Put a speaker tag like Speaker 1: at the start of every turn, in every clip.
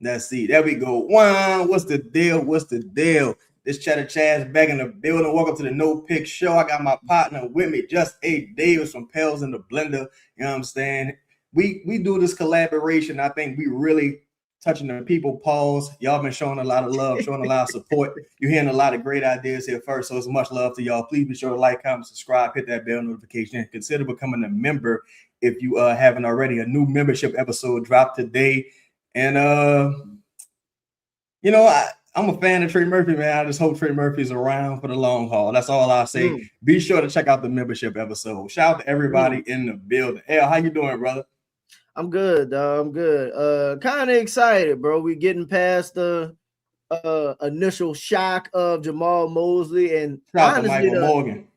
Speaker 1: Let's see. There we go. One. What's the deal? What's the deal? This chedda-chaz back in the building. Welcome to the No Pick Show. I got my partner with me, Just A. Davis from PELS in the Blender. You know what I'm saying? We do this collaboration. I think we really touching the people pause. Y'all been showing a lot of love, showing a lot of support. You're hearing a lot of great ideas here first. So it's much love to y'all. Please be sure to like, comment, subscribe, hit that bell notification. Consider becoming a member if you haven't already. A new membership episode dropped today. And you know, I'm a fan of Trey Murphy, man. I just hope Trey Murphy's around for the long haul. That's all I'll say. Be sure to check out the membership episode. Shout out to everybody in the building. El, how you doing, brother?
Speaker 2: I'm good, dog. I'm good. Kind of excited, bro. We getting past the initial shock of Jamal Mosley and
Speaker 1: shout out to Michael Morgan.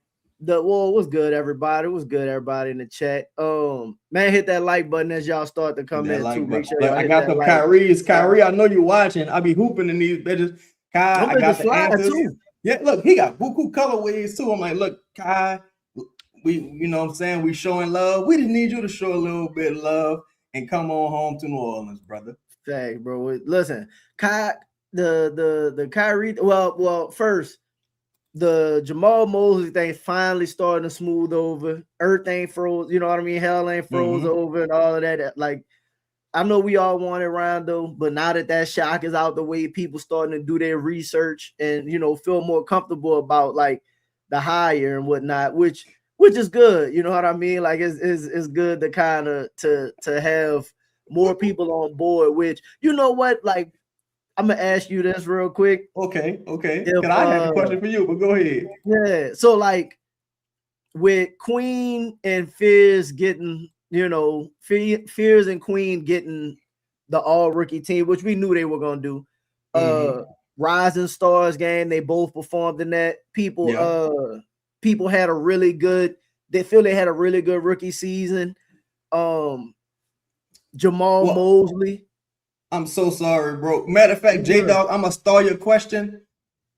Speaker 2: Was good, everybody. Was good, everybody in the chat. Man, hit that like button as y'all start to come in too. Make sure
Speaker 1: I got the Kyrie. I know you watching. I be hooping in these bitches. Kai, I got the answers. Too. Yeah, look, he got buku colorways too. I'm like, look, Kai, you know what I'm saying? We showing love. We just need you to show a little bit of love and come on home to New Orleans, brother.
Speaker 2: Thanks, bro. Listen, Kai, the Kyrie. Well, first. The Jamal Mosley thing finally starting to smooth over. Earth ain't froze, you know what I mean? Hell ain't froze over and all of that. Like, I know we all wanted Rondo, but now that shock is out the way, people starting to do their research and, you know, feel more comfortable about like the hire and whatnot, which is good. You know what I mean? Like, it's good to kind of to have more people on board, which, you know what, like, I'm gonna ask you this real quick.
Speaker 1: Okay. If, I have a question for you, but go ahead.
Speaker 2: Yeah. So like with Queen and Fears getting, you know, Fears and Queen getting the all rookie team, which we knew they were gonna do. Rising Stars game, they both performed in that. People had a really good, they had a really good rookie season. Jamal Mosley.
Speaker 1: I'm so sorry, bro. Matter of fact, J-Dog, I'm gonna start your question.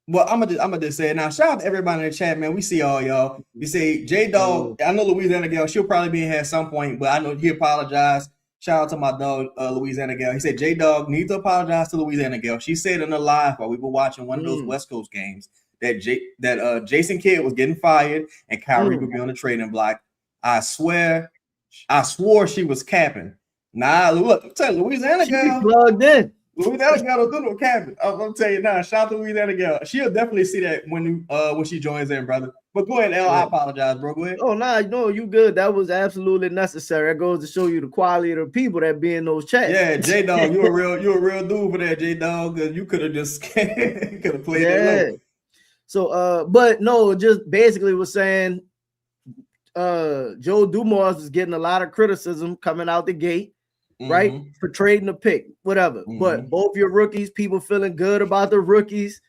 Speaker 1: Well, I'm gonna just say it now. Shout out to everybody in the chat, man. We see all y'all. You say J-Dog. I know Louisiana Girl. She'll probably be in here at some point, but I know he apologized. Shout out to my dog, Louisiana Girl. He said J-Dog needs to apologize to Louisiana Girl. She said in the live while we were watching one of those West Coast games that Jason Kidd was getting fired and Kyrie would be on the trading block. I swore she was capping. Nah, look, I'm telling you, Louisiana Girl
Speaker 2: plugged in.
Speaker 1: Louisiana Girl don't do no capping. I'm telling you now. Shout out to Louisiana Girl. She'll definitely see that when she joins in, brother. But go ahead, L. I apologize, bro. Go ahead.
Speaker 2: Oh, no, you good. That was absolutely necessary. That goes to show you the quality of the people that be in those chats.
Speaker 1: Yeah, J Dog, you a real dude for that, J Dog. Because you could have just played that low.
Speaker 2: So, but no, just basically was saying, Joe Dumars was getting a lot of criticism coming out the gate. Right, for trading a pick, whatever. But both your rookies, people feeling good about the rookies.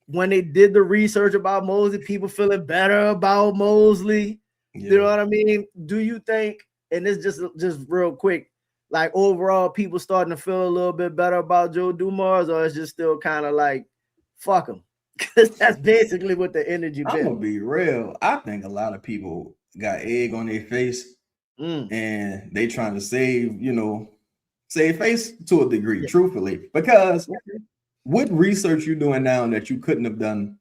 Speaker 2: When they did the research about Mosley, people feeling better about Mosley. You know what I mean? Do you think, and it's just real quick, like overall people starting to feel a little bit better about Joe Dumars, or it's just still kind of like, fuck him? Because that's basically what the energy been.
Speaker 1: I'm gonna be real. I think a lot of people got egg on their face. And they trying to save face to a degree, truthfully, because what research you doing now that you couldn't have done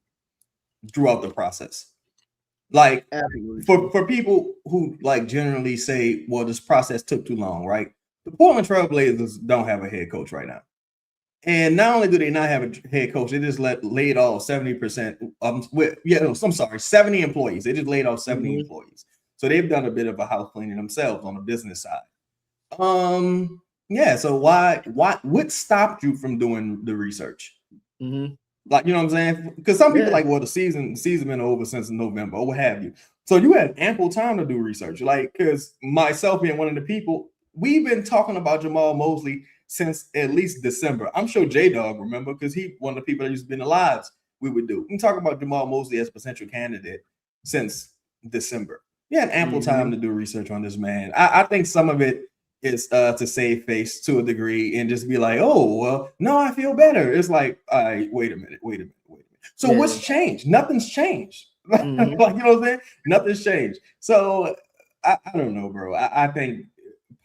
Speaker 1: throughout the process? Like for people who like generally say, well, this process took too long, right? The Portland Trail Blazers don't have a head coach right now. And not only do they not have a head coach, they just laid off 70%. 70 employees. They just laid off 70 employees. So they've done a bit of a house cleaning themselves on the business side. So what stopped you from doing the research? Like, you know what I'm saying? Because some people like, well, the season been over since November or what have you. So you had ample time to do research. Like, because myself being one of the people, we've been talking about Jamal Mosley since at least December. I'm sure J-Dog remember, because he one of the people that used to be in the lives we would do. We talk about Jamal Mosley as a potential candidate since December. You had ample time to do research on this man. I think some of it is to save face to a degree and just be like, oh, well, no, I feel better. It's like, all right, wait a minute. So what's changed? Nothing's changed. Like, you know what I'm saying? Nothing's changed. So I don't know, bro. I think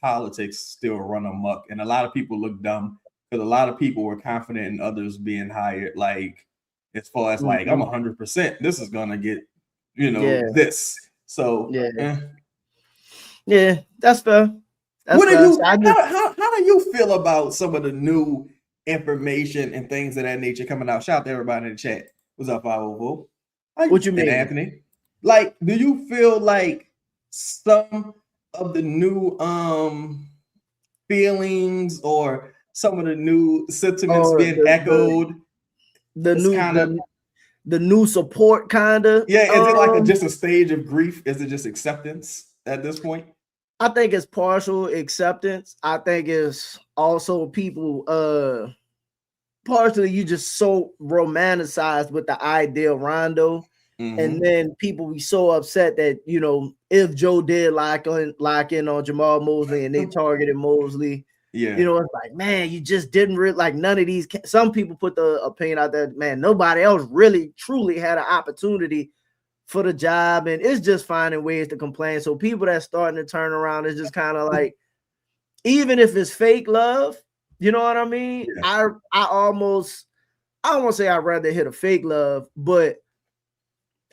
Speaker 1: politics still run amok, and a lot of people look dumb because a lot of people were confident in others being hired. Like as far as like I'm 100%, this is gonna get this. So
Speaker 2: yeah, that's fair.
Speaker 1: What do you? How do you feel about some of the new information and things of that nature coming out? Shout out to everybody in the chat. What's up, 504?
Speaker 2: What you mean,
Speaker 1: Anthony? Like, do you feel like some of the new feelings or some of the new sentiments being echoed?
Speaker 2: The new support kind of.
Speaker 1: Yeah, is it like just a stage of grief? Is it just acceptance at this point?
Speaker 2: I think it's partial acceptance. I think it's also people partially you just so romanticized with the idea of Rondo. And then people be so upset that, if Joe did lock in on Jamal Mosley and they targeted Mosley, it's like, man, you just didn't really like none of these. Some people put the opinion out there, man, nobody else really truly had an opportunity for the job, and it's just finding ways to complain. So people that's starting to turn around is just kind of like, even if it's fake love, you know what I mean? Yeah. I almost say I'd rather hit a fake love, but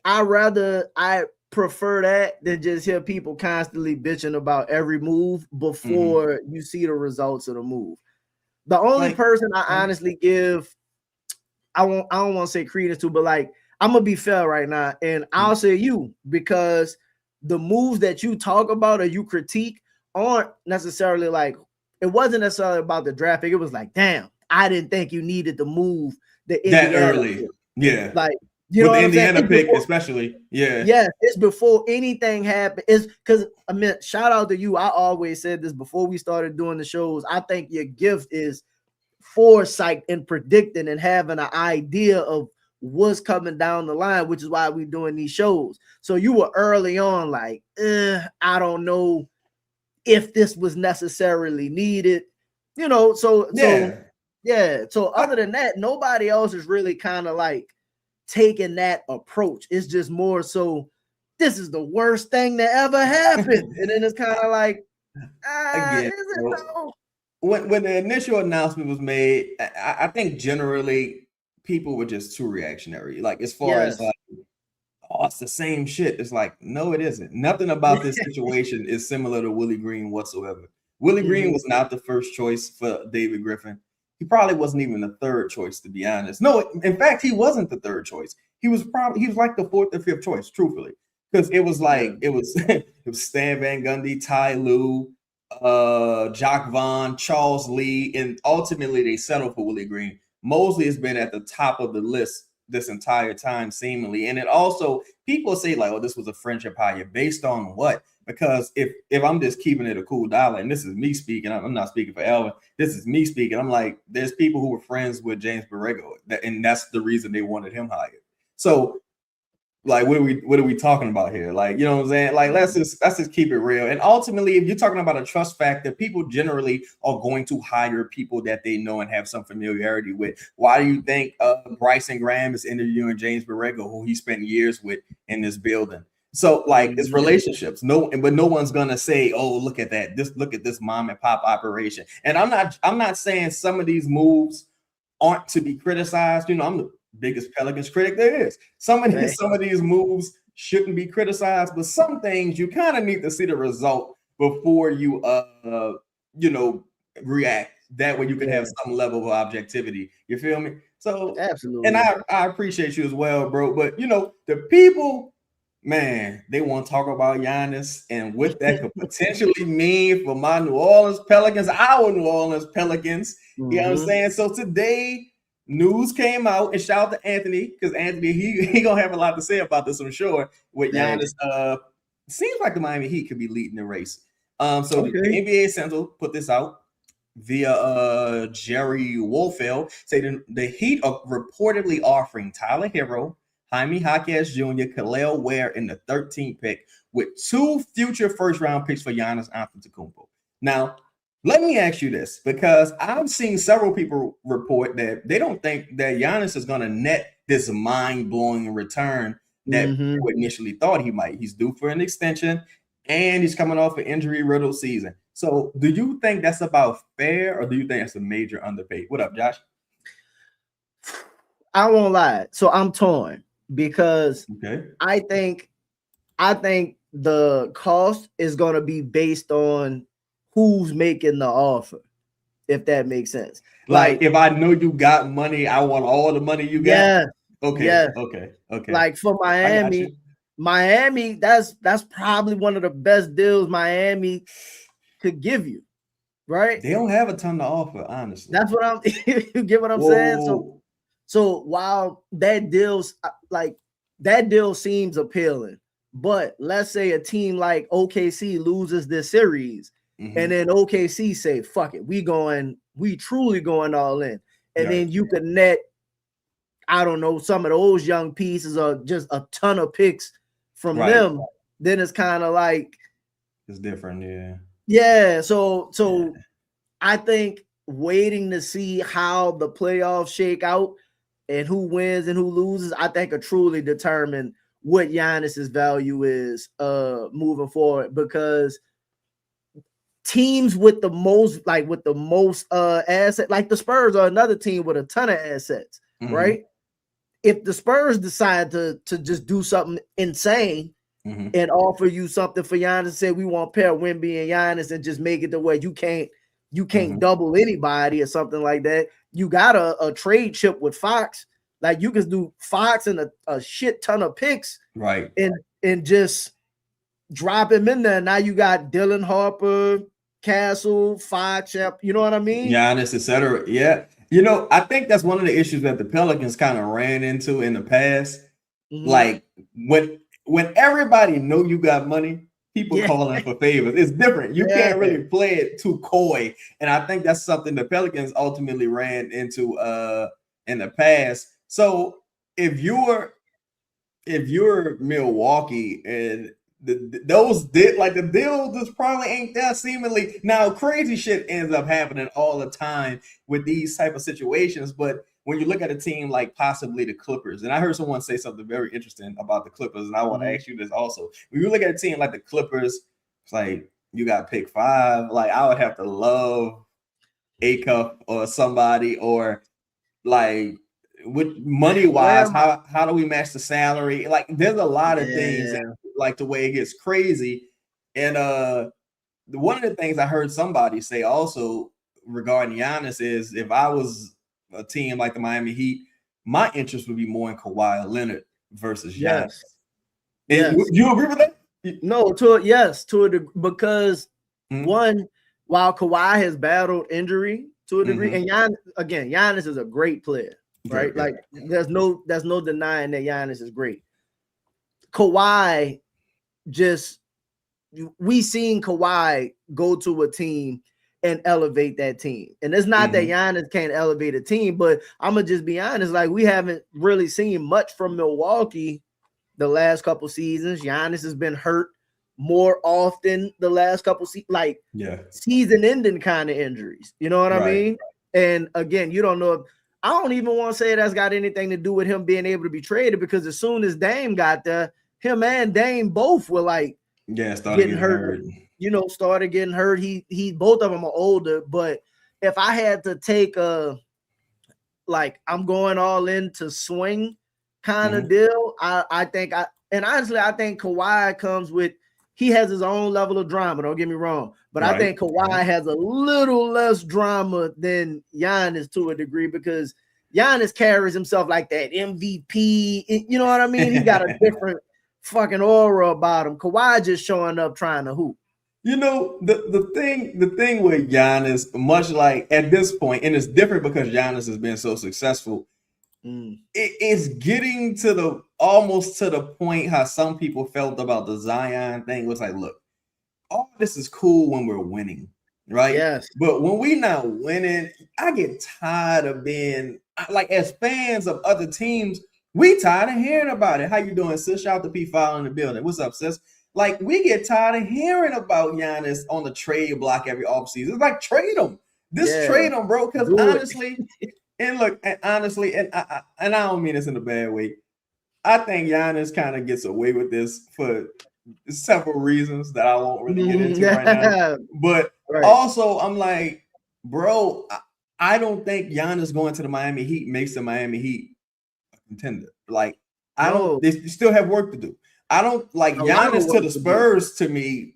Speaker 2: I prefer that than just hear people constantly bitching about every move before you see the results of the move. The only person I honestly give, I don't want to say credence to, but like, I'm gonna be fair right now, and I'll say you, because the moves that you talk about or you critique aren't necessarily like, it wasn't necessarily about the draft pick. It was like, damn, I didn't think you needed to move that
Speaker 1: early. Pick. Yeah,
Speaker 2: like, you know,
Speaker 1: with the Indiana pick, before, especially. Yeah,
Speaker 2: it's before anything happened. It's because shout out to you. I always said this before we started doing the shows. I think your gift is foresight and predicting and having an idea of what's coming down the line, which is why we're doing these shows. So you were early on like, I don't know if this was necessarily needed, so other than that, nobody else is really kind of like taking that approach. It's just more so, this is the worst thing that ever happened. And then it's kind of like,
Speaker 1: when the initial announcement was made, I think generally people were just too reactionary. Like, as far as like, oh, it's the same shit. It's like, no, it isn't. Nothing about this situation is similar to Willie Green whatsoever. Willie Green was not the first choice for David Griffin. He probably wasn't even the third choice, to be honest. No, in fact, he wasn't the third choice. He was like the fourth or fifth choice, truthfully, because it was like it was Stan Van Gundy, Ty Lue, Jacques Vaughn, Charles Lee, and ultimately they settled for Willie Green. Mosley has been at the top of the list this entire time, seemingly. And it also, people say like, oh, this was a friendship hire. Based on what? Because if I'm just keeping it a cool dollar, and this is me speaking, I'm not speaking for Elvin, this is me speaking. I'm like, there's people who were friends with James Borrego, and that's the reason they wanted him hired. So like, what are we talking about here? Like, you know what I'm saying? Like, let's just keep it real. And ultimately, if you're talking about a trust factor, people generally are going to hire people that they know and have some familiarity with. Why do you think Bryson Graham is interviewing James Borrego, who he spent years with in this building? So like, it's relationships. But no one's gonna say, oh, look at that. Look at this mom and pop operation. And I'm not saying some of these moves aren't to be criticized. I'm the biggest Pelicans critic there is. Some of these moves shouldn't be criticized, but some things you kind of need to see the result before you react. That way you can have some level of objectivity. You feel me? So absolutely. And I appreciate you as well, bro. But the people, man, they want to talk about Giannis and what that could potentially mean for my New Orleans Pelicans, our New Orleans Pelicans. You know what I'm saying? So today, news came out, and shout out to Anthony, because Anthony, he gonna have a lot to say about this, I'm sure. With Giannis, seems like the Miami Heat could be leading the race. So the NBA Central put this out via Jerry Wolfeld, saying the Heat are reportedly offering Tyler Hero, Jaime Jaquez Jr., Khalil Ware in the 13th pick, with 2 future first-round picks for Giannis Antetokounmpo. Now, let me ask you this, because I've seen several people report that they don't think that Giannis is going to net this mind-blowing return that we initially thought he might. He's due for an extension. and he's coming off an injury-riddled season. So do you think that's about fair, or do you think that's a major underpay? What up, Josh?
Speaker 2: I won't lie. So I'm torn because I think the cost is going to be based on who's making the offer, if that makes sense.
Speaker 1: Like if I know you got money, I want all the money you got.
Speaker 2: Yeah.
Speaker 1: Okay.
Speaker 2: Yeah.
Speaker 1: Okay.
Speaker 2: Like for Miami, that's probably one of the best deals Miami could give you, right?
Speaker 1: They don't have a ton to offer, honestly.
Speaker 2: That's what I'm. You get what I'm saying? So while that deal seems appealing, but let's say a team like OKC loses this series, and then OKC say, "Fuck it, we truly going all in," and then you could net, I don't know, some of those young pieces or just a ton of picks from them. Then it's kind of like
Speaker 1: it's different,
Speaker 2: yeah. So I think waiting to see how the playoffs shake out and who wins and who loses, I think will truly determine what Giannis's value is moving forward, because teams with the most asset, like the Spurs are another team with a ton of assets, right? If the Spurs decide to just do something insane and offer you something for Giannis, say we want to pair Wemby and Giannis and just make it the way you can't double anybody or something like that. You got a trade chip with Fox. Like you can do Fox and a shit ton of picks,
Speaker 1: right?
Speaker 2: And just drop him in there. Now you got Dylan Harper, Castle, Fox, you know what I mean?
Speaker 1: Giannis, etc. Yeah. You know, I think that's one of the issues that the Pelicans kind of ran into in the past. Like when everybody know you got money, people calling for favors. It's different. You can't really play it too coy. And I think that's something the Pelicans ultimately ran into in the past. So if you're Milwaukee and the deal just probably ain't that seemingly. Now crazy shit ends up happening all the time with these type of situations, but when you look at a team like possibly the Clippers, and I heard someone say something very interesting about the Clippers, and I want to ask you this also. When you look at a team like the Clippers, it's like you got pick 5. Like I would have to love A-Cup or somebody, or like with money wise, how do we match the salary? Like there's a lot of things that, like the way it gets crazy. And one of the things I heard somebody say also regarding Giannis is, if I was a team like the Miami Heat, my interest would be more in Kawhi Leonard versus Giannis.
Speaker 2: Yes.
Speaker 1: You agree with that?
Speaker 2: No, because one, while Kawhi has battled injury to a degree, and Giannis is a great player, right? Like there's no denying that Giannis is great. Kawhi, we seen Kawhi go to a team and elevate that team. And it's not that Giannis can't elevate a team, but I'm gonna just be honest, like we haven't really seen much from Milwaukee the last couple seasons. Giannis has been hurt more often the last couple season-ending kind of injuries. You know what I mean? And again, you don't know if I don't even want to say that's got anything to do with him being able to be traded, because as soon as Dame got there, him and Dame both were like getting hurt. You know, started getting hurt. He both of them are older, but if I had to take I'm going all in to swing kind of deal, I think Kawhi comes with, he has his own level of drama, don't get me wrong, but I think Kawhi has a little less drama than Giannis to a degree, because Giannis carries himself like that MVP, you know what I mean? He got a different fucking aura about him. Kawhi just showing up trying to hoop.
Speaker 1: You know, the thing with Giannis, much like at this point, and it's different because Giannis has been so successful, it's getting to almost to the point how some people felt about the Zion thing. Was like, look, all this is cool when we're winning, right?
Speaker 2: Yes.
Speaker 1: But when we not winning, I get tired of being like, as fans of other teams, we tired of hearing about it. How you doing, sis? Shout out to P5 in the building. What's up, sis? Like, we get tired of hearing about Giannis on the trade block every offseason. It's like, trade him. Trade him, bro. Because honestly, and I don't mean this in a bad way. I think Giannis kind of gets away with this for several reasons that I won't really get into right now. But also, I'm like, bro, I don't think Giannis going to the Miami Heat makes the Miami Heat a contender. Like, I don't. They still have work to do. I don't like Giannis to the Spurs to me,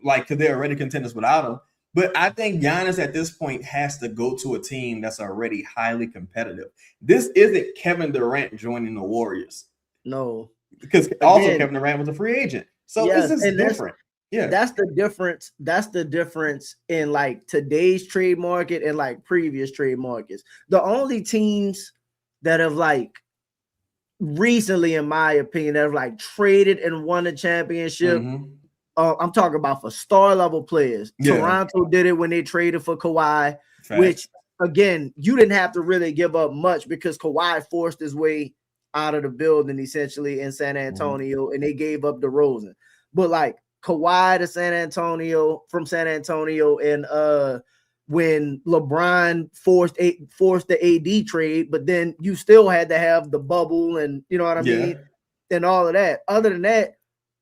Speaker 1: like, because they're already contenders without him. But I think Giannis at this point has to go to a team that's already highly competitive. This isn't Kevin Durant joining the Warriors.
Speaker 2: No.
Speaker 1: Because also Kevin Durant was a free agent. So this is different.
Speaker 2: That's the difference. That's the difference in like today's trade market and like previous trade markets. The only teams that have like recently, in my opinion, that have like traded and won a championship. I'm talking about for star level players. Toronto did it when they traded for Kawhi, which again, you didn't have to really give up much because Kawhi forced his way out of the building essentially in San Antonio, and they gave up DeRozan. But like Kawhi to San Antonio, from San Antonio, and when LeBron forced the AD trade, but then you still had to have the bubble and you know what I mean, and all of that. Other than that,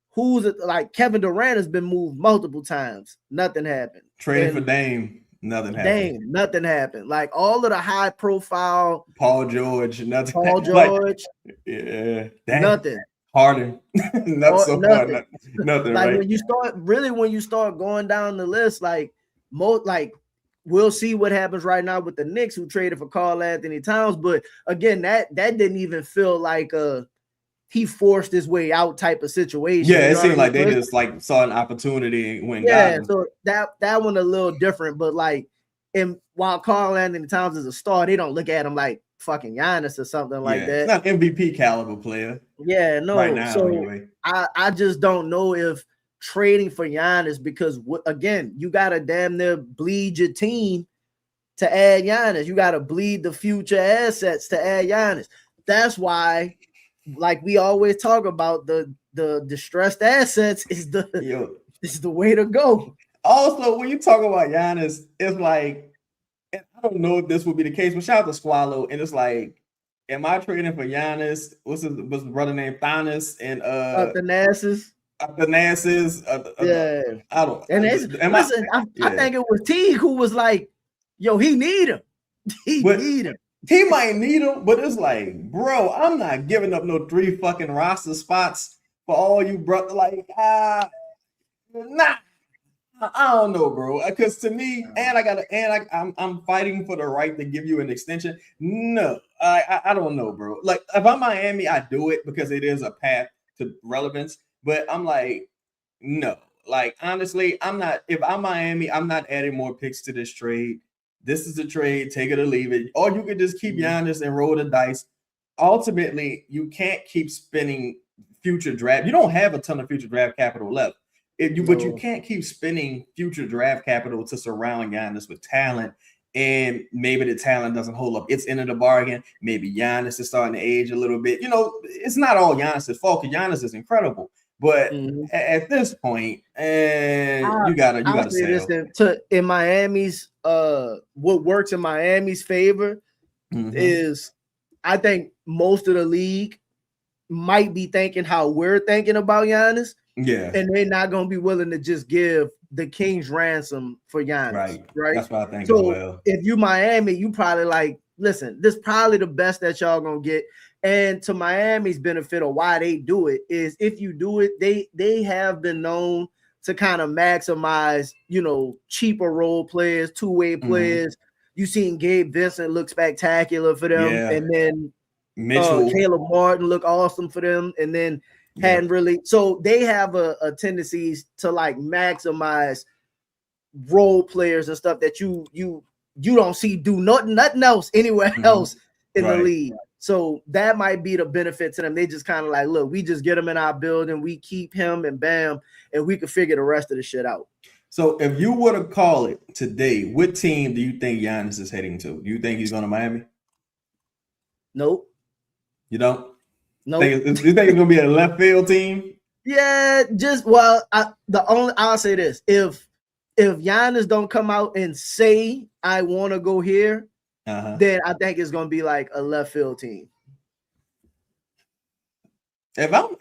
Speaker 2: who's it, like Kevin Durant has been moved multiple times. Nothing happened.
Speaker 1: Traded for Dame. Nothing happened.
Speaker 2: Nothing happened. Like all of the high profile
Speaker 1: Paul George, nothing.
Speaker 2: Paul George,
Speaker 1: like,
Speaker 2: nothing.
Speaker 1: Harden, nothing.
Speaker 2: Like
Speaker 1: right?
Speaker 2: when you start going down the list, like we'll see what happens right now with the Knicks who traded for Karl Anthony Towns. But again, that didn't even feel like he forced his way out type of situation.
Speaker 1: Yeah, it seemed like they just like saw an opportunity and went.
Speaker 2: So that one a little different, but like, and while Karl Anthony Towns is a star, they don't look at him like fucking Giannis or something like that.
Speaker 1: It's not MVP caliber player.
Speaker 2: Yeah, no.
Speaker 1: Right now,
Speaker 2: so
Speaker 1: anyway.
Speaker 2: I just don't know if trading for Giannis, because again, you gotta damn near bleed your team to add Giannis. You gotta bleed the future assets to add Giannis. That's why, like we always talk about, the distressed assets is the way to go.
Speaker 1: Also, when you talk about Giannis, it's like, and I don't know if this would be the case, but shout out to Squallow, and it's like, am I trading for Giannis? What's his brother named Thanos and
Speaker 2: Thanasis?
Speaker 1: I don't.
Speaker 2: And I think it was Teague who was like, "Yo, he need him. Need him."
Speaker 1: He might need him, but it's like, bro, I'm not giving up no 3 fucking roster spots for all you brother. Like, nah. I don't know, bro. Because to me, I'm fighting for the right to give you an extension. No, I don't know, bro. Like, if I'm Miami, I do it because it is a path to relevance. But I'm like, no. Like, honestly, I'm not. If I'm Miami, I'm not adding more picks to this trade. This is a trade, take it or leave it. Or you could just keep Giannis and roll the dice. Ultimately, you can't keep spending future draft. You don't have a ton of future draft capital left. But you can't keep spending future draft capital to surround Giannis with talent, and maybe the talent doesn't hold up its end of the bargain. Maybe Giannis is starting to age a little bit. You know, it's not all Giannis' fault because Giannis is incredible. But at this point, you gotta sell.
Speaker 2: In Miami's what works in Miami's favor is, I think most of the league might be thinking how we're thinking about Giannis.
Speaker 1: Yeah,
Speaker 2: and they're not gonna be willing to just give the king's ransom for Giannis. Right.
Speaker 1: That's what I think
Speaker 2: so
Speaker 1: as well.
Speaker 2: If you Miami, you probably like, listen, this is probably the best that y'all gonna get. And to Miami's benefit, or why they do it, is if you do it, they have been known to kind of maximize, you know, cheaper role players, two-way players. You seen Gabe Vincent look spectacular for them, and then Caleb Martin look awesome for them, and then hadn't really. So they have a tendency to like maximize role players and stuff that you don't see do nothing else anywhere else in the league. So that might be the benefit to them. They just kind of like, look, we just get him in our building, we keep him, and bam, and we can figure the rest of the shit out.
Speaker 1: So if you were to call it today, what team do you think Giannis is heading to? Do you think he's going to Miami?
Speaker 2: Nope.
Speaker 1: You don't?
Speaker 2: Nope.
Speaker 1: You think it's going to be a left field team?
Speaker 2: Yeah, I'll say this. If Giannis don't come out and say, I want to go here, then I think it's going to be like a left field team.
Speaker 1: If I'm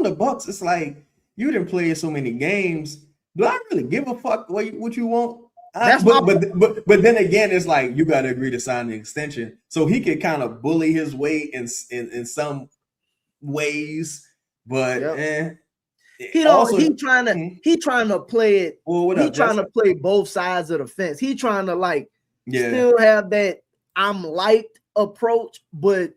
Speaker 1: the Bucks, it's like, you didn't play so many games. Do I really give a fuck what you want? But then again, it's like you got to agree to sign the extension, so he could kind of bully his way in some ways. But
Speaker 2: he trying to play it. Well, trying to play both sides of the fence. He trying to still have that I'm liked approach, but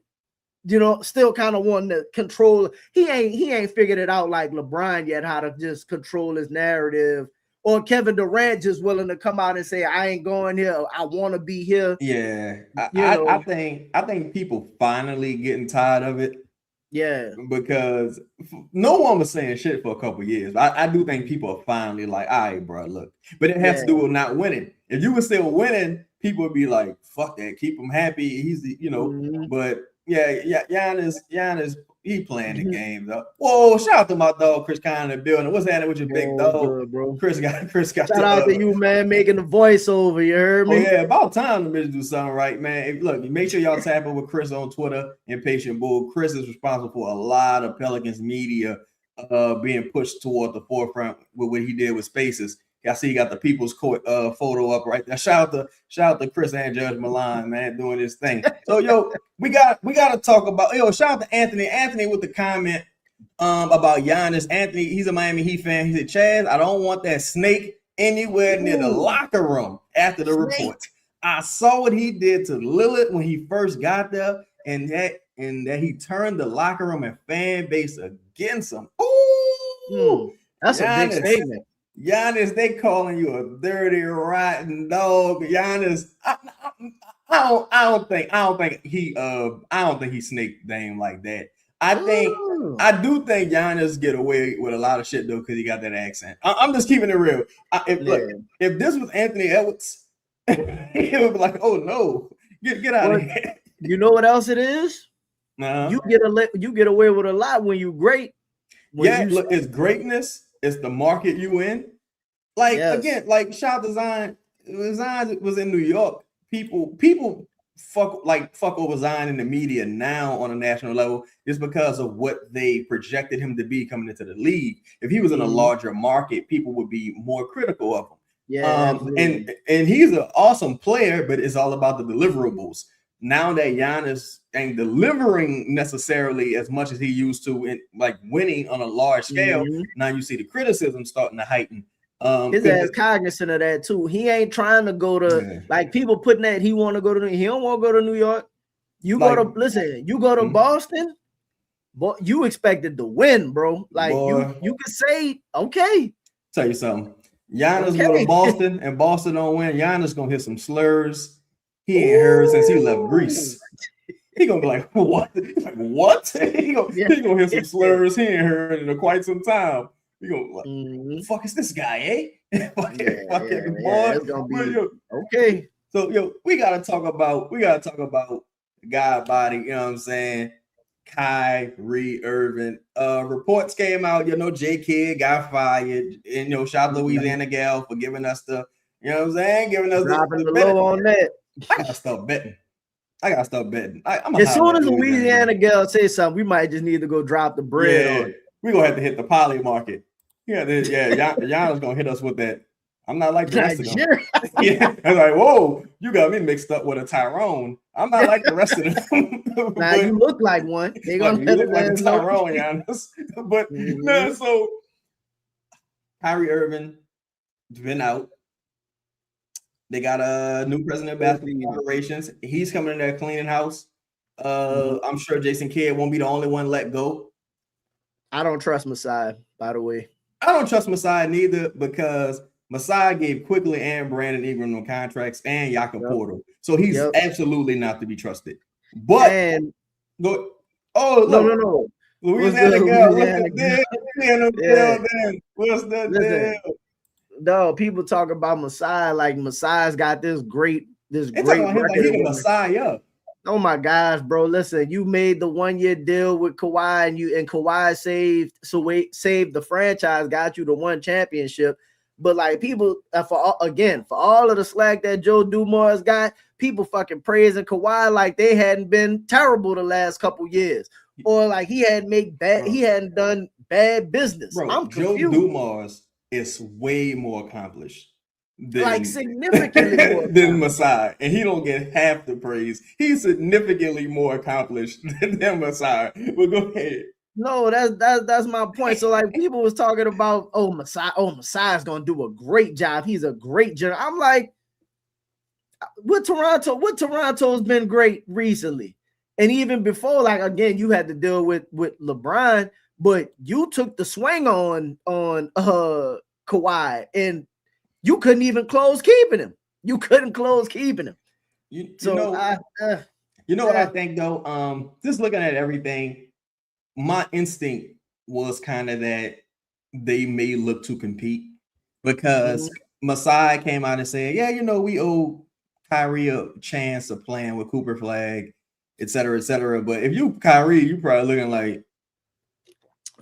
Speaker 2: still kind of wanting to control. He ain't figured it out like LeBron yet, how to just control his narrative. Or Kevin Durant just willing to come out and say, I ain't going here. I want to be here.
Speaker 1: Yeah. I think people finally getting tired of it.
Speaker 2: Yeah.
Speaker 1: Because no one was saying shit for a couple years. I do think people are finally like, all right, bro, look. But it has to do with not winning. If you were still winning, people would be like, fuck that. Keep him happy. He's the, but Giannis, he playing the game though. Whoa, shout out to my dog Chris Kine in the building. What's happening with your big dog? Good, bro. Chris got
Speaker 2: shout out to you, man, making the voiceover. You heard me?
Speaker 1: Oh, yeah, about time to do something right, man. Look, make sure y'all tap in with Chris on Twitter and Patient Bull. Chris is responsible for a lot of Pelicans media being pushed toward the forefront with what he did with Spaces. I see you got the People's Court photo up right there. Shout out to Chris and Judge Milan, man, doing this thing. So we got to talk about shout out to Anthony. Anthony with the comment about Giannis. Anthony, he's a Miami Heat fan. He said, Chaz, I don't want that snake anywhere near the locker room after the report. I saw what he did to Lillard when he first got there, and that he turned the locker room and fan base against him. Ooh,
Speaker 2: that's Giannis, a big statement.
Speaker 1: Giannis, they calling you a dirty, rotten dog. Giannis, I don't think he snaked Dame like that. I do think Giannis get away with a lot of shit though because he got that accent. I'm just keeping it real. If this was Anthony Edwards, he would be like, oh no, get out of here.
Speaker 2: You know what else it is? You get away with a lot when you great.
Speaker 1: It's greatness. It's the market you in. Again, shout out to Zion. Zion was in New York. People fuck over Zion in the media now on a national level is because of what they projected him to be coming into the league. If he was in a larger market, people would be more critical of him.
Speaker 2: Yeah,
Speaker 1: and he's an awesome player, but it's all about the deliverables. Now that Giannis ain't delivering necessarily as much as he used to in winning on a large scale, now you see the criticism starting to heighten.
Speaker 2: His ass cognizant of that too. He ain't trying to go to people putting that he want to go to. He don't want to go to New York. You go to Boston, but you expected to win, bro. You could say, okay.
Speaker 1: Tell you something. Giannis go to Boston and Boston don't win. Giannis gonna hit some slurs. He ain't heard since he left Greece. He gonna be like, what? Like, what? He gonna hear some slurs he ain't heard in quite some time. He gonna fuck is this guy, eh?
Speaker 2: It's gonna be okay.
Speaker 1: So we gotta talk about guy body, you know what I'm saying? Kyrie Irving. Reports came out, J Kid got fired, and shout out Louisiana Gal for giving us the, you know what I'm saying, giving us
Speaker 2: dropping the low on that.
Speaker 1: I gotta start betting.
Speaker 2: As soon as Louisiana girl say something, we might just need to go drop the bread on it.
Speaker 1: We're gonna have to hit the poly market. Giannis gonna hit us with that. I'm not like the rest of them. I was like, whoa, you got me mixed up with a Tyrone. I'm not like the rest of them.
Speaker 2: Now you look like one. They gonna
Speaker 1: look like a Tyrone, Giannis. But no, so Kyrie Irving been out. They got a new president of basketball operations. He's coming in there cleaning house. I'm sure Jason Kidd won't be the only one let go.
Speaker 2: I don't trust Masai, by the way.
Speaker 1: I don't trust Masai neither because Masai gave Quickly and Brandon Ingram no contracts and Jakob Portal. So he's absolutely not to be trusted. But no. Louisiana girl, what's the deal?
Speaker 2: No, people talk about Masai like Masai's got this great record.
Speaker 1: Like he the Messiah.
Speaker 2: Oh my gosh, bro! Listen, you made the 1-year deal with Kawhi, and Kawhi saved the franchise, got you the one championship. But people, for all of the slack that Joe Dumars got, people fucking praising Kawhi like they hadn't been terrible the last couple years. or like he hadn't done bad business.
Speaker 1: Bro,
Speaker 2: I'm
Speaker 1: Joe
Speaker 2: confused.
Speaker 1: Dumars is way more accomplished
Speaker 2: Like significantly more
Speaker 1: than Masai, and he don't get half the praise. He's significantly more accomplished than Masai. But go ahead.
Speaker 2: No, that's my point. So like people was talking about Masai's gonna do a great job. He's a great general. I'm like, what Toronto's been great recently. And even before, like again, you had to deal with LeBron, but you took the swing on Kawhi, and you couldn't even close keeping him. You couldn't close keeping him.
Speaker 1: You know what I think though? Just looking at everything, my instinct was kind of that they may look to compete because Masai came out and said, yeah, we owe Kyrie a chance of playing with Cooper Flag, et cetera, et cetera. But if you Kyrie, you probably looking like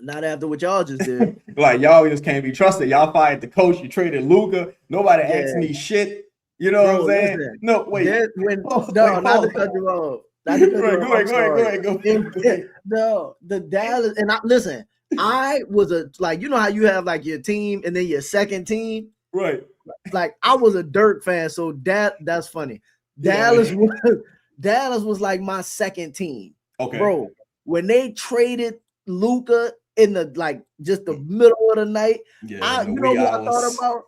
Speaker 2: not after what y'all just did.
Speaker 1: Like y'all just can't be trusted. Y'all fired the coach. You traded Luka. Nobody asked me shit. You know what I'm saying? Listen, no, wait.
Speaker 2: Not to cut you off. Go ahead. No, the Dallas and listen. I was you know how you have like your team and then your second team,
Speaker 1: right?
Speaker 2: Like I was a Dirk fan, so that's funny. Dallas was like my second team.
Speaker 1: Okay,
Speaker 2: bro. When they traded Luka in the just the middle of the night, I thought about?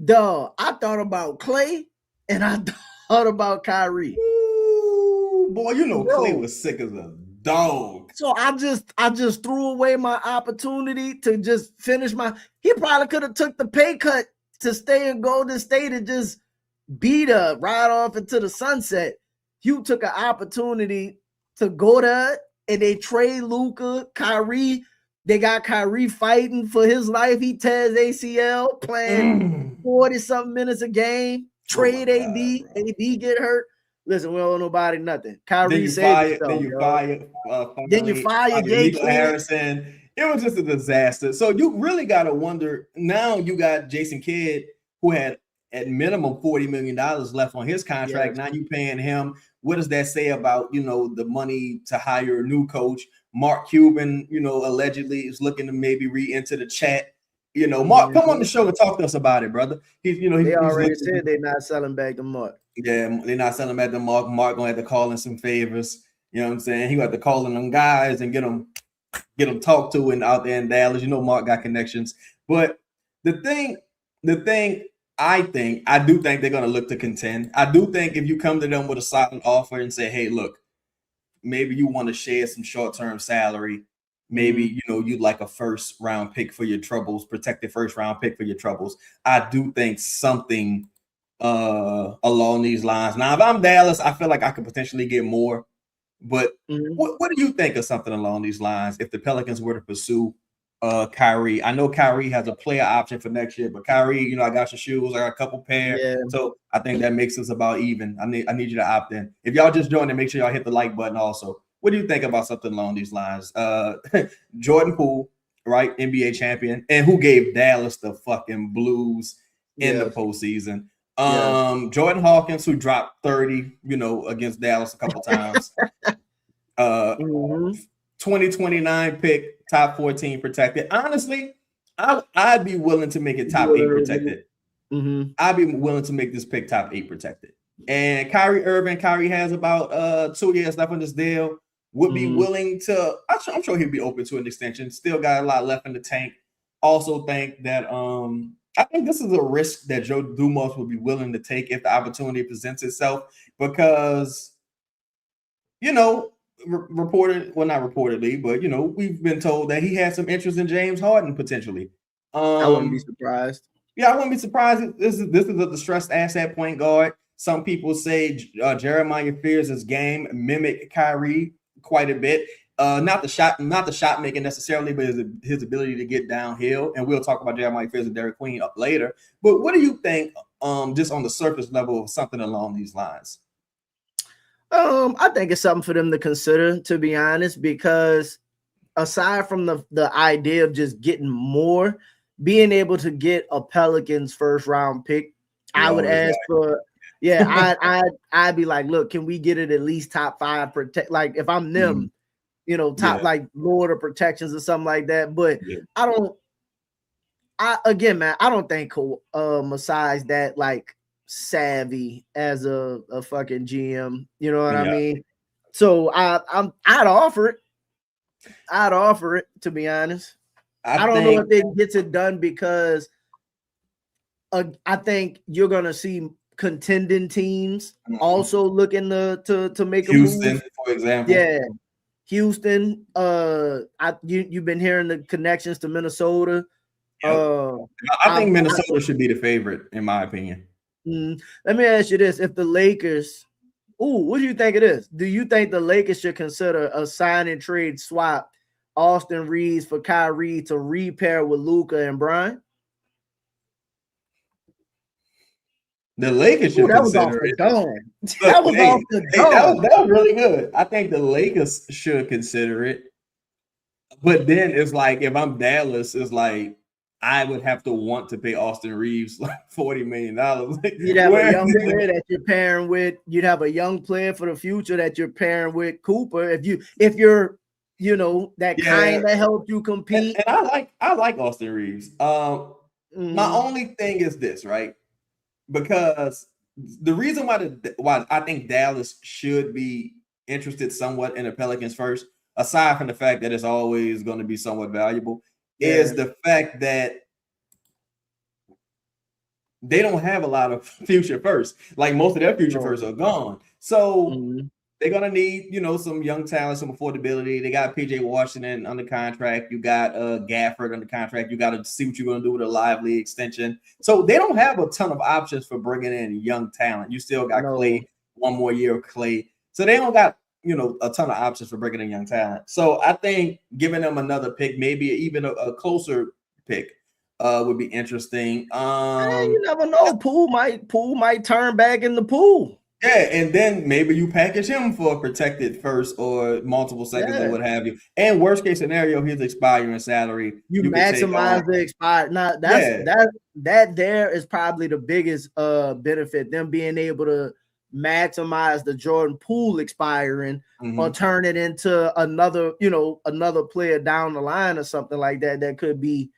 Speaker 2: Duh, I thought about Clay and I thought about Kyrie.
Speaker 1: Ooh, boy, Clay was sick as a dog.
Speaker 2: So I just threw away my opportunity to just finish he probably could have took the pay cut to stay in Golden State and just beat her right off into the sunset. You took an opportunity to go there and they trade Luka, Kyrie. They got Kyrie fighting for his life. He tears ACL playing 40-something minutes a game. Trade AD. AD get hurt. Listen, we don't owe nobody nothing. Kyrie saved himself. Then you fire Gay
Speaker 1: Harrison. It was just a disaster. So you really got to wonder. Now you got Jason Kidd, who had at minimum $40 million left on his contract. Yes. Now you paying him. What does that say about, the money to hire a new coach? Mark Cuban, allegedly is looking to maybe re-enter the chat. Mark, come on the show and talk to us about it, brother.
Speaker 2: They already said they're not selling back to Mark.
Speaker 1: Yeah, they're not selling back to Mark. Mark gonna have to call in some favors. You know what I'm saying? He got to call in them guys and get them talked to and out there in Dallas. Mark got connections. But the thing I do think they're gonna look to contend. I do think if you come to them with a solid offer and say, hey, look, maybe you want to share some short-term salary. Maybe, you'd like a first-round pick for your troubles, protected first-round pick for your troubles. I do think something along these lines. Now, if I'm Dallas, I feel like I could potentially get more. But what do you think of something along these lines if the Pelicans were to pursue Kyrie? I know Kyrie has a player option for next year, but Kyrie, I got your shoes, I got a couple pair. Yeah. So I think that makes us about even. I need you to opt in. If y'all just joined in, make sure y'all hit the like button also. What do you think about something along these lines? Jordan Poole, right? NBA champion, and who gave Dallas the fucking blues in the postseason. Jordan Hawkins, who dropped 30, against Dallas a couple times. 2029 pick, top 14 protected. Honestly, I'd be willing to make it top 8 protected. I'd be willing to make this pick top 8 protected. And Kyrie Irving, has about 2 years left on this deal. Would be willing to. I'm sure he'd be open to an extension. Still got a lot left in the tank. Also think that I think this is a risk that Joe Dumars would be willing to take if the opportunity presents itself, because not reportedly, but we've been told that he has some interest in James Harden potentially.
Speaker 2: I wouldn't be surprised.
Speaker 1: Yeah, I wouldn't be surprised. This is a distressed asset point guard. Some people say Jeremiah Fears' game mimic Kyrie quite a bit. Not the shot making necessarily, but his ability to get downhill. And we'll talk about Jeremiah Fears and Derek Queen up later. But what do you think, just on the surface level, of something along these lines?
Speaker 2: I think it's something for them to consider, to be honest, because aside from the idea of just getting more, being able to get a Pelicans first round pick, I would ask for. Yeah, I'd be like, look, can we get it at least top 5 protect? Like if I'm them, top like lower the protections or something like that. But I don't think Masai's that like savvy as a fucking GM. You know what I mean? So I'd offer it. I'd offer it, to be honest. I don't know if it gets it done because I think you're gonna see contending teams also looking to make
Speaker 1: Houston,
Speaker 2: a move.
Speaker 1: for example.
Speaker 2: Yeah, Houston. You've been hearing the connections to Minnesota.
Speaker 1: I think Minnesota should be the favorite, in my opinion.
Speaker 2: Let me ask you this: if the Lakers, what do you think it is? Do you think the Lakers should consider a sign and trade swap Austin Reeves for Kyrie to repair with Luka and Brian?
Speaker 1: The Lakers should consider it.
Speaker 2: That was off the dome.
Speaker 1: That was really good. I think the Lakers should consider it. But then it's like, if I'm Dallas, it's like I would have to want to pay Austin Reeves like $40 million.
Speaker 2: You'd have a young player that you're pairing with. You'd have a young player for the future that you're pairing with Cooper. If you're that kind of help you compete.
Speaker 1: And I like Austin Reeves. My only thing is this, right? Because the reason why I think Dallas should be interested somewhat in the Pelicans first, aside from the fact that it's always going to be somewhat valuable, is the fact that they don't have a lot of future first. Like, most of their future firsts are gone. So they're going to need, some young talent, some affordability. They got PJ Washington under contract. You got Gafford under contract. You got to see what you're going to do with a Lively extension. So they don't have a ton of options for bringing in young talent. You still got Clay, one more year of Clay. So they don't got, a ton of options for bringing in young talent. So I think giving them another pick, maybe even a closer pick, would be interesting.
Speaker 2: You never know. Poole might turn back in the pool.
Speaker 1: Yeah, and then maybe you package him for a protected first or multiple seconds or what have you. And worst case scenario, his expiring salary.
Speaker 2: You maximize the expired. Now that there is probably the biggest benefit, them being able to maximize the Jordan Poole expiring or turn it into another player down the line or something like that could be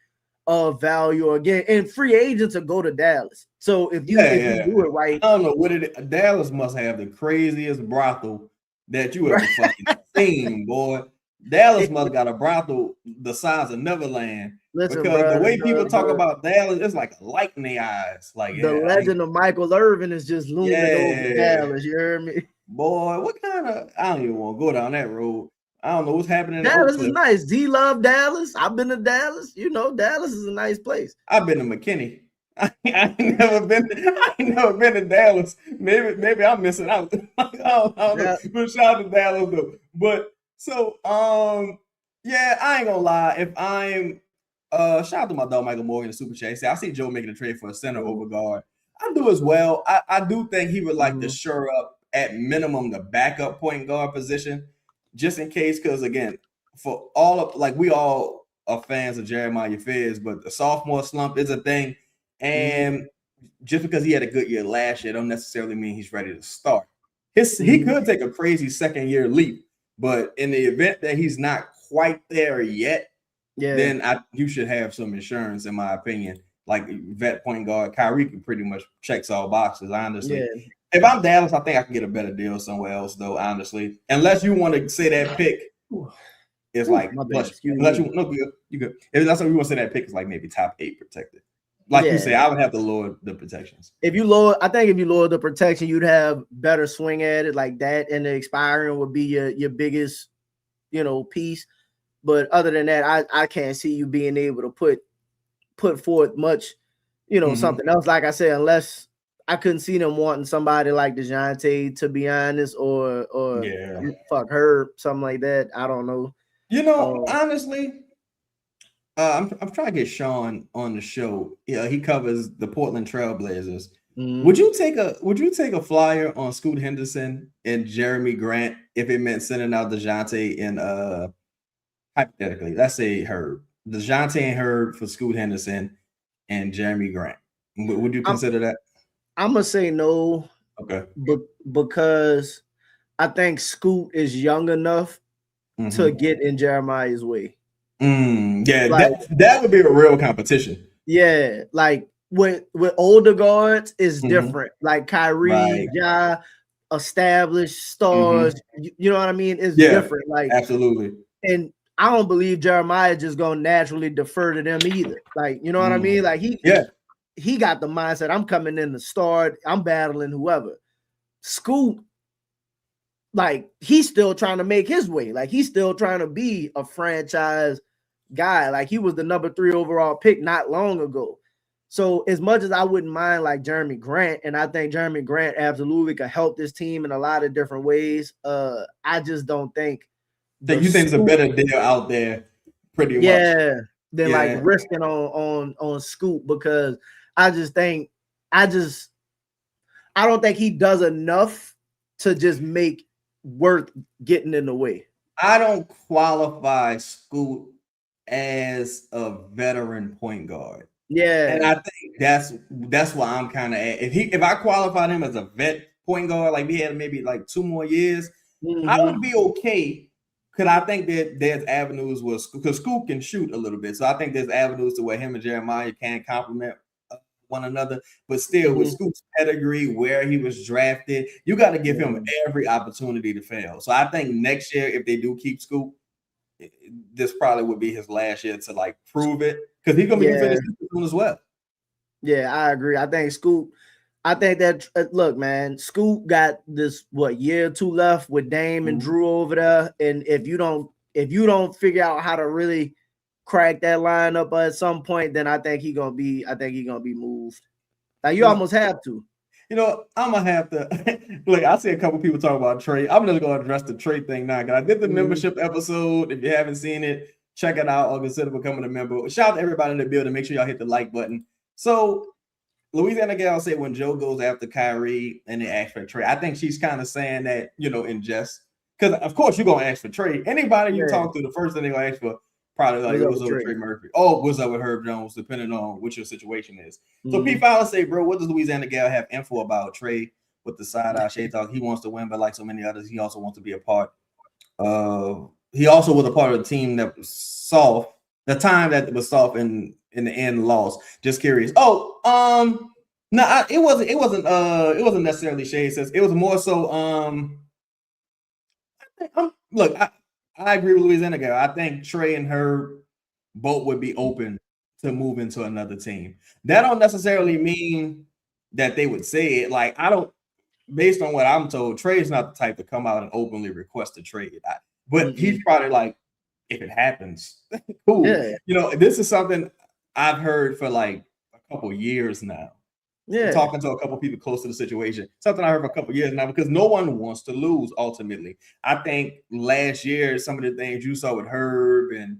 Speaker 2: of value again. And free agents will go to Dallas. So if you do it right,
Speaker 1: I don't know Dallas must have the craziest brothel that you ever fucking seen, boy. Dallas must have got a brothel the size of Neverland. Because the way people talk about Dallas, it's like a light in their eyes. Like
Speaker 2: the legend of Michael Irving is just looming over Dallas. You heard me?
Speaker 1: Boy, what kind of, I don't even want to go down that road. I don't know what's happening.
Speaker 2: Dallas is nice. Z love Dallas. I've been to Dallas. Dallas is a nice place.
Speaker 1: I've been to McKinney. I ain't never been to Dallas. Maybe I'm missing out. I don't know. But shout out to Dallas though. But so I ain't gonna lie. If I'm shout out to my dog Michael Morgan, the super chat. I see Joe making a trade for a center over guard. I do as well. I do think he would like to shore up at minimum the backup point guard position, just in case. Because again, for all of we all are fans of Jeremiah Fizz, but the sophomore slump is a thing. And just because he had a good year last year, don't necessarily mean he's ready to start. He could take a crazy second year leap, but in the event that he's not quite there yet, then you should have some insurance, in my opinion. Like vet point guard, Kyrie can pretty much checks all boxes, honestly. Yeah. If I'm Dallas, I think I can get a better deal somewhere else, though, honestly. Unless you want to say that pick is like, unless you good. If that's what you want to say, that pick is like maybe top 8 protected. Like you say, I would have to lower the protections.
Speaker 2: If you lower the protection, you'd have better swing at it like that, and the expiring would be your biggest, piece. But other than that, I can't see you being able to put forth much, something else. Like I said, unless I couldn't see them wanting somebody like DeJounte, to be honest, or fuck her, something like that. I don't know.
Speaker 1: Honestly. I'm trying to get Sean on the show. Yeah, he covers the Portland Trailblazers. Would you take a flyer on Scoot Henderson and Jeremy Grant if it meant sending out DeJounte and hypothetically, let's say Herb, DeJounte and Herb for Scoot Henderson and Jeremy Grant? Would you consider that?
Speaker 2: I'm gonna say no.
Speaker 1: Okay,
Speaker 2: because I think Scoot is young enough to get in Jeremiah's way.
Speaker 1: Yeah, like, that would be a real competition.
Speaker 2: Yeah, like with older guards is different. Like Kyrie, Ja, established stars. You know what I mean? It's different. Like
Speaker 1: absolutely.
Speaker 2: And I don't believe Jeremiah just gonna naturally defer to them either. Like, you know what I mean? Like he got the mindset, I'm coming in to start, I'm battling whoever. Scoop, like he's still trying to make his way. Like he's still trying to be a franchise guy. Like he was the number 3 overall pick not long ago. So as much as I wouldn't mind like Jeremy Grant, and I think Jeremy Grant absolutely could help this team in a lot of different ways, I just don't think
Speaker 1: you think it's a better deal out there, pretty much.
Speaker 2: Yeah, than like risking on Scoop, because I don't think he does enough to just make worth getting in the way.
Speaker 1: I don't qualify Scoop as a veteran point guard.
Speaker 2: Yeah,
Speaker 1: and I think that's why I'm kind of at. If I qualified him as a vet point guard, like he had maybe like 2 more years, I would be okay. Because I think that there's avenues where, because Scoop can shoot a little bit, so I think there's avenues to where him and Jeremiah can complement one another. But still, with Scoop's pedigree, where he was drafted, you got to give him every opportunity to fail. So I think next year, if they do keep Scoop, this probably would be his last year to like prove it, because he's gonna be finished soon as well.
Speaker 2: Yeah, I agree. I think Scoop. I think that look, man, Scoop got this year or 2 left with Dame and Drew over there, and if you don't figure out how to really crack that lineup at some point, then I think he's gonna be moved. Like you almost have to.
Speaker 1: You know, I'm gonna have to look. I see a couple people talk about Trey. I'm just gonna address the Trey thing now, because I did the membership episode. If you haven't seen it, check it out or consider becoming a member. Shout out to everybody in the building. Make sure y'all hit the like button. So Louisiana Gal said when Joe goes after Kyrie and they ask for Trey, I think she's kind of saying that, in jest, because of course you're gonna ask for Trey. Anybody you talk to, the first thing they're gonna ask for probably like, what's up with Trey Murphy? Oh, what's up with Herb Jones, depending on what your situation is. So P. Fowler say, bro, what does Louisiana Gal have info about Trey with the side-eye shade talk? He wants to win, but like so many others, he also wants to be a part. He also was a part of the team that was soft, the time that was soft in the end lost. Just curious. Oh, no, it wasn't necessarily shade. Says it was more so. Look, I agree with Louisiana Gal. I think Trey and her both would be open to move into another team. That don't necessarily mean that they would say it. Like, I don't, based on what I'm told, Trey's not the type to come out and openly request a trade. But he's probably like, if it happens, cool. Yeah. This is something I've heard for like a couple years now. Yeah. Talking to a couple people close to the situation. Something I heard for a couple years now, because no one wants to lose ultimately. I think last year, some of the things you saw with Herb and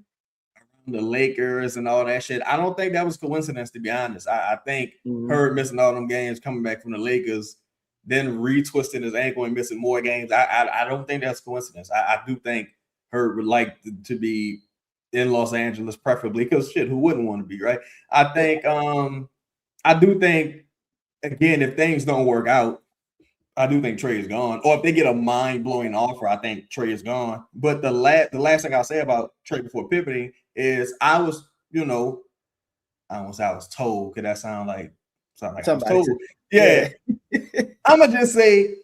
Speaker 1: the Lakers and all that shit, I don't think that was coincidence, to be honest. I think Herb missing all them games, coming back from the Lakers, then retwisting his ankle and missing more games. I don't think that's coincidence. I do think Herb would like to be in Los Angeles, preferably, because shit, who wouldn't want to be, right? I do think, again, if things don't work out, I do think Trey is gone. Or if they get a mind-blowing offer, I think Trey is gone. But the last thing I'll say about Trey before pivoting is I was, I don't say I was told, because that sound like I was told. Yeah. I'm gonna just say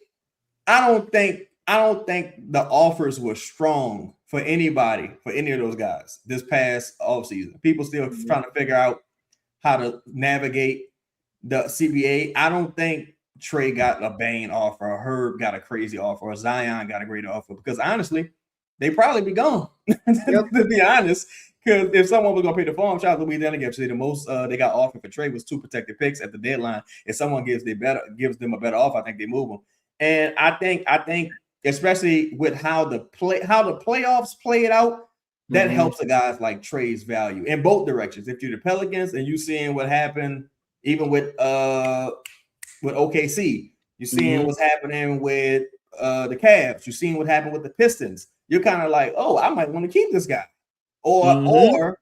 Speaker 1: I don't think the offers were strong for anybody, for any of those guys this past offseason. People still trying to figure out how to navigate the CBA. I don't think Trey got a bang offer, or Herb got a crazy offer, or Zion got a great offer, because honestly, they probably be gone. To be honest, because if someone was gonna pay the farm, shout out to Louisiana Gap, say the most they got offered for Trey was 2 protected picks at the deadline. If someone gives them a better offer, I think they move them. And I think especially with how the playoffs played out, that helps the guys like Trey's value in both directions. If you're the Pelicans and you seeing what happened, even with OKC, you're seeing what's happening with the Cavs, you're seeing what happened with the Pistons. You're kind of like, oh, I might want to keep this guy, or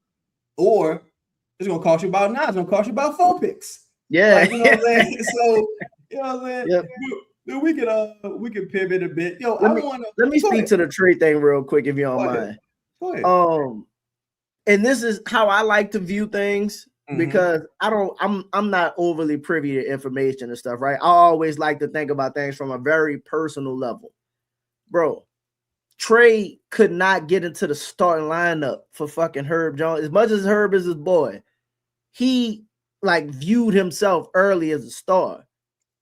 Speaker 1: it's gonna cost you about 9. It's gonna cost you about 4 picks.
Speaker 2: Yeah,
Speaker 1: like, you know what I'm saying. So you know what I'm saying. Yep. we could pivot a bit. Yo,
Speaker 2: let me speak to the trade thing real quick if you don't mind.
Speaker 1: Go ahead.
Speaker 2: And this is how I like to view things because I'm not overly privy to information and stuff, right? I always like to think about things from a very personal level. Bro, Trey could not get into the starting lineup for fucking Herb Jones. As much as Herb is his boy, he like viewed himself early as a star.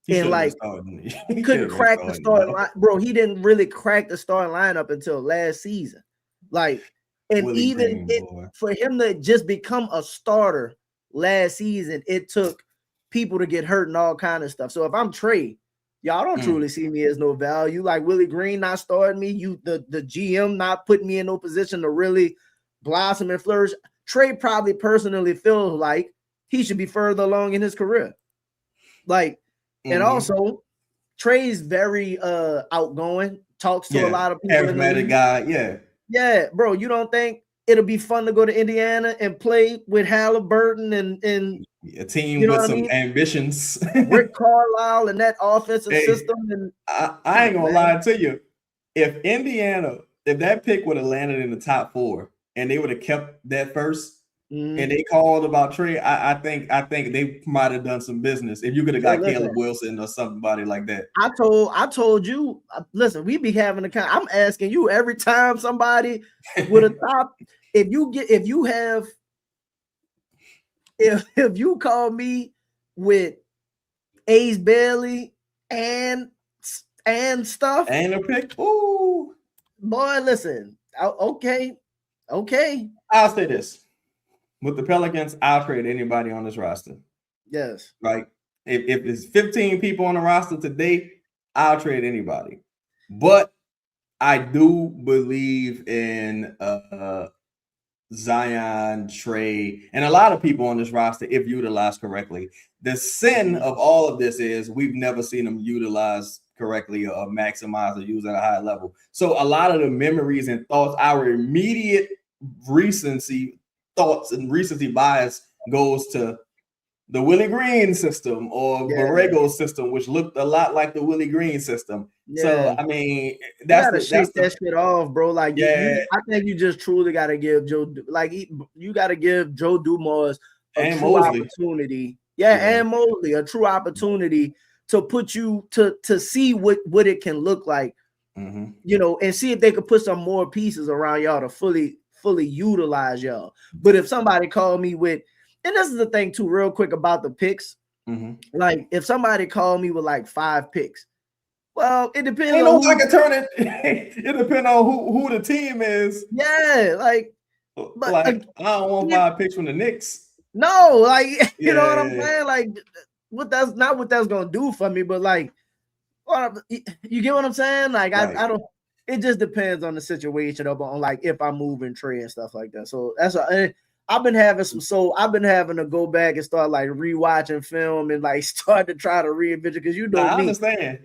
Speaker 2: He couldn't crack the starting line. Bro, he didn't really crack the starting lineup until last season. Like, and Willie even for him to just become a starter last season, it took people to get hurt and all kind of stuff. So if I'm Trey, y'all don't truly see me as no value. Like Willie Green not starting me, the GM not putting me in no position to really blossom and flourish. Trey probably personally feels like he should be further along in his career. Like, and also Trey's very outgoing, talks to a lot of people.
Speaker 1: Charismatic guy,
Speaker 2: yeah, bro. You don't think it'll be fun to go to Indiana and play with Halliburton and
Speaker 1: a team with some ambitions,
Speaker 2: Rick Carlisle and that offensive system? And
Speaker 1: I ain't gonna lie to you, if that pick would have landed in the top 4 and they would have kept that first. And they called about Trey. I think they might have done some business if you could have got Caleb Wilson or somebody like that.
Speaker 2: I told you, listen, we be having I'm asking you every time somebody with a top. If you call me with Ace Bailey and stuff
Speaker 1: and a pick, ooh,
Speaker 2: boy, listen, okay.
Speaker 1: I'll say this. With the Pelicans, I'll trade anybody on this roster.
Speaker 2: Yes.
Speaker 1: Right? If it's 15 people on the roster today, I'll trade anybody. But I do believe in Zion, Trey, and a lot of people on this roster, if utilized correctly. The sin of all of this is we've never seen them utilized correctly or maximize or use at a high level. So a lot of the memories and thoughts, our immediate recency bias goes to the Willie Green system or Borrego's system, which looked a lot like the Willie Green system. Yeah. So I mean,
Speaker 2: that's that shit off, bro. Like, I think you just truly got to give Joe Dumars a true opportunity. And Mosley a true opportunity to put you to see what it can look like, you know, and see if they could put some more pieces around y'all to fully utilize y'all. But if somebody called me with, and this is the thing too, real quick about the picks, like if somebody called me with like 5 picks, well, it depends.
Speaker 1: Ain't no can turn it. It depends on who the team is.
Speaker 2: Yeah, like,
Speaker 1: but like, I don't want 5 picks from the Knicks.
Speaker 2: No, like, you know what I'm saying? Like, that's not what that's gonna do for me. But like, you get what I'm saying? Like, right. I don't. It just depends on the situation on like if I'm moving Trey and stuff like that. So I've been having to go back and start like rewatching film and like start to try to reinvent it because me.
Speaker 1: I understand.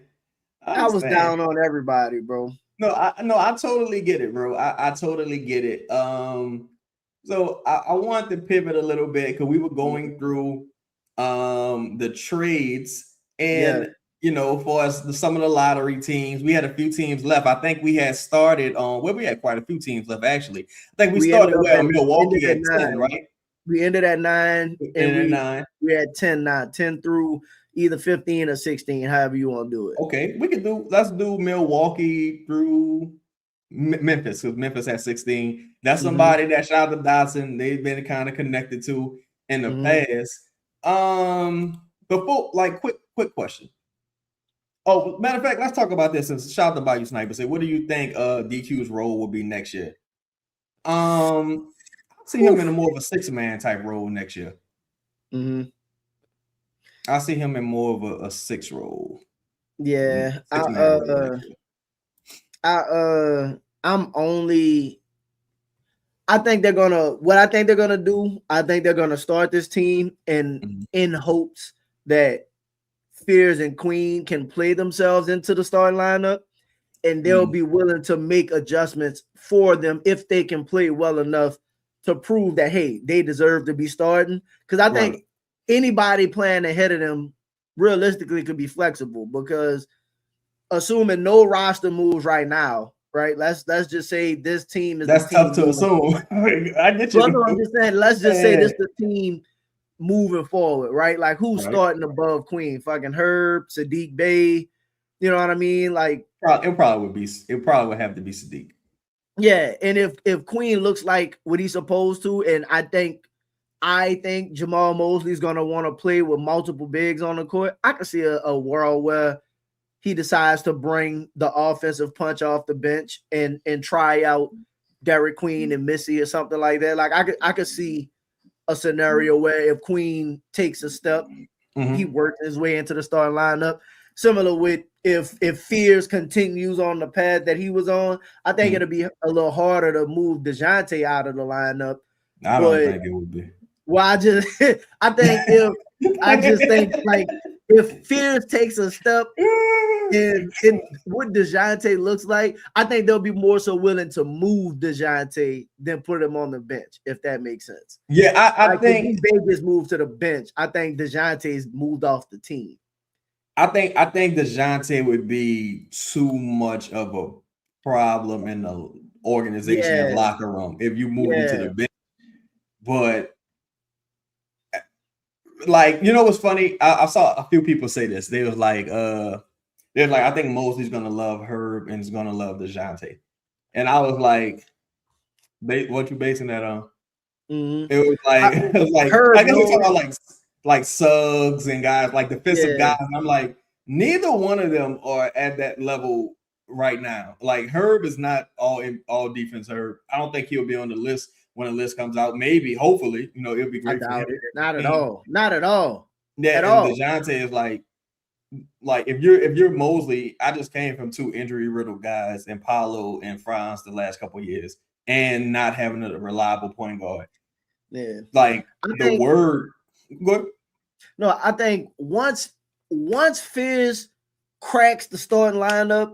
Speaker 2: I was down on everybody, bro.
Speaker 1: No, I totally get it, bro. I totally get it. So I want to pivot a little bit because we were going through the trades and you know, for us, some of the lottery teams, we had a few teams left. I think we had started on we had quite a few teams left actually. I think we started Milwaukee at 10, right?
Speaker 2: We ended at 9 and we had 10 now, 10 through either 15 or 16, however you want to do it.
Speaker 1: Okay, let's do Milwaukee through Memphis, because Memphis has 16. That's somebody that shout out to Dotson. They've been kind of connected to in the past. Before, like, quick question. Oh, matter of fact, let's talk about this. Since shout out to Bayou Sniper, say, what do you think DQ's role will be next year? I see him in a more of a 6-man type role next year. I see him in more of a 6 role.
Speaker 2: Yeah, I think they're gonna do. I think they're gonna start this team in hopes that Fears and Queen can play themselves into the starting lineup, and they'll be willing to make adjustments for them if they can play well enough to prove that, hey, they deserve to be starting. Because I think anybody playing ahead of them realistically could be flexible because assuming no roster moves right now, right? Let's just say this team is.
Speaker 1: That's tough to assume. I get you.
Speaker 2: Well, I'm just saying. Let's just say this is the team moving forward, right? Like who's starting above Queen? Fucking Herb, Sadiq Bey. You know what I mean? Like
Speaker 1: it probably would have to be Sadiq.
Speaker 2: Yeah, and if Queen looks like what he's supposed to, and I think Jamal Mosley is gonna want to play with multiple bigs on the court. I can see a world where he decides to bring the offensive punch off the bench and try out Derek Queen and Missy or something like that. Like I could see a scenario where if Queen takes a step, he works his way into the starting lineup. Similar with if Fears continues on the path that he was on, I think it'll be a little harder to move DeJounte out of the lineup.
Speaker 1: I don't think it would be.
Speaker 2: Well, I just think like if Fears takes a step in what DeJounte looks like, I think they'll be more so willing to move DeJounte than put him on the bench, if that makes sense.
Speaker 1: Yeah, I think
Speaker 2: Vegas moved to the bench. I think DeJounte's moved off the team.
Speaker 1: I think DeJounte would be too much of a problem in the organization and locker room if you move him to the bench. But like, you know what's funny? I saw a few people say this. They was like, I think Mosley's gonna love Herb and is gonna love DeJounte. And I was like, what you basing that on? It was like Herb, I guess we're talking about like Suggs and guys like defensive guys. I'm like, neither one of them are at that level right now. Like Herb is not all defense. Herb, I don't think he'll be on the list when the list comes out. Maybe, hopefully, it'll be great.
Speaker 2: Not at all. Not at all.
Speaker 1: Yeah,
Speaker 2: at
Speaker 1: and
Speaker 2: all.
Speaker 1: DeJounte is like if you're Mosley, I just came from two injury riddled guys in Paolo and Franz the last couple of years, and not having a reliable point guard.
Speaker 2: Yeah,
Speaker 1: like the word. Good.
Speaker 2: No, I think once Fizz cracks the starting lineup,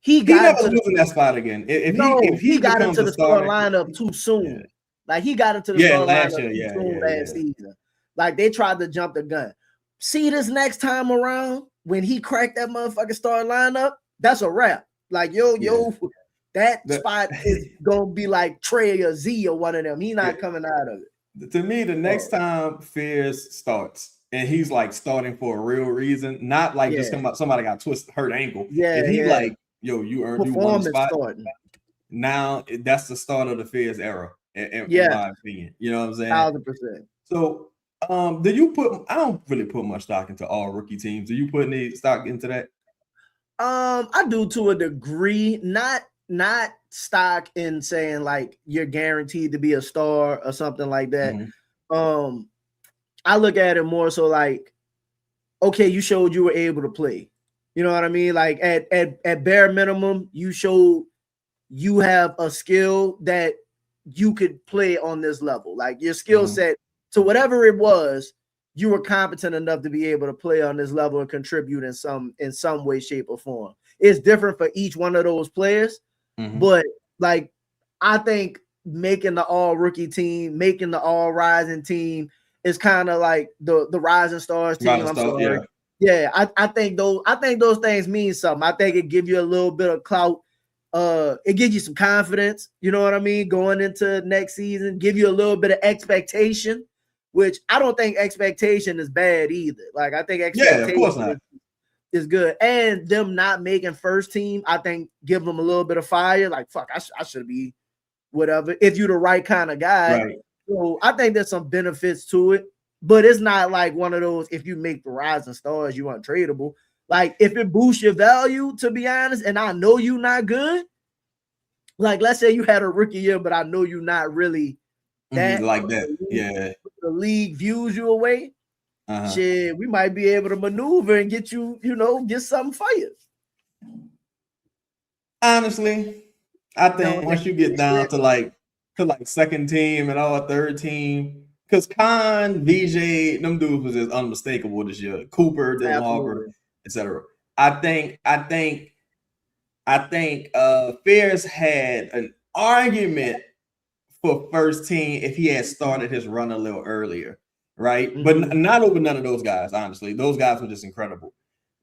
Speaker 2: he
Speaker 1: never losing that spot again. If he
Speaker 2: got into the starting lineup too soon. Like he got into the starting lineup too soon last season. Like they tried to jump the gun. See this next time around when he cracked that motherfucking starting lineup, that's a wrap. Like that spot is gonna be like Trey or Z or one of them. He's not coming out of it.
Speaker 1: To me, the next time Fears starts and he's like starting for a real reason, not like just somebody got hurt ankle. If he like, you earned you one spot. Now that's the start of the Fears era, in my opinion. You know what I'm saying?
Speaker 2: 1,000%.
Speaker 1: So, do you put? I don't really put much stock into all rookie teams. Do you put any stock into that?
Speaker 2: I do to a degree. Not stock in saying like you're guaranteed to be a star or something like that. I look at it more so like, okay, you showed you were able to play. You know what I mean? Like at bare minimum, you showed you have a skill that you could play on this level. Like your skill set to whatever it was, you were competent enough to be able to play on this level and contribute in some way, shape, or form. It's different for each one of those players. But like I think making the all rookie team, making the all rising team is kind of like the rising stars team. I think those things mean something. I think it gives you a little bit of clout. It gives you some confidence, you know what I mean, going into next season, give you a little bit of expectation, which I don't think expectation is bad either. Like I think expectation
Speaker 1: of course not.
Speaker 2: Is good, and them not making first team, I think give them a little bit of fire. Like fuck, I should be whatever. If you're the right kind of guy,
Speaker 1: right.
Speaker 2: So I think there's some benefits to it, but it's not like one of those. If you make the rising stars, you untradeable. Like if it boosts your value, to be honest, and I know you're not good. Like let's say you had a rookie year, but I know you're not really that
Speaker 1: like that.
Speaker 2: The league views you away. Shit, we might be able to maneuver and get you, get something fired.
Speaker 1: Honestly, I think once you get down to like second team and all third team, because Khan, VJ, them dudes was just unmistakable this year. Cooper, Dylan Harper, etc. I think Fairs had an argument for first team if he had started his run a little earlier. Right, but not over none of those guys. Honestly, those guys were just incredible.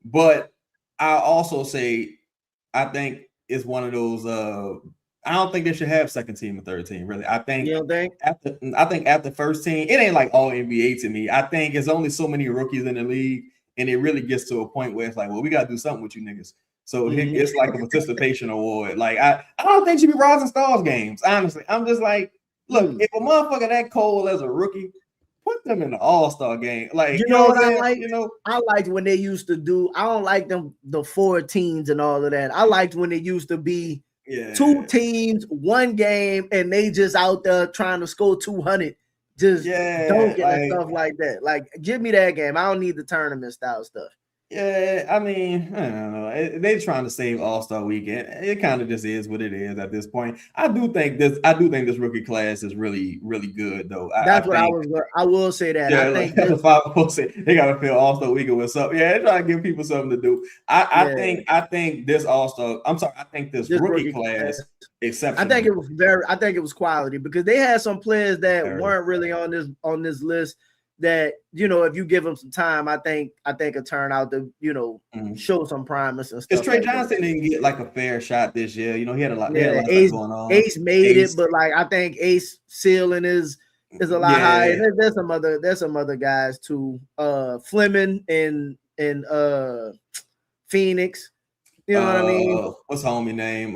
Speaker 1: But I also say I think it's one of those. I don't think they should have second team and third team. Really, I think.
Speaker 2: You don't think?
Speaker 1: After first team, it ain't like all NBA to me. I think it's only so many rookies in the league, and it really gets to a point where it's like, well, we got to do something with you niggas. So it's like a participation award. Like I don't think she be rising stars games. Honestly, I'm just like, look, if a motherfucker that cold as a rookie, put them in the All-Star game. Like,
Speaker 2: you know what I
Speaker 1: like?
Speaker 2: I liked when they used to do. I don't like them the 4 teams and all of that. I liked when it used to be 2 teams, 1 game, and they just out there trying to score 200. Just don't get like, stuff like that. Like, give me that game. I don't need the tournament style stuff.
Speaker 1: Yeah, I mean, I don't know. They're trying to save All-Star Weekend. It kind of just is what it is at this point. I do think this rookie class is really, really good, though.
Speaker 2: I will say that.
Speaker 1: Yeah,
Speaker 2: I think
Speaker 1: the 5 say they gotta fill All-Star Weekend with something. Yeah, they're trying to give people something to do. I think this All-Star. I'm sorry. I think this rookie class exceptional.
Speaker 2: I think it was quality because they had some players that weren't really on this list. That if you give them some time, I think it turn out to show some promise and stuff.
Speaker 1: Because Trey Johnson didn't get like a fair shot this year. He had a lot.
Speaker 2: Ace,
Speaker 1: going on.
Speaker 2: Ace made it, but like I think Ace ceiling is a lot higher. There's some other guys too. Fleming and Phoenix. You know what I mean?
Speaker 1: What's homie name?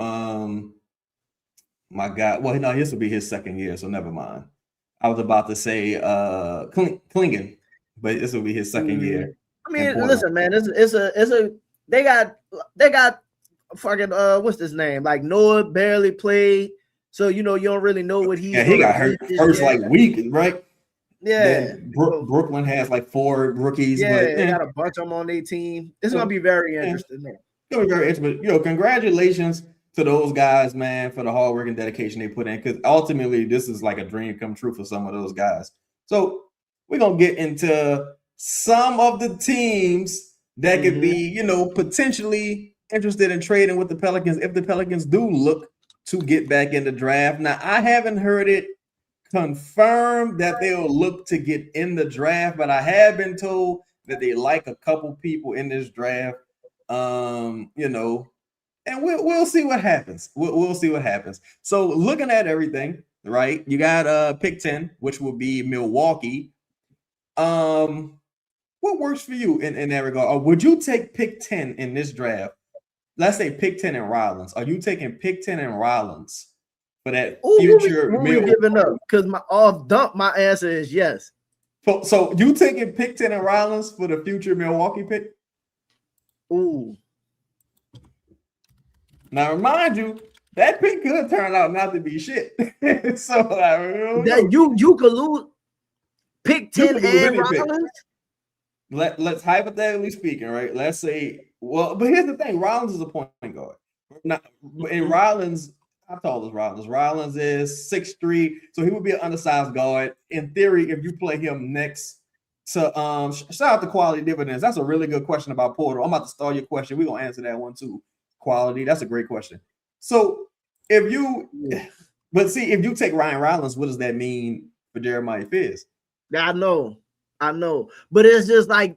Speaker 1: My God. Well, no, this will be his second year, so never mind. I was about to say Klingon, but this will be his second year.
Speaker 2: I mean, listen, man, they got fucking what's his name? Like Noah barely played, so you don't really know what he.
Speaker 1: Yeah, he got hurt first week, right?
Speaker 2: Yeah.
Speaker 1: Brooklyn has like 4 rookies.
Speaker 2: Yeah,
Speaker 1: but,
Speaker 2: they got a bunch of them on their team. It's gonna be very interesting, man.
Speaker 1: It's gonna be very interesting. Congratulations to those guys, man, for the hard work and dedication they put in, because ultimately this is like a dream come true for some of those guys. So we're gonna get into some of the teams that could be, potentially interested in trading with the Pelicans if the Pelicans do look to get back in the draft. Now, I haven't heard it confirmed that they'll look to get in the draft, but I have been told that they like a couple people in this draft. And we'll see what happens. We'll see what happens. So looking at everything, right? You got pick 10, which will be Milwaukee. What works for you in that regard? Or would you take pick 10 in this draft? Let's say pick 10 and Rollins. Are you taking pick 10 and Rollins for that future?
Speaker 2: What we giving up? Because my answer is yes.
Speaker 1: So you taking pick 10 and Rollins for the future Milwaukee pick?
Speaker 2: Ooh.
Speaker 1: Now, remind you, that pick could turn out not to be shit. So
Speaker 2: you could lose pick 10 and Rollins.
Speaker 1: Let's hypothetically speaking, right? Let's say, but here's the thing: Rollins is a point guard. Rollins, how tall is Rollins? Rollins is 6'3", so he would be an undersized guard. In theory, if you play him next to shout out to Quality Dividends. That's a really good question about Porter. I'm about to start your question. We're gonna answer that one too. Quality. That's a great question. So if you take Ryan Rollins, what does that mean for Jeremiah Fizz?
Speaker 2: I know, but it's just like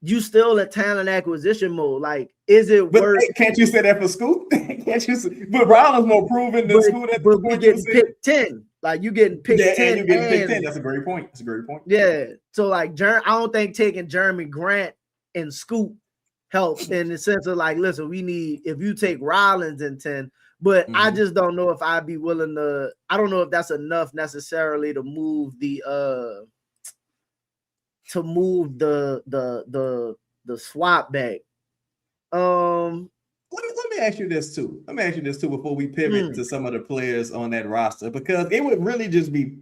Speaker 2: you still in talent acquisition mode. Like, is it worth?
Speaker 1: Can't you say that for Scoot? Can't you? But Rollins more proven than Scoot.
Speaker 2: But we getting picked 10. Like you getting picked 10.
Speaker 1: And you getting picked 10. That's a great point.
Speaker 2: Yeah. So like, I don't think taking Jeremy Grant and Scoot helps in the sense of like, listen, we need if you take Rollins in 10, but I just don't know if I'd be willing to. I don't know if that's enough necessarily to move the swap back.
Speaker 1: Let me ask you this too. Before we pivot to some of the players on that roster, because it would really just be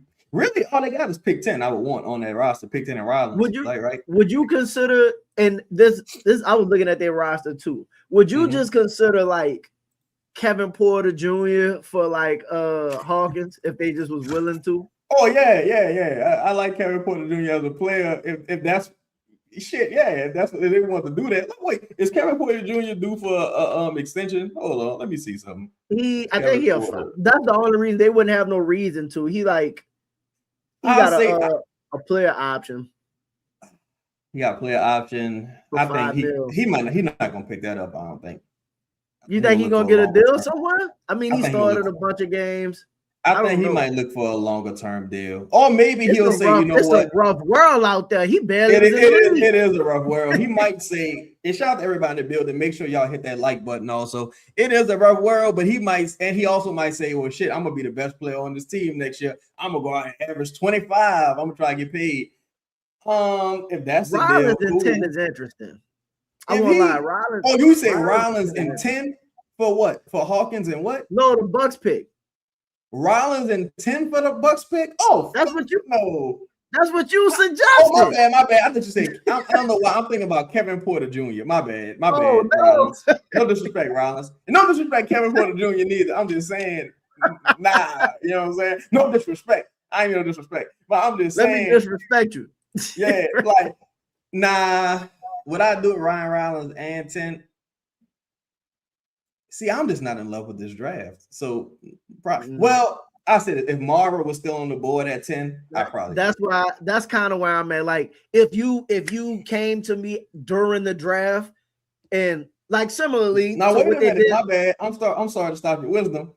Speaker 1: all they got is pick 10. I would want on that roster, pick 10 and Rollins.
Speaker 2: Would you consider, and this I was looking at their roster too. Would you just consider like Kevin Porter Jr. for like Hawkins if they just was willing to?
Speaker 1: Oh yeah. I like Kevin Porter Jr. as a player. If that's shit, if that's what they want to do that. Wait, is Kevin Porter Jr. due for a extension? Hold on, let me see something.
Speaker 2: That's the only reason they wouldn't have no reason to. He got a player option.
Speaker 1: He got player option.
Speaker 2: For
Speaker 1: I think
Speaker 2: $5 million.
Speaker 1: he not gonna pick that up. I don't think.
Speaker 2: You think he's gonna get a deal somewhere? I mean, he
Speaker 1: think
Speaker 2: started a bunch of games.
Speaker 1: I think he might look for a longer term deal, or maybe he'll say, you know what?
Speaker 2: It's a rough world out there. He barely.
Speaker 1: It is a rough world. He might say, and shout out to everybody in the building. Make sure y'all hit that like button. Also, it is a rough world, but he also might say, well, shit, I'm gonna be the best player on this team next year. I'm gonna go out and average 25. I'm gonna try to get paid. If that's the
Speaker 2: Rollins
Speaker 1: deal,
Speaker 2: in 10 is interesting. I won't lie, Rollins.
Speaker 1: Oh, you say Rollins in 10 for what? For Hawkins and what?
Speaker 2: No, the Bucks pick.
Speaker 1: Rollins in 10 for the Bucks pick. Oh,
Speaker 2: that's what you
Speaker 1: know.
Speaker 2: That's what you suggested.
Speaker 1: Oh, my bad. I thought you said I don't know why I'm thinking about Kevin Porter Jr. My bad.
Speaker 2: No.
Speaker 1: Rollins. No disrespect, Rollins. No disrespect, Kevin Porter Jr. neither. I'm just saying, nah. You know what I'm saying? No disrespect. I ain't no disrespect, but I'm just saying.
Speaker 2: Let me disrespect you.
Speaker 1: Yeah, like nah. Would I do Ryan Rollins and 10? See, I'm just not in love with this draft. So, well, I said if Marver was still on the board at 10, I probably.
Speaker 2: That's kind of where I'm at. Like, if you came to me during the draft, and like similarly,
Speaker 1: now wait a minute, my bad. I'm sorry to stop your wisdom.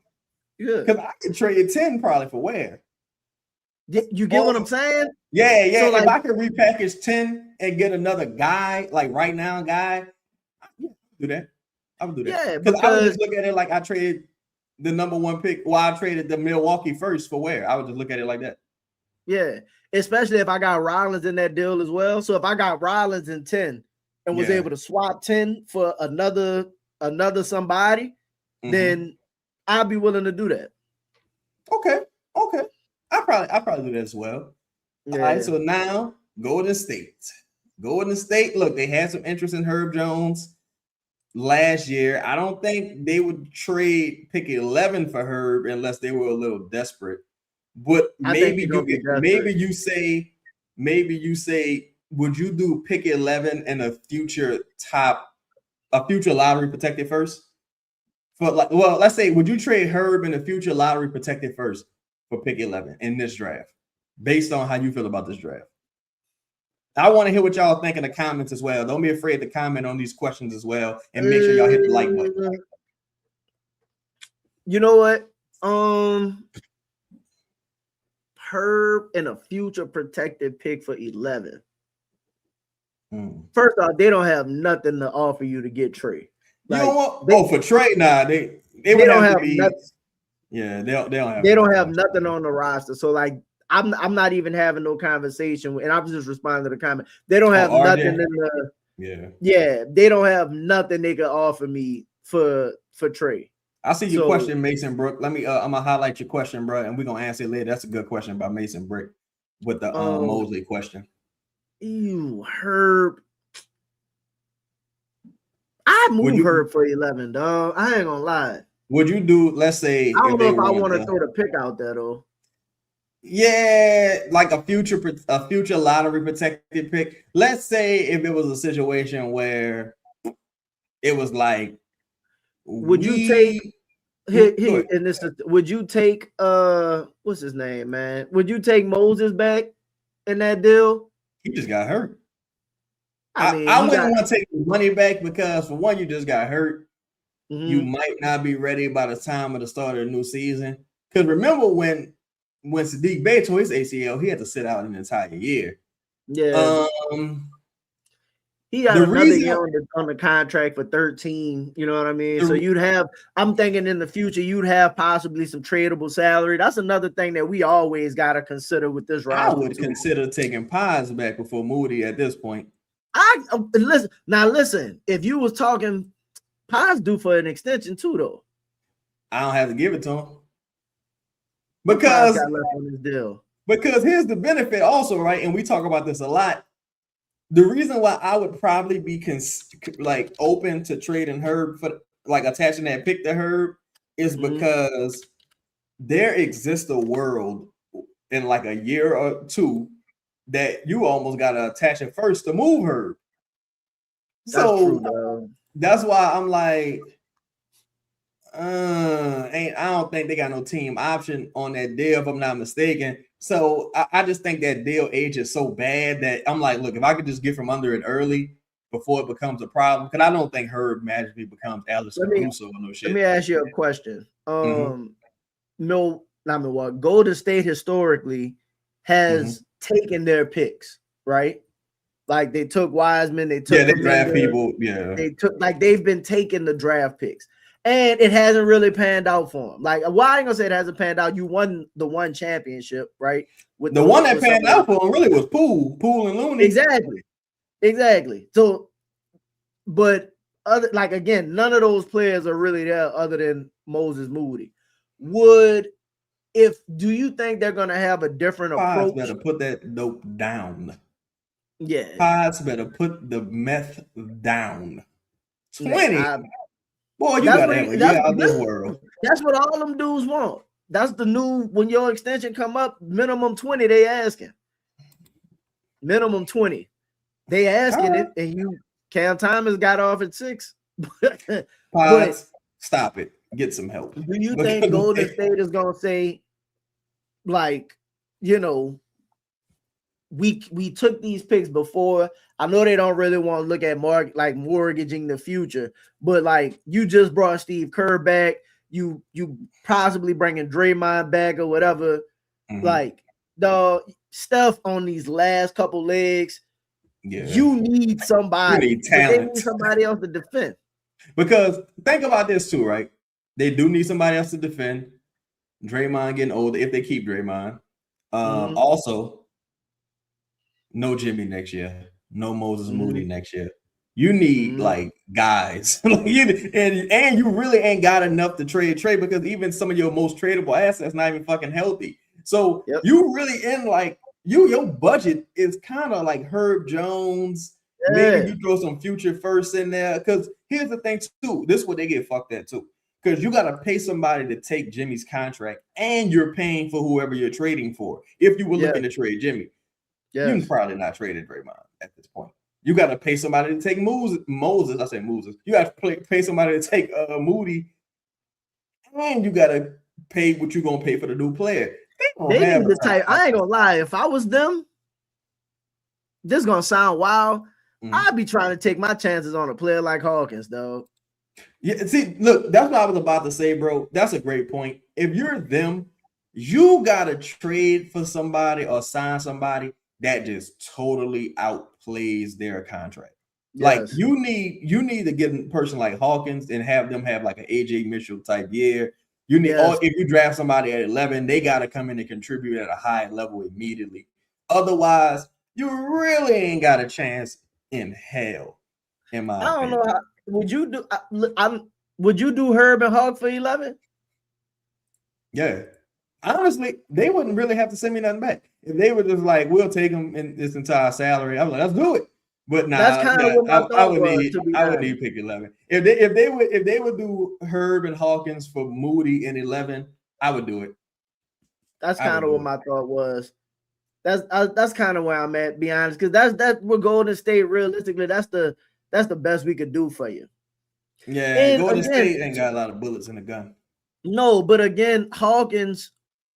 Speaker 1: Yeah, because I could trade 10 probably for where.
Speaker 2: You get what I'm saying?
Speaker 1: Yeah. So if I could repackage 10 and get another guy, like right now, I would do that. I would do that. Yeah, because I would just look at it like I traded the number 1 pick. Well, I traded the Milwaukee first for where? I would just look at it like that.
Speaker 2: Yeah, especially if I got Rollins in that deal as well. So if I got Rollins in 10 and was able to swap 10 for another somebody, then I'd be willing to do that.
Speaker 1: Okay. I probably do that as well. Yeah. All right, so now Golden State. Look, they had some interest in Herb Jones last year. I don't think they would trade pick 11 for Herb unless they were a little desperate. But maybe you say, would you do pick 11 and a future lottery protected first? For let's say, would you trade Herb and a future lottery protected first for pick 11 in this draft, based on how you feel about this draft? I want to hear what y'all think in the comments as well. Don't be afraid to comment on these questions as well, and make sure y'all hit the like button.
Speaker 2: You know what? Herb and a future protected pick for 11. First off, they don't have nothing to offer you to get Trey.
Speaker 1: Like, you know what? For Trey, nah, they don't have nothing. Yeah, they don't have
Speaker 2: nothing on the roster. So like, I'm not even having no conversation, and I'm just responding to the comment. They don't have nothing in the. Yeah, they don't have nothing they can offer me for Trey.
Speaker 1: I see your question, Mason Brook. Let me. I'm gonna highlight your question, bro, and we're gonna answer it later. That's a good question by Mason Brook with the Mosley question.
Speaker 2: Ew, Herb. I move Herb for 11, dog. I ain't gonna lie.
Speaker 1: Would you do? Let's say.
Speaker 2: I don't know if I want to throw the pick out there though.
Speaker 1: Yeah, like a future lottery protected pick. Let's say if it was a situation where it was like,
Speaker 2: would you take what's his name, man? Would you take Moses back in that deal?
Speaker 1: He just got hurt. I wouldn't want to take the money back because, for one, you just got hurt. You might not be ready by the time of the start of the new season. Because remember when Sadiq Bey tore his ACL, he had to sit out an entire year.
Speaker 2: Yeah. He got another year on the contract for 13. You know what I mean? So I'm thinking in the future, you'd have possibly some tradable salary. That's another thing that we always got to consider with this roster.
Speaker 1: I would consider taking Pies back before Moody at this point.
Speaker 2: Listen, if you was talking, Pies due for an extension too, though.
Speaker 1: I don't have to give it to him. Because here's the benefit also, right? And we talk about this a lot. The reason why I would probably be open to trading Herb for attaching that pick to Herb is because there exists a world in like a year or two that you almost got to attach it first to move Herb. That's why I'm like, I don't think they got no team option on that deal, if I'm not mistaken. So I just think that deal age is so bad that I'm like, look, if I could just get from under it early before it becomes a problem, because I don't think Herb magically becomes Alex Caruso or no shit.
Speaker 2: Let me ask you a question. Not Milwaukee. Golden State historically has taken their picks, right? Like they took Wiseman, they took
Speaker 1: they draft people. Yeah,
Speaker 2: they've been taking the draft picks, and it hasn't really panned out for them. Like, well, I ain't gonna say it hasn't panned out. You won the one championship, right?
Speaker 1: With the one that panned out for them really was Poole and Looney.
Speaker 2: Exactly. So, but again, none of those players are really there other than Moses Moody. Do you think they're gonna have a different approach?
Speaker 1: Better put that dope down.
Speaker 2: Yeah.
Speaker 1: Pods better put the meth down. 20. Boy, you got that one. You out this world.
Speaker 2: That's what all them dudes want. That's the new, when your extension come up, minimum 20, they asking. Minimum 20. They asking it, and Cam Thomas got off at 6.
Speaker 1: Pods, stop it. Get some help.
Speaker 2: Do you think Golden State is gonna say, like, we took these picks before? I know they don't really want to look at mortgaging the future, but like you just brought Steve Kerr back, you possibly bringing Draymond back or whatever. Like the stuff on these last couple legs, you need somebody.
Speaker 1: You need talent.
Speaker 2: They need somebody else to defend.
Speaker 1: Because think about this too, right? They do need somebody else to defend. Draymond getting older if they keep Draymond. Also, no Jimmy next year. No Moses Moody next year. You need like guys. and you really ain't got enough to trade because even some of your most tradable assets not even fucking healthy. So you really in like your budget is kind of like Herb Jones. Maybe you throw some future firsts in there. Because here's the thing too. This is what they get fucked at too. Because you got to pay somebody to take Jimmy's contract, and you're paying for whoever you're trading for. If you were looking to trade Jimmy, you can probably not trade Draymond at this point. You got to pay somebody to take Moses. I say Moses. You got to pay somebody to take Moody, and you got to pay what you're gonna pay for the new player.
Speaker 2: They need the type. I ain't gonna lie. If I was them, this is gonna sound wild. I'd be trying to take my chances on a player like Hawkins, though.
Speaker 1: Yeah, see, look, that's what I was about to say, bro. That's a great point. If you're them, you gotta trade for somebody or sign somebody that just totally outplays their contract. Like you need to get a person like Hawkins and have them have like an AJ Mitchell type year. You need if you draft somebody at 11, they gotta come in and contribute at a high level immediately. Otherwise, you really ain't got a chance in hell. In my opinion.
Speaker 2: Know how. Would you do? Would you do Herb and Hawk for 11?
Speaker 1: Yeah, honestly, they wouldn't really have to send me nothing back if they were just like, "We'll take them in this entire salary." I'm like, "Let's do it." But nah, that's kind of what my thought was. I would need pick 11. If they would do Herb and Hawkins for Moody in 11, I would do it.
Speaker 2: That's kind of what my thought was. That's kind of where I'm at. Be honest, because that's what Golden State realistically. That's the best we could do for you.
Speaker 1: Yeah, and Golden State ain't got a lot of bullets in the gun.
Speaker 2: No, but again, Hawkins,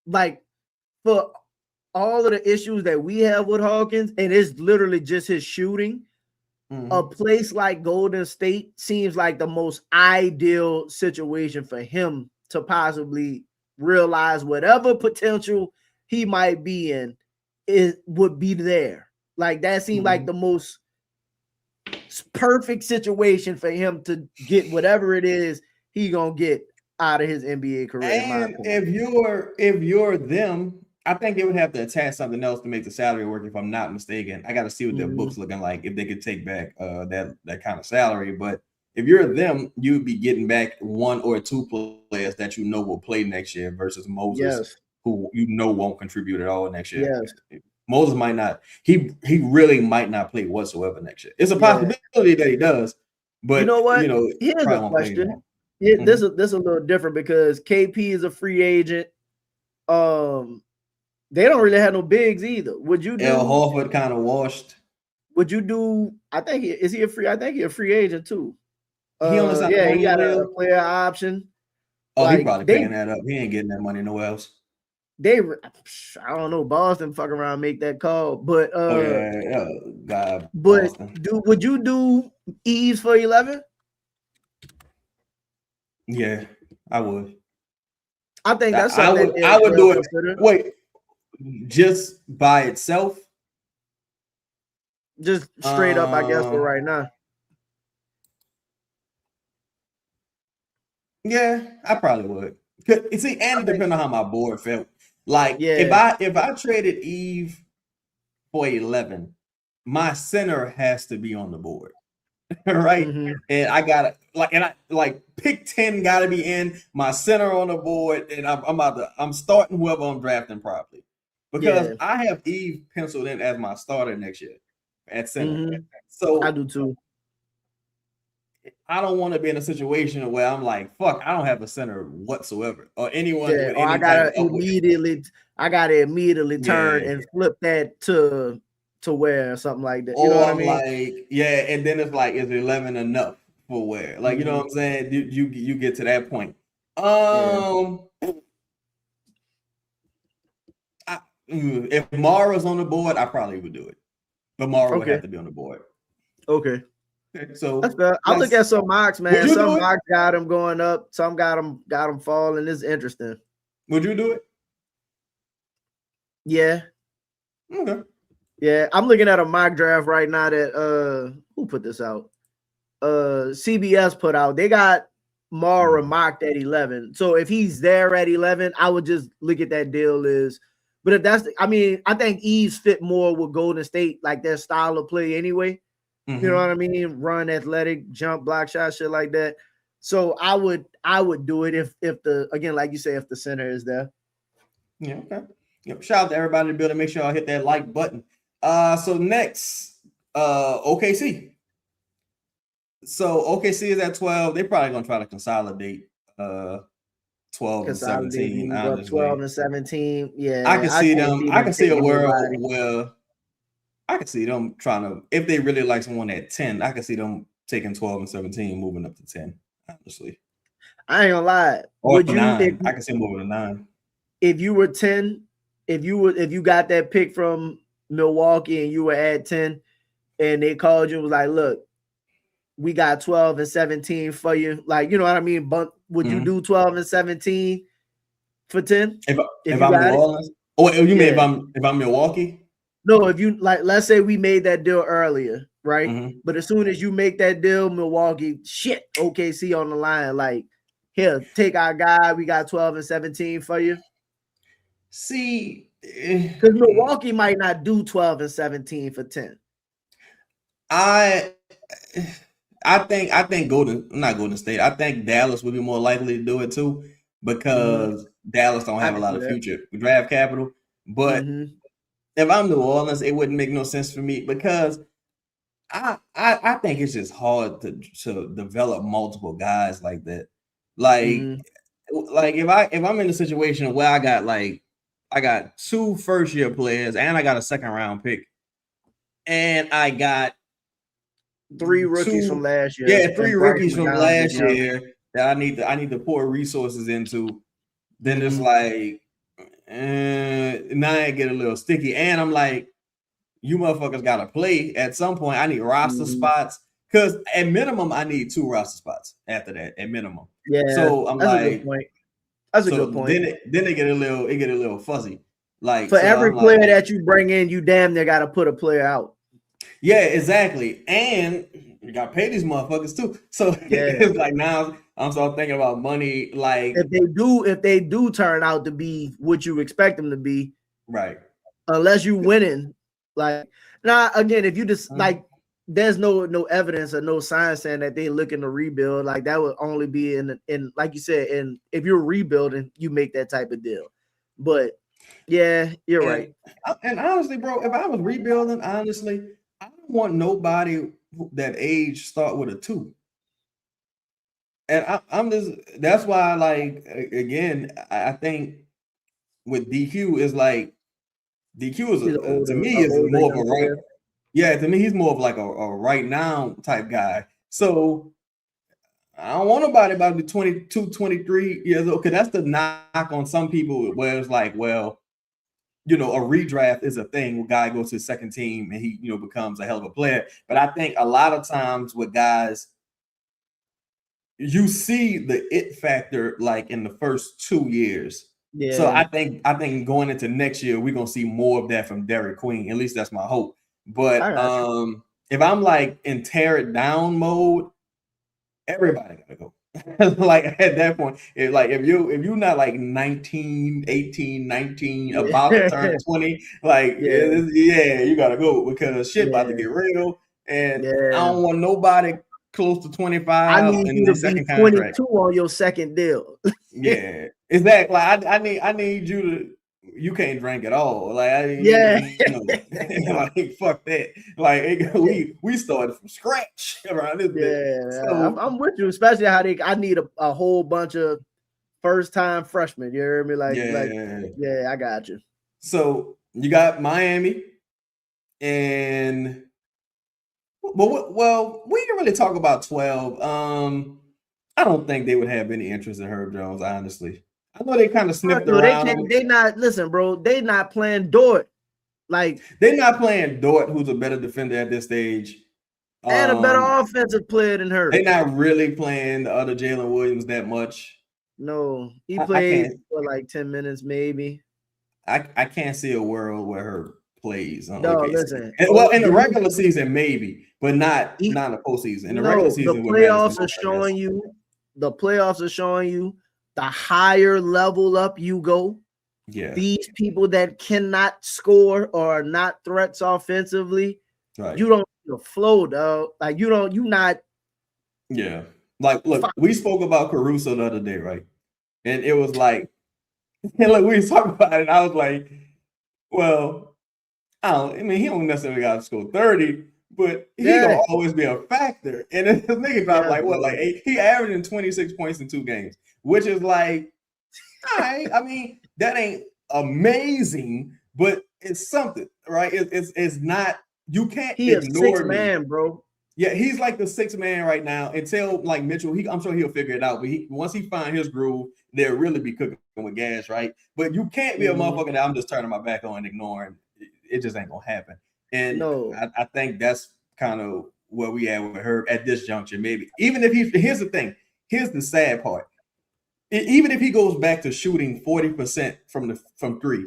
Speaker 2: like for all of the issues that we have with Hawkins, and it's literally just his shooting. A place like Golden State seems like the most ideal situation for him to possibly realize whatever potential he might be in would be there. Like that seemed like the most perfect situation for him to get whatever it is he gonna get out of his NBA career.
Speaker 1: And if you're them, I think they would have to attach something else to make the salary work. If I'm not mistaken, I got to see what their books looking like if they could take back that kind of salary. But if you're them, you'd be getting back one or two players that you know will play next year versus Moses, who you know won't contribute at all next year. Moses might not. He really might not play whatsoever next year. It's a possibility that he does, but
Speaker 2: you know what? Here's a question. This is a little different because KP is a free agent. They don't really have no bigs either. Would you do
Speaker 1: Al Horford kind of washed?
Speaker 2: Would you do? I think he's a free agent too.
Speaker 1: He he
Speaker 2: got a player option.
Speaker 1: Oh, he probably picking that up. He ain't getting that money nowhere else.
Speaker 2: I don't know, Boston fuck around, make that call, but
Speaker 1: God,
Speaker 2: but
Speaker 1: Boston.
Speaker 2: would you do Eves for 11?
Speaker 1: Yeah, I would.
Speaker 2: I think that's
Speaker 1: I
Speaker 2: something
Speaker 1: would do it. Wait, just by itself?
Speaker 2: Just straight up, I guess, for right now.
Speaker 1: Yeah, I probably would. You see, and it depends on how my board felt. Like, if I traded Eve for 11, my center has to be on the board. Right?
Speaker 2: Mm-hmm.
Speaker 1: And I gotta pick 10 gotta be in, my center on the board, and I'm starting whoever I'm drafting properly. Because I have Eve penciled in as my starter next year at center.
Speaker 2: Mm-hmm.
Speaker 1: So
Speaker 2: I do too.
Speaker 1: I don't want to be in a situation where I'm like, fuck, I don't have a center whatsoever, or anyone.
Speaker 2: Yeah, or I gotta immediately turn and flip that to where something like that. You know what I mean?
Speaker 1: Like, yeah, and then it's like, is 11 enough for where? Like, you know what I'm saying? You get to that point. If Mara's on the board, I probably would do it, but Mara would have to be on the board.
Speaker 2: Okay,
Speaker 1: so
Speaker 2: that's fair. I look at some mocks, man. Some mocks got them going up, some got them falling. It's interesting.
Speaker 1: Would you do it?
Speaker 2: Yeah.
Speaker 1: Okay.
Speaker 2: Yeah, I'm looking at a mock draft right now that who put this out? CBS put out. They got Mara mocked at 11. So if he's there at 11, I would just look at that deal is. But if that's, I think Eves fit more with Golden State, like their style of play anyway. Mm-hmm. You know what I mean? Run, athletic, jump, block shot, shit like that. So I would do it if the, again, like you say, if the center is there.
Speaker 1: Yeah, okay. Yep. Shout out to everybody in the building. Make sure y'all hit that like button. So next, OKC. So OKC is at 12. They're probably gonna try to consolidate 12 and 17.
Speaker 2: 12 and 17. Yeah,
Speaker 1: I can see them. I can see a world where I can see them trying to, if they really like someone at 10, I can see them taking 12 and 17, moving up to 10. Honestly,
Speaker 2: I ain't gonna lie.
Speaker 1: Or 9. I can see moving to 9.
Speaker 2: If you were 10, if you got that pick from Milwaukee and you were at 10, and they called you and was like, look, we got 12 and 17 for you. Like, you know what I mean? But would you do 12 and 17 for 10?
Speaker 1: If I'm New Orleans? Oh, you mean if I'm Milwaukee?
Speaker 2: No, if you like, let's say we made that deal earlier, right? Mm-hmm. But as soon as you make that deal, Milwaukee, OKC on the line, like, here, take our guy. We got 12 and 17 for you.
Speaker 1: See,
Speaker 2: because Milwaukee might not do 12 and 17 for 10.
Speaker 1: I think not Golden State. I think Dallas would be more likely to do it too, because Dallas don't have a lot of future draft capital. But if I'm New Orleans, it wouldn't make no sense for me, because I think it's just hard to develop multiple guys like that. Like if I'm in a situation where I got 2 first-year players and I got a second-round pick, and I got
Speaker 2: 3 rookies from last year.
Speaker 1: Yeah, 3 rookies from last year that I need to pour resources into. Then it's like, now I get a little sticky. And I'm like, you motherfuckers got to play at some point. I need roster spots, because at minimum I need 2 roster spots after that, at minimum.
Speaker 2: Yeah.
Speaker 1: So I'm
Speaker 2: that's
Speaker 1: like,
Speaker 2: a good point. That's a good point.
Speaker 1: Then it get a little fuzzy. Like,
Speaker 2: for every player that you bring in, you damn near got to put a player out.
Speaker 1: Yeah, exactly. And you got to pay these motherfuckers too. So it's like, now I'm starting thinking about money. Like,
Speaker 2: if they do turn out to be what you expect them to be,
Speaker 1: right?
Speaker 2: Unless you winning, like, now again, if you just like, there's no evidence or no sign saying that they looking to rebuild. Like, that would only be in like you said, and if you're rebuilding, you make that type of deal. But yeah, you're right.
Speaker 1: And honestly, bro, if I was rebuilding, honestly, I don't want nobody that age start with a 2. And I'm just, that's why, like, again, I think with DQ is like, DQ is to me is more of a right. Yeah, to me, he's more of like a right now type guy. So I don't want nobody about to be 22, 23 years old, because that's the knock on some people where it's like, well, a redraft is a thing. A guy goes to his second team and he, becomes a hell of a player. But I think a lot of times with guys, you see the it factor like in the first 2 years. Yeah. So I think going into next year, we're gonna see more of that from Derek Queen. At least that's my hope. But if I'm like in tear it down mode, everybody gotta go. Like at that point, if you're not like 19, 18, 19, about to turn 20, like you gotta go, because shit about to get real. And I don't want nobody close to 25.
Speaker 2: I need you to be 22 on your second deal.
Speaker 1: Yeah, exactly. Like I need you to. You can't drink at all. Like like fuck that. Like we started from scratch around this.
Speaker 2: Yeah, so, I'm with you, especially how I need a whole bunch of first time freshmen. You hear me? Like I got you.
Speaker 1: So you got Miami, and well, we didn't really talk about 12. I don't think they would have any interest in Herb Jones, honestly. I know they kind of sniffed around.
Speaker 2: They not listen, bro. They not playing Dort. Like
Speaker 1: they're not playing Dort, who's a better defender at this stage,
Speaker 2: and a better offensive player than Herb.
Speaker 1: They're not really playing the other Jalen Williams that much.
Speaker 2: No, he played for like 10 minutes, maybe.
Speaker 1: I can't see a world where Herb plays.
Speaker 2: Listen.
Speaker 1: Well, in the regular season, maybe, but not in the postseason. In the regular season,
Speaker 2: the playoffs are showing you. The playoffs are showing you the higher level up you go.
Speaker 1: Yeah,
Speaker 2: these people that cannot score or are not threats offensively, right? You don't the flow, though. Like you not.
Speaker 1: Yeah, like look, we spoke about Caruso the other day, right? And it was like, and look, we was talking about it. And I was like, well, I mean, he don't necessarily got to score 30, but he gonna always be a factor. And this nigga dropped like 8. He averaging 26 points in 2 games, which is like, all right. I mean, that ain't amazing, but it's something, right? It's not. You can't.
Speaker 2: He ignore a 6 man, bro.
Speaker 1: Yeah, he's like the 6th man right now until like Mitchell. I'm sure he'll figure it out. But once he find his groove, they'll really be cooking with gas, right? But you can't be a motherfucker that I'm just turning my back on and ignoring. It just ain't gonna happen. And I think that's kind of where we at with Herb at this juncture. Maybe even if here's the thing. Here's the sad part. Even if he goes back to shooting 40% from 3,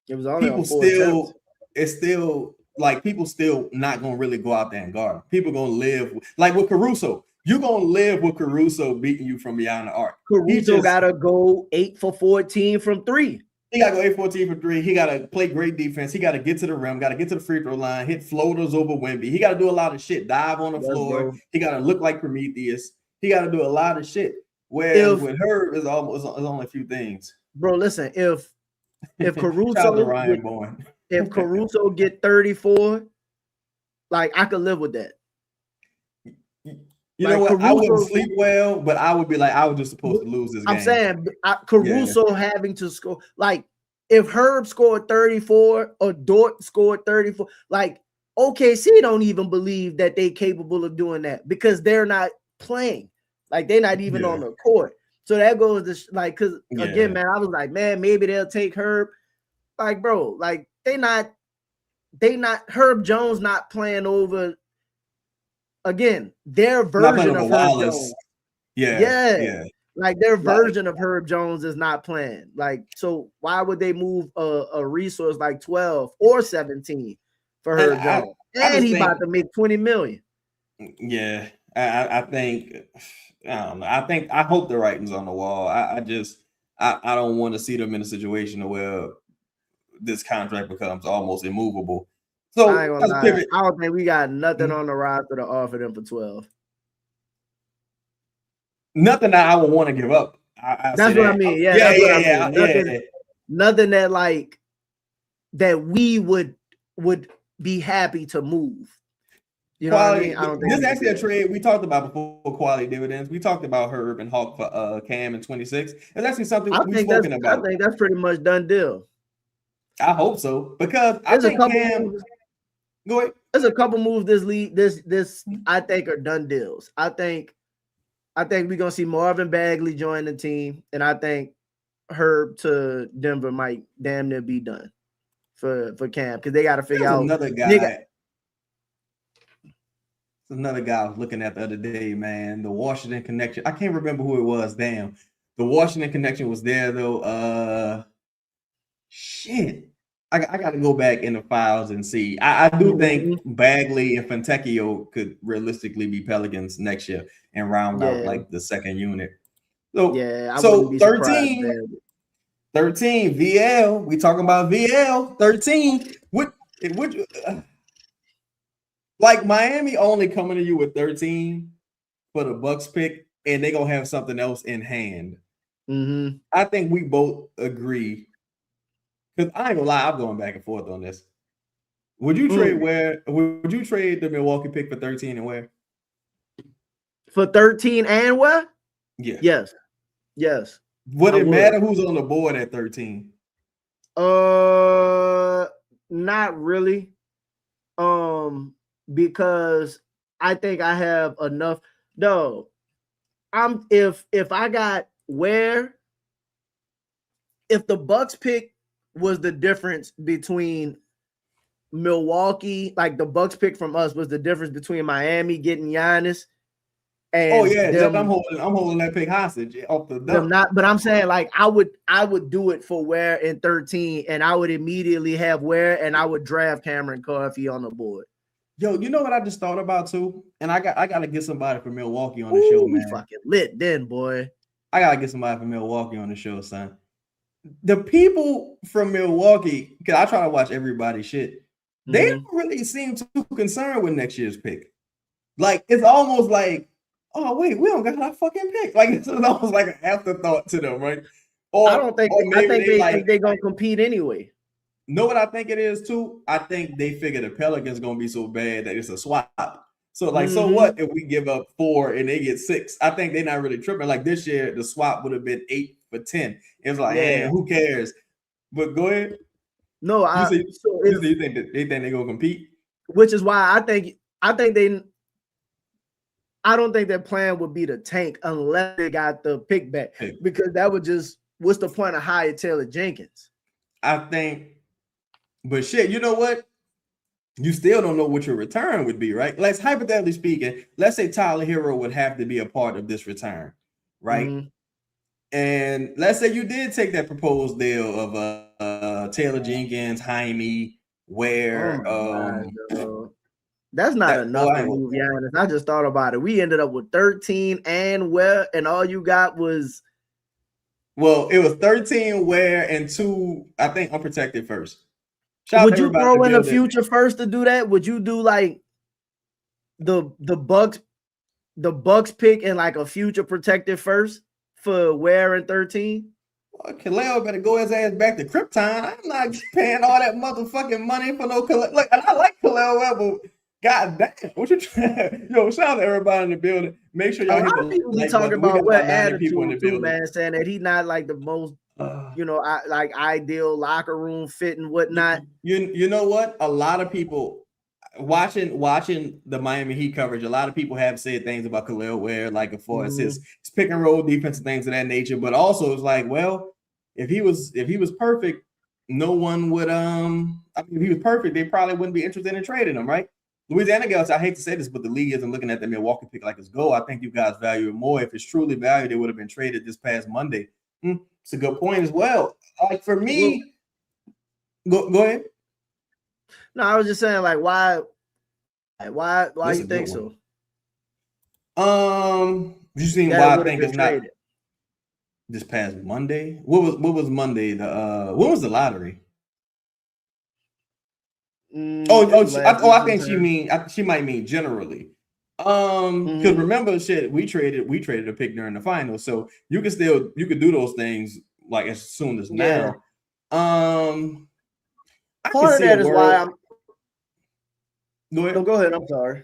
Speaker 2: it was people
Speaker 1: people still not gonna really go out there and guard him. People gonna live like with Caruso. You're gonna live with Caruso beating you from beyond the arc.
Speaker 2: Caruso gotta go 8 for 14 from 3.
Speaker 1: He gotta go 8 for 14 from 3. He gotta play great defense. He gotta get to the rim, gotta get to the free throw line, hit floaters over Wemby. He gotta do a lot of shit, dive on the floor. He gotta look like Prometheus. He gotta do a lot of shit. Whereas with Herb, it's only a few things.
Speaker 2: Bro, listen, if Caruso if Caruso get 34, like I could live with that.
Speaker 1: You know what? Caruso, I wouldn't sleep well, but I would be like, I was just supposed to lose this game.
Speaker 2: I'm saying Caruso having to score, like if Herb scored 34 or Dort scored 34, like OKC don't even believe that they're capable of doing that because they're not playing. Like they're not even on the court. So that goes to because again, man, I was like, man, maybe they'll take Herb. Like, bro, like they not Herb Jones not playing over again, their version of Herb Jones. Yeah. Like their version of Herb Jones is not playing. Like, so why would they move a resource like 12 or 17 for Herb Jones? And he about to make 20 million.
Speaker 1: Yeah, I think I don't know. I hope the writing's on the wall. I don't want to see them in a situation where this contract becomes almost immovable. So
Speaker 2: I don't think we got nothing on the roster to offer them for 12.
Speaker 1: Nothing that I would want to give up.
Speaker 2: That's what I mean. Yeah. Nothing that like that we would be happy to move. You know
Speaker 1: quality,
Speaker 2: what I mean? I don't think
Speaker 1: this is actually a trade we talked about before. Quality dividends. We talked about Herb and Hawk for Cam in 26. It's actually something we've spoken about.
Speaker 2: I think that's pretty much done deal.
Speaker 1: I hope so because I think Cam. Go ahead.
Speaker 2: There's a couple moves this I think are done deals. I think I think we're gonna see Marvin Bagley join the team, and I think Herb to Denver might damn near be done for camp because they got to figure out
Speaker 1: another guy. Another guy I was looking at the other day, man. The Washington connection. I can't remember who it was. Damn, the Washington connection was there though. Shit. I got to go back in the files and see. I do think Bagley and Fontecchio could realistically be Pelicans next year and round out like the second unit. So
Speaker 2: yeah,
Speaker 1: so 13 VL. We talking about VL 13. What like Miami only coming to you with 13 for the Bucks pick, and they gonna have something else in hand. I think we both agree. Because I ain't gonna lie, I'm going back and forth on this. Would you trade would you trade the Milwaukee pick for 13 and where?
Speaker 2: For 13 and where?
Speaker 1: Yeah.
Speaker 2: Yes.
Speaker 1: Would it matter who's on the board at 13?
Speaker 2: Not really. Because I think I have enough. No, if I got where, if the Bucks pick was the difference between Milwaukee, like the Bucks pick from us was the difference between Miami getting Giannis and
Speaker 1: them, I'm holding that pick hostage off the dump.
Speaker 2: But I'm saying like I would do it for Ware in 13, and I would immediately have Ware, and I would draft Cameron Coffey on the board.
Speaker 1: Yo, you know what I just thought about too? And I gotta get somebody from Milwaukee on the show, man.
Speaker 2: We fucking lit then, boy.
Speaker 1: I gotta get somebody from Milwaukee on the show, son. The people from Milwaukee, because I try to watch everybody's shit, they don't really seem too concerned with next year's pick. Like, it's almost like, oh, wait, we don't got our fucking pick. Like, it's almost like an afterthought to them, right?
Speaker 2: Or I don't think I think they're gonna compete anyway.
Speaker 1: Know what I think it is too? I think they figure the Pelicans gonna be so bad that it's a swap. So like, so what if we give up 4 and they get 6? I think they're not really tripping. Like this year, the swap would have been 8 for 10. It's like, who cares? But go ahead.
Speaker 2: No,
Speaker 1: you think that they think they're gonna compete?
Speaker 2: Which is why I don't think their plan would be to tank unless they got the pick back, because that would just, what's the point of hiring Taylor Jenkins?
Speaker 1: I think, but shit, you know what? You still don't know what your return would be, right? Let's hypothetically speaking, let's say Tyler Hero would have to be a part of this return, right? And let's say you did take that proposed deal of Taylor Jenkins, Jaime, Ware.
Speaker 2: That's not enough to move Giannis. I just thought about it. We ended up with 13 and Ware, and all you got was.
Speaker 1: Well, it was 13 Ware and 2, I think, unprotected first.
Speaker 2: Would you throw in a future first to do that? Would you do like the Bucks pick and like a future protected first for Ware and 13?
Speaker 1: Well, Kaleo better go his ass back to Krypton. I'm not paying all that motherfucking money for no Kaleo. Look, I like Kaleo Ware, but god damn, what you trying? Yo, shout out to everybody in the building. Make sure y'all hit the
Speaker 2: people be talking about what attitude too, man, saying that he's not like the most like ideal locker room fit and whatnot.
Speaker 1: You know what? A lot of people watching the Miami Heat coverage, a lot of people have said things about Khalil Ware, like as far as his pick and roll defense and things of that nature. But also it's like, well, if he was perfect, no one would if he was perfect, they probably wouldn't be interested in trading him, right? Louisiana girls, I hate to say this, but the league isn't looking at the Milwaukee pick like it's gold. I think you guys value it more. If it's truly valued, it would have been traded this past Monday. It's a good point as well. Like for me, go ahead.
Speaker 2: No, I was just saying, like, why you think so?
Speaker 1: You seen why I think it's not this past Monday? What was Monday? When was the lottery? I think she might mean generally. Because remember, shit, we traded a pick during the finals, so you could do those things like as soon as now. Part
Speaker 2: of that is why I'm.
Speaker 1: Go ahead.
Speaker 2: No, go ahead. I'm sorry.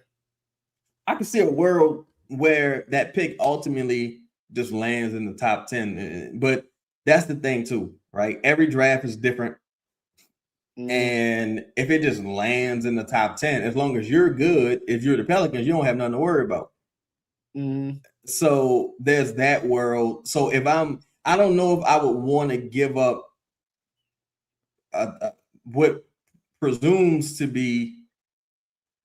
Speaker 1: I can see a world where that pick ultimately just lands in the top 10, but that's the thing too, right? Every draft is different. And if it just lands in the top 10, as long as you're good, if you're the Pelicans, you don't have nothing to worry about. So there's that world. So if I don't know if I would want to give up what presumes to be.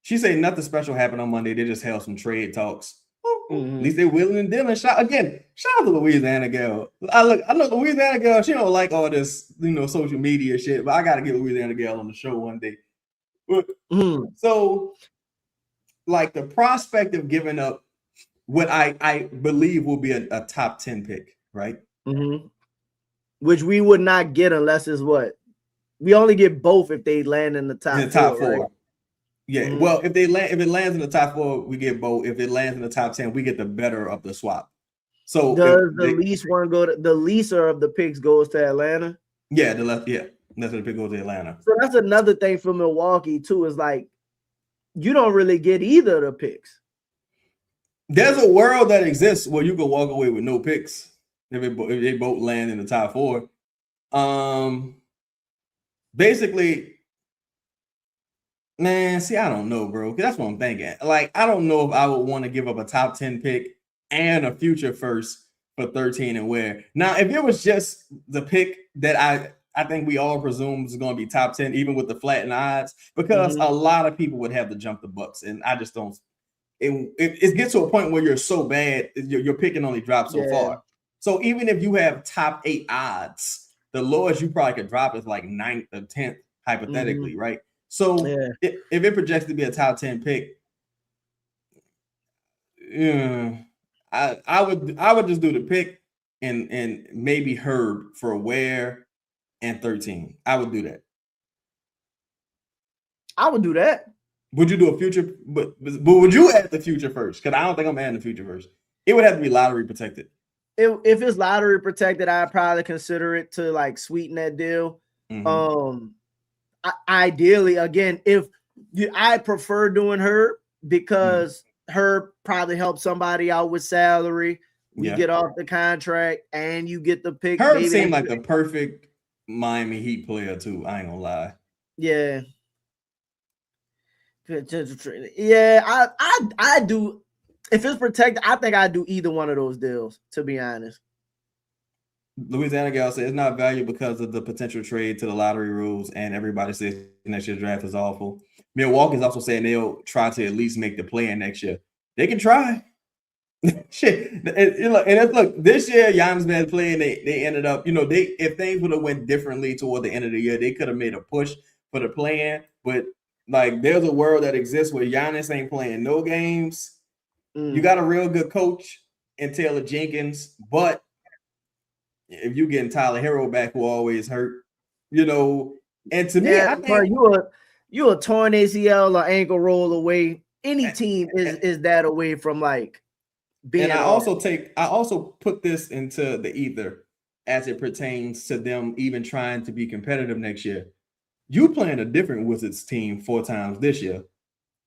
Speaker 1: She said nothing special happened on Monday. They just held some trade talks. At least they're willing and dealing. Shout out to Louisiana girl. I know Louisiana girl. She don't like all this, social media shit. But I gotta get Louisiana girl on the show one day. But, So, like the prospect of giving up what I believe will be a top 10 pick, right?
Speaker 2: Which we would not get unless it's what we only get both if they land in the top four. Right?
Speaker 1: Yeah, well, if it lands in the top 4, we get both. If it lands in the top 10, we get the better of the swap. So
Speaker 2: does the least one go to the leaser of the picks goes to Atlanta?
Speaker 1: Yeah, that's the pick goes to Atlanta.
Speaker 2: So that's another thing for Milwaukee too. Is like you don't really get either of the picks.
Speaker 1: There's a world that exists where you can walk away with no picks if they both land in the top 4. Basically. Man, see, I don't know, bro. That's what I'm thinking. Like, I don't know if I would want to give up a top 10 pick and a future first for 13 and where. Now, if it was just the pick that I think we all presume is going to be top 10, even with the flattened odds, because a lot of people would have to jump the Bucks, and I just don't. It gets to a point where you're so bad, your pick can only drop so far. So even if you have top 8 odds, the lowest you probably could drop is like 9th or 10th, hypothetically, right? So if it projects to be a top 10 pick, I would just do the pick and maybe Herb for Ware and 13. I would do that.
Speaker 2: I would do that.
Speaker 1: Would you do a future? But would you add the future first? Because I don't think I'm adding the future first. It would have to be lottery protected.
Speaker 2: If it's lottery protected, I'd probably consider it to like sweeten that deal. Ideally, again, I prefer doing Herb because Herb probably helps somebody out with salary. We get off the contract and you get the pick.
Speaker 1: Herb seemed like the perfect Miami Heat player too. I ain't gonna lie.
Speaker 2: Yeah. Yeah, I do. If it's protected, I think I'd do either one of those deals, to be honest.
Speaker 1: Louisiana gal said it's not valued because of the potential trade to the lottery rules, and everybody says next year's draft is awful. Milwaukee's also saying they'll try to at least make the play-in next year. They can try. Shit. And look, this year Giannis been playing. They ended up, if things would have went differently toward the end of the year, they could have made a push for the play-in. But like, there's a world that exists where Giannis ain't playing no games. You got a real good coach in Taylor Jenkins, but if you getting Tyler Hero back, who always hurt, and to me, I think
Speaker 2: you a torn ACL or ankle roll away. Any team is that away from like being.
Speaker 1: And I also put this into the ether as it pertains to them even trying to be competitive next year. You playing a different Wizards team 4 times this year.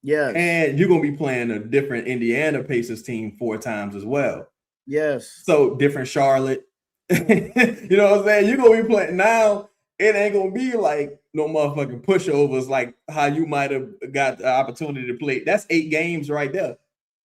Speaker 2: Yes.
Speaker 1: And you're going to be playing a different Indiana Pacers team 4 times as well.
Speaker 2: Yes.
Speaker 1: So different Charlotte. You know what I'm saying? You're going to be playing now. It ain't going to be like no motherfucking pushovers like how you might have got the opportunity to play. That's 8 games right there.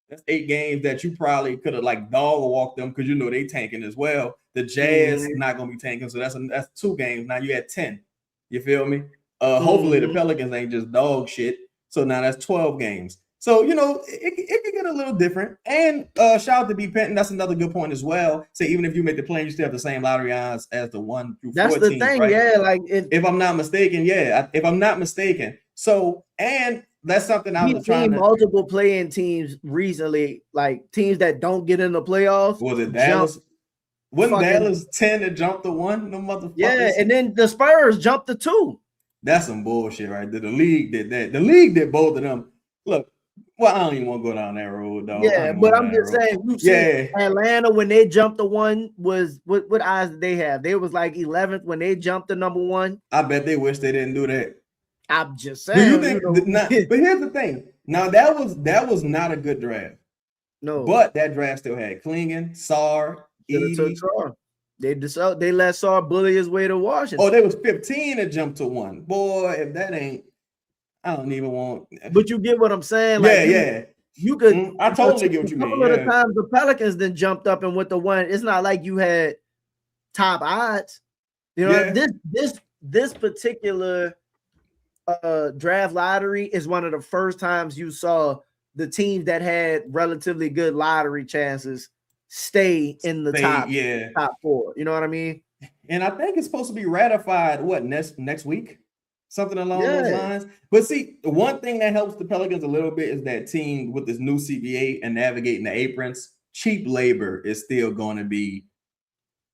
Speaker 1: That's 8 games that you probably could have like dog walked them because they tanking as well. The Jazz not going to be tanking. So that's 2 games. Now you had 10. You feel me? Hopefully the Pelicans ain't just dog shit. So now that's 12 games. So, it can get a little different. And shout out to B. Penton. That's another good point as well. So even if you make the play, you still have the same lottery odds as the 1 through 14.
Speaker 2: That's the thing, right? Yeah. Like
Speaker 1: if I'm not mistaken, if I'm not mistaken. So, and that's something I was trying to.
Speaker 2: Multiple playing teams recently, like teams that don't get in the playoffs.
Speaker 1: Was it Dallas? Wasn't Dallas 10 to jump to 1? No motherfuckers.
Speaker 2: Yeah, and then the Spurs jumped to 2.
Speaker 1: That's some bullshit right there. The league did that. The league did both of them. Look, well, I don't even want to go down that road, though.
Speaker 2: Yeah, but I'm just saying, Atlanta, when they jumped to 1, was what odds did they have? They was like 11th when they jumped to number 1.
Speaker 1: I bet they wish they didn't do that.
Speaker 2: I'm just saying.
Speaker 1: Do you think? But here's the thing. Now that was not a good draft.
Speaker 2: No,
Speaker 1: but that draft still had Klingon, Sarr, Edey.
Speaker 2: They let Sarr bully his way to Washington.
Speaker 1: Oh, they was 15 to jump to 1. Boy, if that ain't, I don't even want.
Speaker 2: But you get what I'm saying?
Speaker 1: Like,
Speaker 2: You could.
Speaker 1: I totally get what you mean.
Speaker 2: A couple of the times the Pelicans then jumped up and with the one. It's not like you had top odds. You know, this particular draft lottery is one of the first times you saw the teams that had relatively good lottery chances stay in the top 4. You know what I mean?
Speaker 1: And I think it's supposed to be ratified next week, something along those lines. But see, the one thing that helps the Pelicans a little bit is that team with this new CBA and navigating the aprons. Cheap labor is still going to be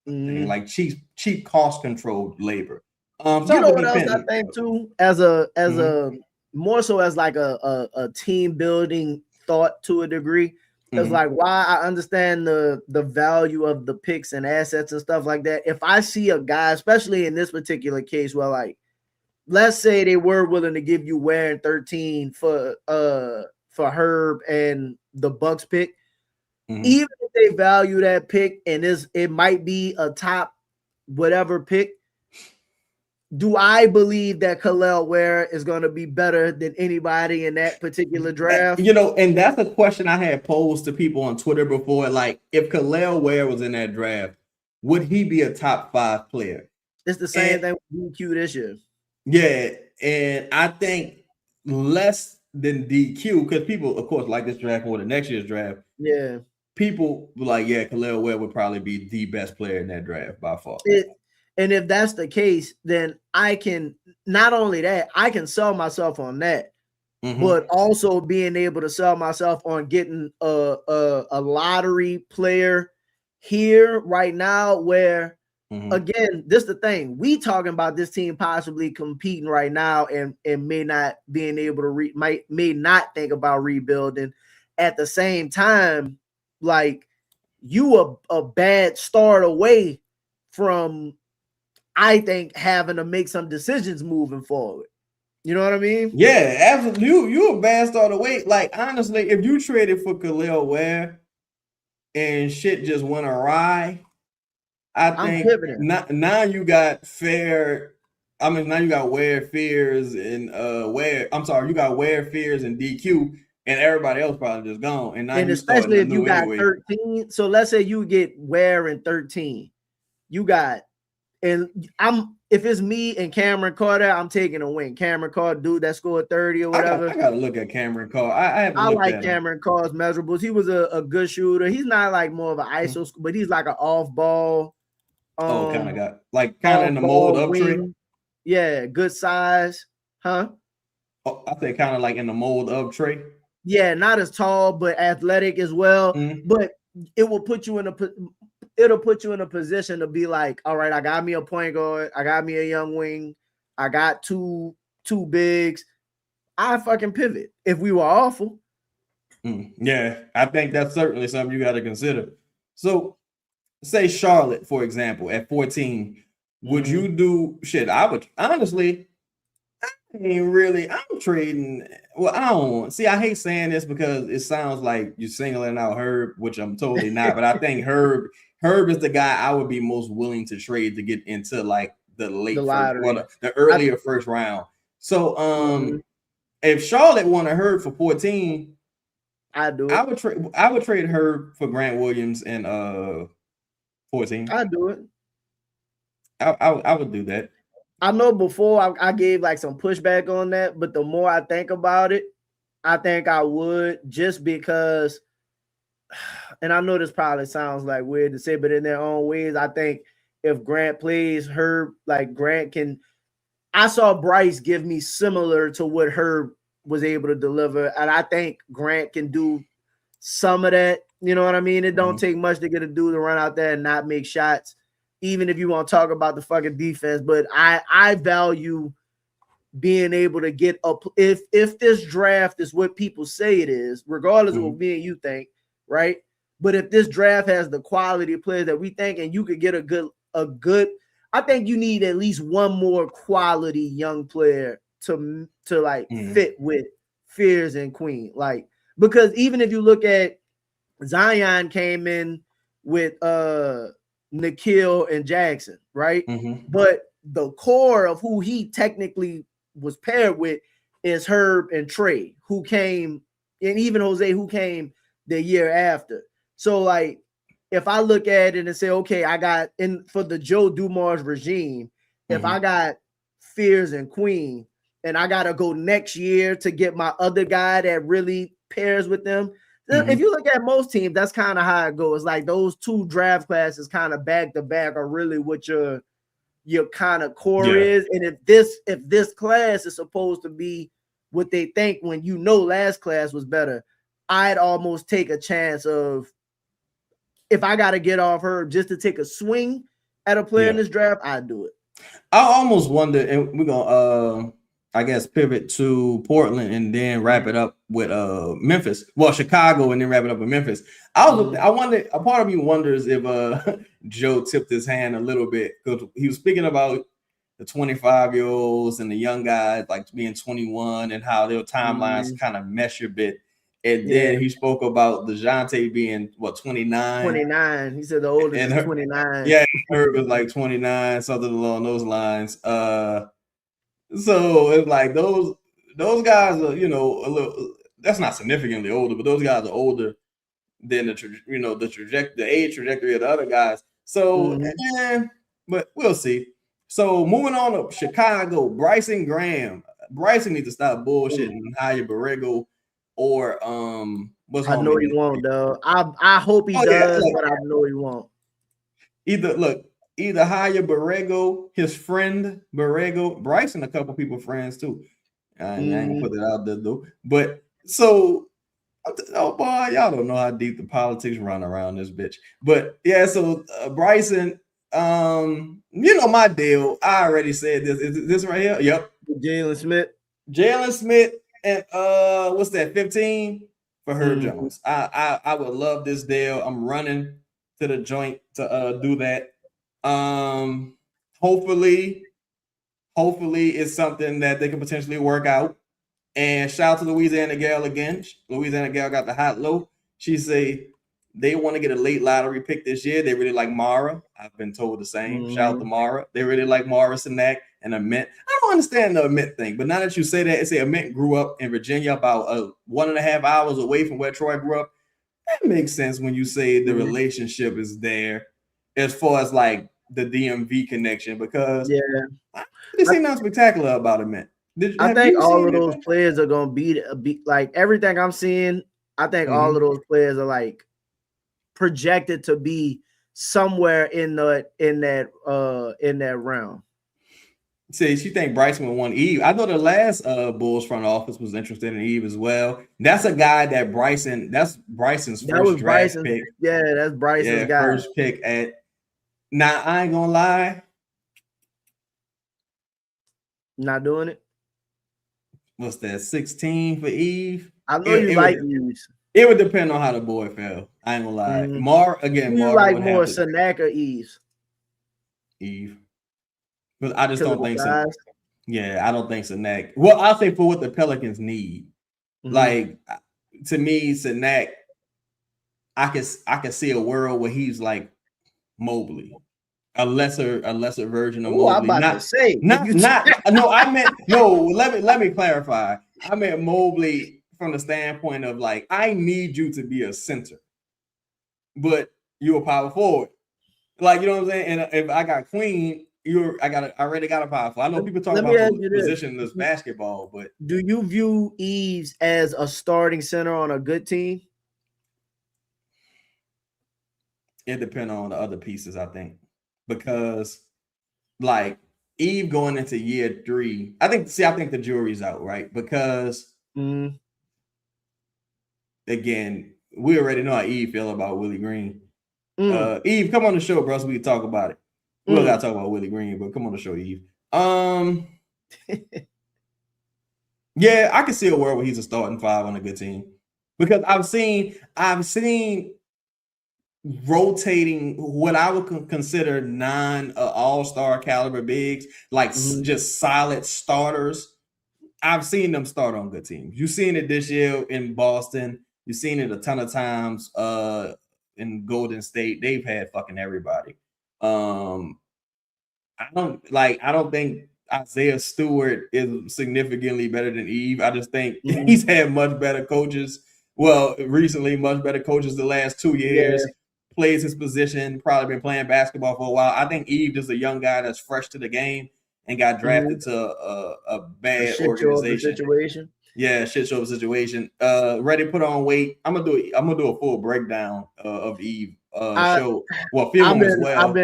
Speaker 1: like cheap cost controlled labor.
Speaker 2: You know what else I think too, as a more so as like a team building thought to a degree. It's like why I understand the value of the picks and assets and stuff like that. If I see a guy, especially in this particular case, where like let's say they were willing to give you Ware in 13 for Herb and the Bucks pick, even if they value that pick and it might be a top whatever pick. Do I believe that Kel'el Ware is going to be better than anybody in that particular draft?
Speaker 1: You know, and that's a question I had posed to people on Twitter before. Like, if Kel'el Ware was in that draft, would he be a top 5 player?
Speaker 2: It's the same thing with DQ this year.
Speaker 1: Yeah, and I think less than DQ, because people, of course, like this draft more than next year's draft.
Speaker 2: Yeah.
Speaker 1: People were like, yeah, Kel'el Ware would probably be the best player in that draft by far.
Speaker 2: And if that's the case, then I can not only that, I can sell myself on that, but also being able to sell myself on getting a lottery player here right now where, again, this is the thing. We talking about this team possibly competing right now and may not being able to may not think about rebuilding. At the same time, like you a bad start away from, I think, having to make some decisions moving forward. You know what I mean?
Speaker 1: Yeah, absolutely. You a bad start away. Like, honestly, if you traded for Kel'el Ware and shit just went awry, I think now you got Fair. I mean, now you got Ware, Fears, and Ware. I'm sorry, you got Ware, Fears, and DQ, and everybody else probably just gone. And now
Speaker 2: and especially if you got 13. So let's say you get Ware in 13. You got. And if it's me and Cameron Carter, I'm taking a win. Cameron Carter, dude that scored 30 or whatever.
Speaker 1: I gotta look at Cameron Carter. I
Speaker 2: like Cameron Carter's measurables. He was a good shooter. He's not like more of an ISO, but he's like an off ball.
Speaker 1: Kind of got like kind of in the mold of Trey.
Speaker 2: Yeah, good size, huh?
Speaker 1: Oh, I think kind of like in the mold of Trey.
Speaker 2: Yeah, not as tall, but athletic as well. But it will put you in it'll put you in a position to be like, all right, I got me a point guard, I got me a young wing, I got two bigs. I fucking pivot if we were awful.
Speaker 1: Yeah, I think that's certainly something you got to consider. So, say Charlotte, for example, at 14, would you do shit? I would honestly. I'm trading. Well, I don't see. I hate saying this because it sounds like you're singling out Herb, which I'm totally not. But I think Herb is the guy I would be most willing to trade to get into like the late the earlier first round. So, if Charlotte wanted Herb for 14, I would trade Herb for Grant Williams in 14.
Speaker 2: I'd do it.
Speaker 1: I would do that.
Speaker 2: I know before I gave like some pushback on that, but the more I think about it, I think I would, just because, and I know this probably sounds like weird to say, but in their own ways, I think if Grant plays, Herb, like Grant can, I saw Bryce give me similar to what Herb was able to deliver, and I think Grant can do some of that. You know what I mean? It don't take much to get a dude to run out there and not make shots. Even if you want to talk about the fucking defense, but I value being able to get up. If this draft is what people say it is, regardless of what me and you think, right? But if this draft has the quality of players that we think, and you could get a good, I think you need at least one more quality young player to like fit with Fears and Queen, like, because even if you look at Zion came in with Nikhil and Jackson, right? But the core of who he technically was paired with is Herb and Trey, who came and even Jose, who came the year after. So like, if I look at it and say, okay, I got in for the Joe Dumars regime, if I got Fears and Queen, and I gotta go next year to get my other guy that really pairs with them. If you look at most teams, that's kind of how it goes. Like those two draft classes kind of back to back are really what your kind of core is. And if this class is supposed to be what they think when last class was better, I'd almost take a chance of, if I got to get off her just to take a swing at a player in this draft, I'd do it.
Speaker 1: I almost wonder, and we're gonna I guess pivot to Portland and then wrap it up with Memphis. Well, Chicago and then wrap it up with Memphis. I wonder, a part of me wonders if Joe tipped his hand a little bit, because he was speaking about the 25-year-olds and the young guys like being 21 and how their timelines kind of mesh a bit. And then he spoke about DeJounte being 29.
Speaker 2: 29. He said the oldest is 29.
Speaker 1: Yeah, Herb was like 29, something along those lines. So it's like those guys are, a little. That's not significantly older, but those guys are older than the age trajectory of the other guys. So, but we'll see. So moving on to Chicago, Bryson Graham. Bryson needs to stop bullshitting and hire Borrego. Or what's
Speaker 2: I know he won't, though. I hope he does, but I know he won't.
Speaker 1: Either hire Borrego, his friend Borrego, Bryson, a couple people friends too. I ain't gonna put that out there though. But so, oh boy, y'all don't know how deep the politics run around this bitch. But yeah, so Bryson, my deal. I already said this. Is this right here? Yep. Jalen Smith. And what's that? 15 for Herb Jones. I would love this deal. I'm running to the joint to do that. Hopefully it's something that they can potentially work out. And shout out to Louisiana Gal again. Louisiana Gal got the hot low. She say they want to get a late lottery pick this year. They really like Mara. I've been told the same. Shout out to Mara. They really like Mara Sinek and Ament. I don't understand the Ament thing, but now that you say that, it's Ament grew up in Virginia, about 1.5 hours away from where Troy grew up. That makes sense when you say the relationship is there, as far as like the DMV connection, because I didn't see nothing spectacular about Ament.
Speaker 2: I think all of those players are gonna be like everything I'm seeing. I think all of those players are like projected to be somewhere in that round.
Speaker 1: See, she think Bryson would want Eve. I know the last Bulls front office was interested in Eve as well. That's a guy that that's Bryson's first draft pick.
Speaker 2: Yeah, that's Bryson's guy.
Speaker 1: First pick at. Now I ain't gonna lie.
Speaker 2: Not doing it.
Speaker 1: What's that? 16 for Eve.
Speaker 2: I know you like Eve.
Speaker 1: It would depend on how the boy fell. I ain't gonna lie. Mar
Speaker 2: like more Sinek or Eve?
Speaker 1: Eve. But I just don't think so. Yeah, I don't think Sinek. Well, I'll say for what the Pelicans need. Like, to me, Sinek, I can see a world where he's like Mobley. A lesser version of Mobley.
Speaker 2: I'm about to say.
Speaker 1: Let me clarify. I meant Mobley from the standpoint of like, I need you to be a center, but you're a power forward. Like, you know what I'm saying? And if I got Queen, I already got a power forward. I know people talk about position in this basketball, but
Speaker 2: do you view Eves as a starting center on a good team?
Speaker 1: It depends on the other pieces, I think. Because like Eve going into year 3, I think the jury's out, right? Because again, we already know how Eve feel about Willie Green. Eve, come on the show, bro, so we can talk about it. We don't gotta talk about Willie Green, but come on the show, Eve. Yeah, I can see a world where he's a starting 5 on a good team. Because I've seen rotating what I would consider all-star caliber bigs, like just solid starters. I've seen them start on good teams. You've seen it this year in Boston. You've seen it a ton of times in Golden State. They've had fucking everybody. I don't think Isaiah Stewart is significantly better than Eve. I just think he's had much better coaches Well, recently, much better coaches the last 2 years.
Speaker 2: Yeah.
Speaker 1: Plays his position, probably been playing basketball for a while. I think Eve is a young guy that's fresh to the game and got drafted to a bad
Speaker 2: shit show of a
Speaker 1: organization.
Speaker 2: situation.
Speaker 1: Yeah, shit show of a situation. Ready to put on weight. I'm gonna do a full breakdown of Eve show. Well, film as well.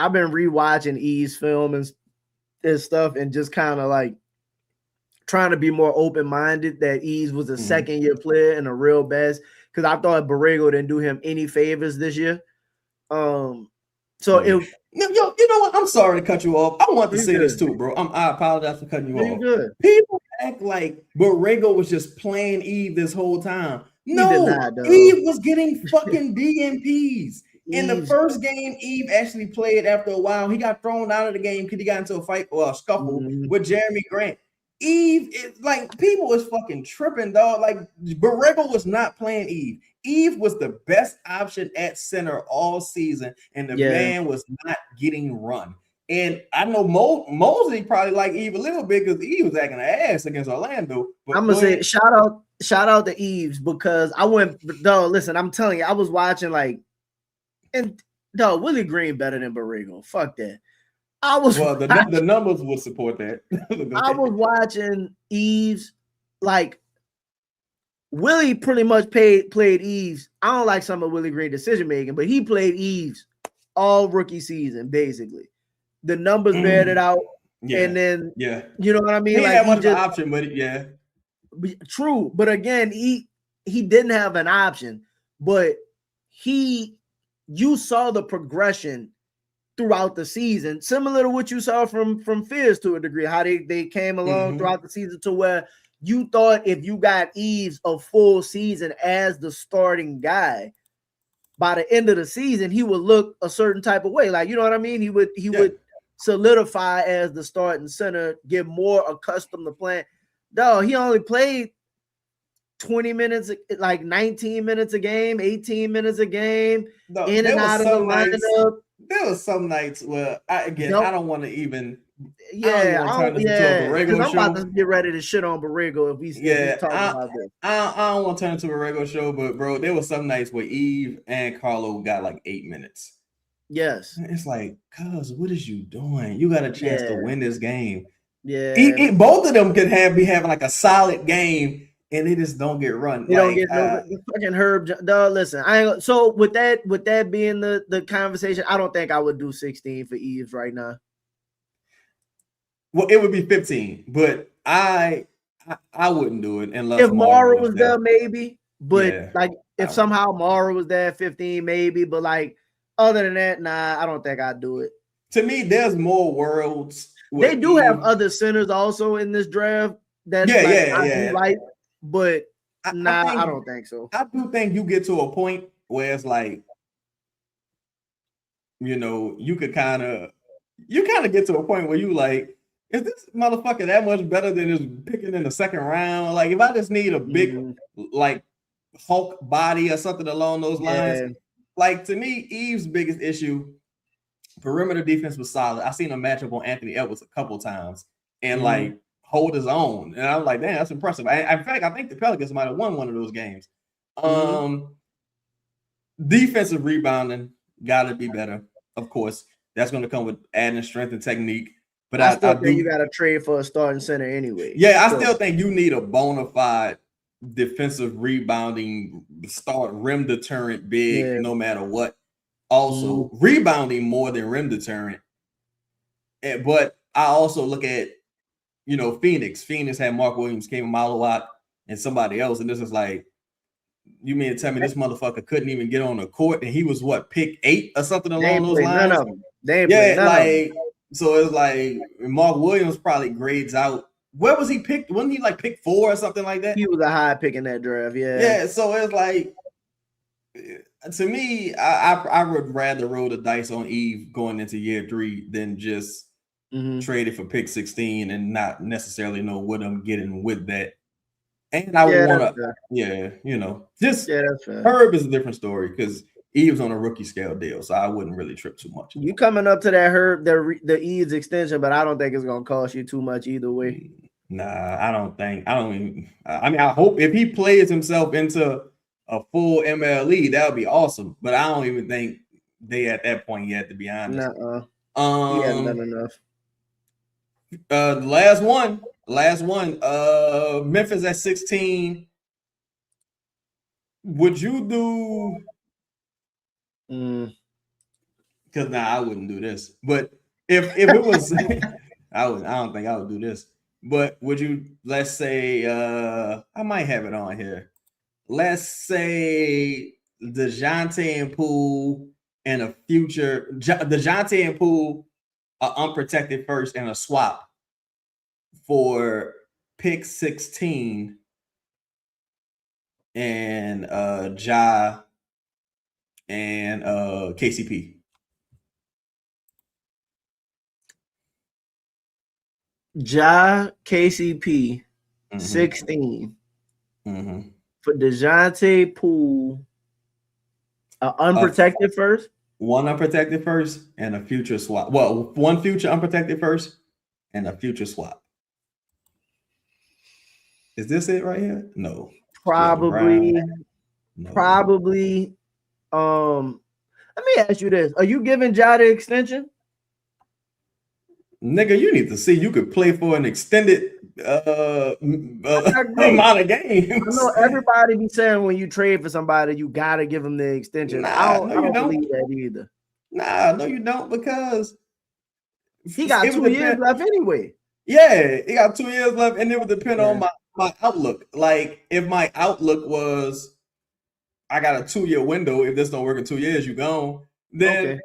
Speaker 2: I've been rewatching Eve's film and stuff, and just kind of like trying to be more open-minded that Eves was a second-year player and a real best, because I thought Borrego didn't do him any favors this year. You
Speaker 1: know what? I'm sorry to cut you off. I want to say this too, bro. I apologize for cutting you off.
Speaker 2: Good.
Speaker 1: People act like Borrego was just playing Eve this whole time. No, Eve was getting fucking DMPs. In the first game, Eve actually played after a while. He got thrown out of the game because he got into a scuffle with Jeremy Grant. Eve is like, people is fucking tripping, dog. Like, Borrego was not playing Eve. Eve was the best option at center all season, and the man was not getting run. And I know Mosley probably like Eve a little bit because Eve was acting an ass against Orlando. But
Speaker 2: I'm gonna say shout out to Eves, because I went, dog. Listen, I'm telling you, I was watching Willie Green better than Borrego. Fuck that.
Speaker 1: The numbers would support that.
Speaker 2: I was watching Eves, like, Willie pretty much played Eves. I don't like some of Willie Green decision making, but he played Eves all rookie season, basically. The numbers bared it out. And then you know what I mean?
Speaker 1: He had much of an option, but
Speaker 2: true. But again, he didn't have an option, but you saw the progression throughout the season, similar to what you saw from Fizz to a degree, how they came along throughout the season, to where you thought if you got Eves a full season as the starting guy, by the end of the season, he would look a certain type of way. Like, you know what I mean? He would solidify as the starting center, get more accustomed to playing. No, he only played 20 minutes, like 19 minutes a game, 18 minutes a game, in and out of the lineup.
Speaker 1: There was some nights where I don't want to even.
Speaker 2: I'm about to get ready to shit on Borrego if we talk about this.
Speaker 1: I don't want to turn into a Borrego show, but bro, there was some nights where Eve and Carlo got like 8 minutes.
Speaker 2: Yes,
Speaker 1: it's like, cuz, what is you doing? You got a chance to win this game.
Speaker 2: Yeah,
Speaker 1: both of them could be having like a solid game. And they just don't get run.
Speaker 2: They don't get fucking Herb. Dog, listen, so with that being the conversation, I don't think I would do 16 for Eves right now.
Speaker 1: Well, it would be 15, but I wouldn't do it unless
Speaker 2: if Mara was there, maybe. But if somehow Mara was there, 15 maybe. But like, other than that, nah, I don't think I'd do it.
Speaker 1: To me, there's more worlds.
Speaker 2: They do have other centers also in this draft. That's but I don't think so.
Speaker 1: I do think you get to a point where it's like, you kind of get to a point where you like, is this motherfucker that much better than just picking in the second round? Like, if I just need a big like Hulk body or something along those lines, like, to me, Eve's biggest issue, perimeter defense was solid. I seen a matchup on Anthony Edwards a couple times, and like, hold his own, and I was like, damn, that's impressive. In fact, I think the Pelicans might have won one of those games. Defensive rebounding gotta be better, of course. That's going to come with adding strength and technique. But
Speaker 2: I still think you got to trade for a starting center anyway.
Speaker 1: Yeah, I still think you need a bona fide defensive rebounding rim deterrent big, no matter what. Also, rebounding more than rim deterrent. But I also look at, Phoenix. Phoenix had Mark Williams, Kevin Malawat, and somebody else. And this is like, you mean to tell me this motherfucker couldn't even get on the court, and he was pick 8 or something along those lines?
Speaker 2: None of them.
Speaker 1: So it's like Mark Williams probably grades out. Where was he picked? Wasn't he like pick 4 or something like that?
Speaker 2: He was a high pick in that draft.
Speaker 1: Yeah. So it's like, to me, I would rather roll the dice on Eve going into year 3 than just trade it for pick 16 and not necessarily know what I'm getting with that. And I would want to, Herb is a different story because Eve's on a rookie scale deal, so I wouldn't really trip too much.
Speaker 2: You coming up to that Herb, the Eve's extension, but I don't think it's gonna cost you too much either way.
Speaker 1: Nah, I don't think. I don't even. I mean, I hope if he plays himself into a full MLE, that would be awesome. But I don't even think they at that point yet, to be honest.
Speaker 2: Nuh-uh. He hasn't done enough.
Speaker 1: Last one. Memphis at 16. Would you do? Because I wouldn't do this. But if it was, I don't think I would do this. But would you? Let's say I might have it on here. Let's say DeJounte and Poole and a future DeJounte and Poole, an unprotected first and a swap for pick 16 and Ja and KCP.
Speaker 2: Ja, KCP, 16 for DeJounte Poole, an unprotected first.
Speaker 1: One unprotected first and a future swap. Well, one future unprotected first and a future swap. Is this it right here? No.
Speaker 2: Probably. No. Probably. Let me ask you this: are you giving Ja the extension?
Speaker 1: Nigga, you need to see you could play for an extended amount of games.
Speaker 2: I know everybody be saying when you trade for somebody, you gotta give them the extension. I don't believe that either.
Speaker 1: Nah, no, you don't, because
Speaker 2: he got 2 years left anyway.
Speaker 1: Yeah, he got 2 years left, and it would depend on my outlook. Like, if my outlook was I got a 2-year window, if this don't work in 2 years, you gone, then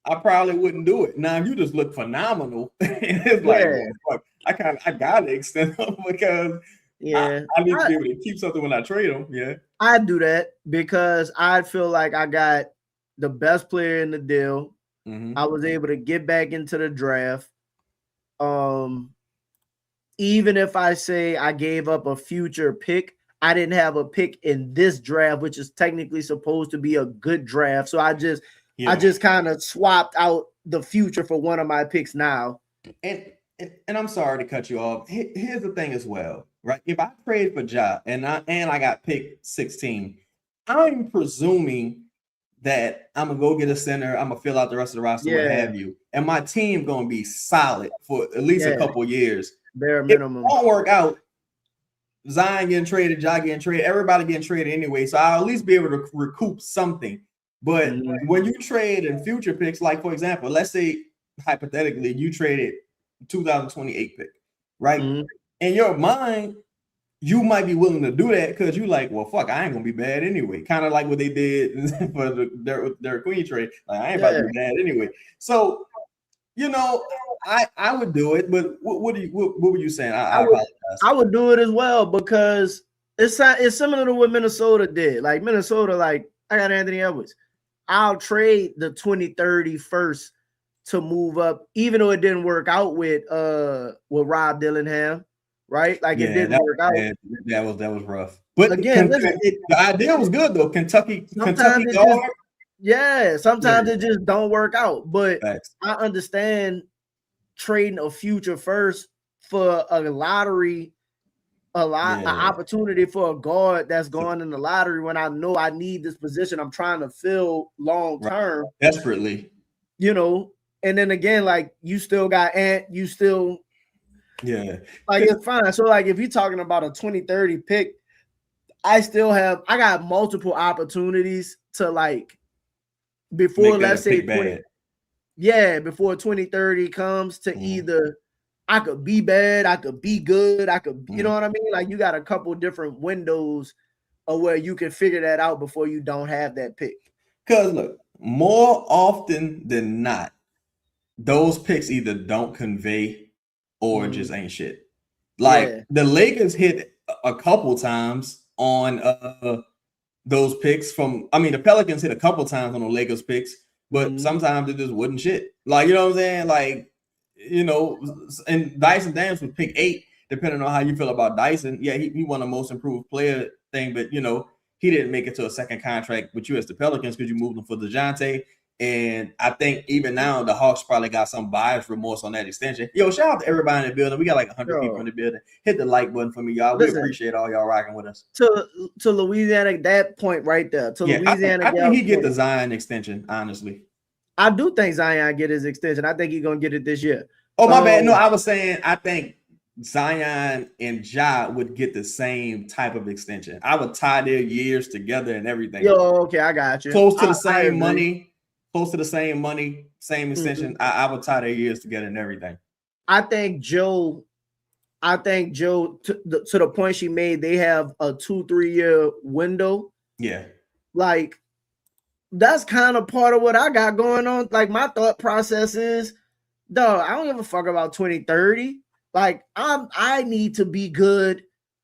Speaker 1: I probably wouldn't do it. Now, if you just look phenomenal, it's like, well, fuck, I gotta extend them because I need to be able to keep something when I trade them. Yeah,
Speaker 2: I do that because I feel like I got the best player in the deal. I was able to get back into the draft. Even if I say I gave up a future pick, I didn't have a pick in this draft, which is technically supposed to be a good draft. So I just kind of swapped out the future for one of my picks now.
Speaker 1: And I'm sorry to cut you off. Here's the thing as well, right? If I trade for Ja and I got pick 16, I'm presuming that I'm gonna go get a center. I'm gonna fill out the rest of the roster, what have you, and my team gonna be solid for at least a couple years.
Speaker 2: Bare minimum.
Speaker 1: If it won't work out, Zion getting traded, Ja getting traded, everybody getting traded anyway. So I'll at least be able to recoup something. But when you trade in future picks, like for example, let's say hypothetically you traded 2028 pick, right? In your mind, you might be willing to do that because you like, well, fuck, I ain't gonna be bad anyway. Kind of like what they did for their Queen trade. Like, I ain't about to be bad anyway. So, you know, I would do it, but what were you saying? I apologize.
Speaker 2: I would do it as well because it's similar to what Minnesota did. Like Minnesota, like I got Anthony Edwards. I'll trade the 2030 first to move up, even though it didn't work out with Rob Dillingham, right? Like it didn't work out.
Speaker 1: That was rough. But
Speaker 2: again,
Speaker 1: the idea was good though. Kentucky guard.
Speaker 2: Sometimes it just don't work out. But I understand trading a future first for a lottery, an opportunity for a guard that's gone in the lottery when I know I need this position I'm trying to fill long term.
Speaker 1: Desperately.
Speaker 2: You know, and then again, like you still got Ant, you still like it's fine. So like if you're talking about a 2030 pick, I got multiple opportunities to like before let's say before 2030 comes to either I could be bad, I could be good, I could, you know what I mean? Like you got a couple different windows of where you can figure that out before you don't have that pick.
Speaker 1: Because look, more often than not, those picks either don't convey or just ain't shit. Like the Lakers hit a couple times on those picks the Pelicans hit a couple times on the Lakers picks, but sometimes it just wasn't shit. Like, you know what I'm saying? Like, you know, and Dyson Daniels would pick 8, depending on how you feel about Dyson. Yeah, he won a most improved player thing, but you know, he didn't make it to a second contract with you as the Pelicans because you moved him for DeJounte. And I think even now the Hawks probably got some buyer's remorse on that extension. Yo, shout out to everybody in the building. We got like 100 people in the building. Hit the like button for me, y'all. We appreciate all y'all rocking with us.
Speaker 2: To Louisiana, that point right there. To Louisiana,
Speaker 1: I think he get the Zion extension, honestly.
Speaker 2: I do think Zion get his extension. I think he's gonna get it this year.
Speaker 1: Oh, my bad. No, I was saying I think Zion and Ja would get the same type of extension. I would tie their years together and everything.
Speaker 2: Yo, okay, I got you.
Speaker 1: Close to the same money. Close to the same money, same extension. I would tie their years together and everything.
Speaker 2: I think Joe, to the point she made, they have a 2-3 year window.
Speaker 1: Yeah.
Speaker 2: Like, that's kind of part of what I got going on. Like, my thought process is, dog, I don't give a fuck about 2030. Like, I need to be good,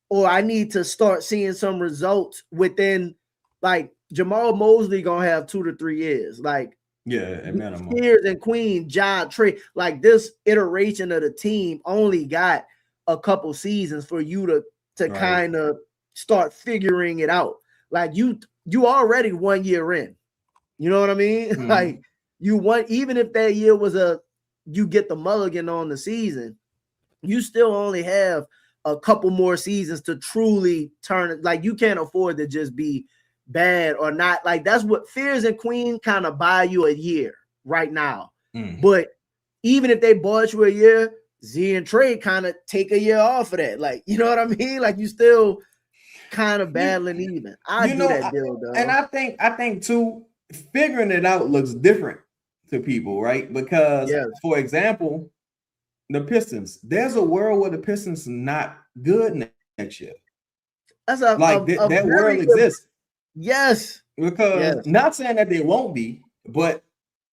Speaker 2: or I need to start seeing some results within, like, Jamal Mosley gonna have 2 to 3 years. Like,
Speaker 1: yeah,
Speaker 2: Spears and Queen, John, Trey, like this iteration of the team only got a couple seasons for you to kind of start figuring it out. Like you already 1 year in. You know what I mean? Mm-hmm. Like you want, even if that year was you get the mulligan on the season, you still only have a couple more seasons to truly turn it. Like you can't afford to just be bad or not. Like that's what Fears and Queen kind of buy you a year right now. But even if they bought you a year, Z and Trey kind of take a year off of that. Like, you know what I mean? Like you still kind of battling even. I do that deal though.
Speaker 1: And I think too, figuring it out looks different to people, right? Because for example, the Pistons, there's a world where the Pistons are not good next year.
Speaker 2: That's
Speaker 1: that world exists.
Speaker 2: Yes.
Speaker 1: Because not saying that they won't be, but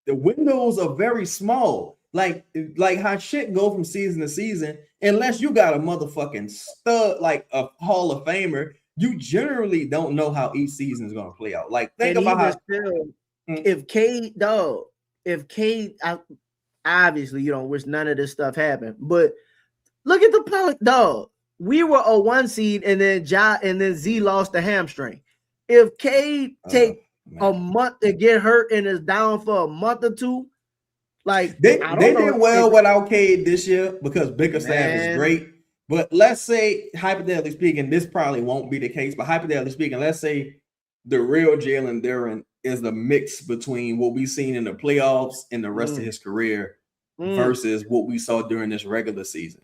Speaker 1: the windows are very small. Like how shit go from season to season, unless you got a motherfucking stud, like a Hall of Famer, you generally don't know how each season is going to play out. Like think about how
Speaker 2: if Cade, obviously you don't wish none of this stuff happened, but look at the Pelicans, dog. We were a 1 seed and then Z lost the hamstring. If Cade take a month to get hurt and is down for a month or two, like
Speaker 1: they did well without Cade this year because Bickerstaff is great. But let's say, hypothetically speaking, this probably won't be the case. But hypothetically speaking, let's say the real Jalen Duren is the mix between what we've seen in the playoffs and the rest of his career versus what we saw during this regular season.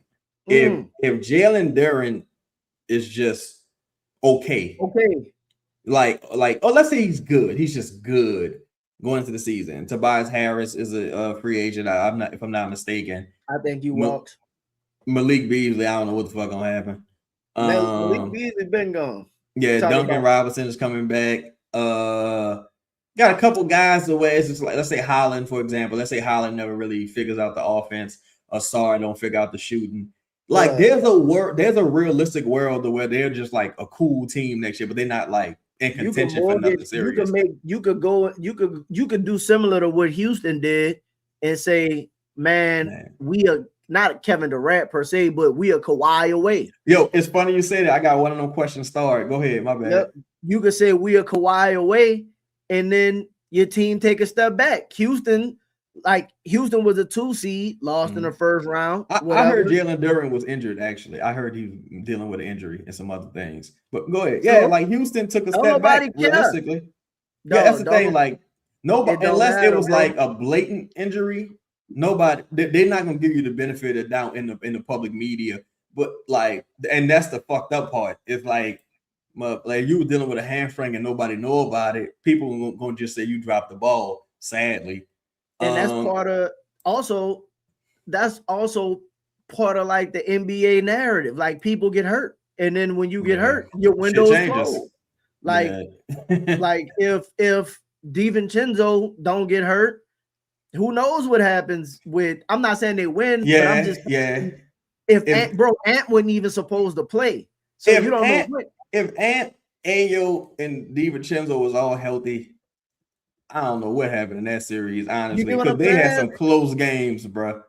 Speaker 1: If Jalen Duren is just okay. Like, let's say he's good. He's just good going into the season. Tobias Harris is a free agent. If I'm not mistaken.
Speaker 2: I think he walks.
Speaker 1: Malik Beasley, I don't know what the fuck gonna happen.
Speaker 2: Malik Beasley been gone.
Speaker 1: Yeah, Duncan Robinson is coming back. Got a couple guys away. It's just like, let's say Holland, for example. Let's say Holland never really figures out the offense. Asar don't figure out the shooting. Like there's a realistic world where they're just like a cool team next year, but they're not like in contention for nothing serious.
Speaker 2: You could do similar to what Houston did and say, man, we are not Kevin Durant per se, but we are Kawhi away.
Speaker 1: Yo, it's funny you say that. I got one of them questions started. Go ahead, my bad.
Speaker 2: Yep. You could say we are Kawhi away, and then your team take a step back. Houston was a 2 seed, lost in the first round.
Speaker 1: I heard Jalen Duren was injured, actually. I heard he was dealing with an injury and some other things. But go ahead. Yeah, like Houston took a step back realistically. That's the thing. Like nobody, unless it was like a blatant injury, nobody, they're not gonna give you the benefit of doubt in the public media. But like, and that's the fucked up part. It's like you were dealing with a hamstring and nobody know about it. People gonna just say you dropped the ball, sadly.
Speaker 2: And that's also part of like the NBA narrative. Like people get hurt, and then when you get hurt, your window is closed. Like, like if DiVincenzo don't get hurt, who knows what happens with? I'm not saying they win, but I'm just if Ant wasn't even supposed to play, so you don't know what.
Speaker 1: If Ant, Ayo, and DiVincenzo was all healthy, I don't know what happened in that series, honestly, because they had some close games, bro.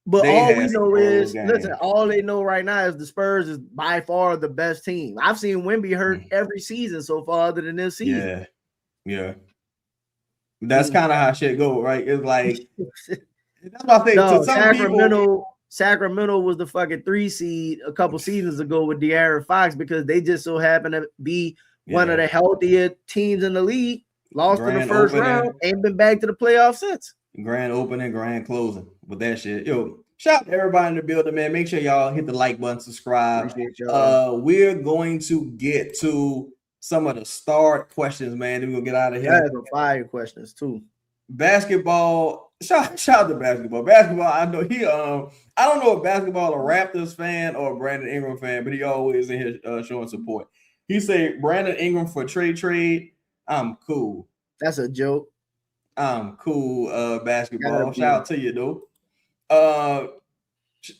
Speaker 2: But all we know is, listen, all they know right now is the Spurs is by far the best team. I've seen Wemby hurt every season so far, other than this season.
Speaker 1: Yeah. That's kind of how shit go, right? It's like that's what I think.
Speaker 2: No,
Speaker 1: to some
Speaker 2: Sacramento was the fucking 3 seed a couple seasons ago with De'Aaron Fox because they just so happened to be one of the healthier teams in the league. Lost in the first round, ain't been back to the playoffs since.
Speaker 1: Grand opening, grand closing with that shit. Yo, shout out to everybody in the building, man. Make sure y'all hit the like button, subscribe. We're going to get to some of the start questions, man. Then we're gonna get out of here.
Speaker 2: Yeah, some fire questions too.
Speaker 1: Basketball. Shout out to basketball. Basketball. I know he. I don't know if basketball a Raptors fan or a Brandon Ingram fan, but he always in here showing support. He said Brandon Ingram for trade. I'm cool.
Speaker 2: That's a joke.
Speaker 1: I'm cool. Basketball. Shout out to you though.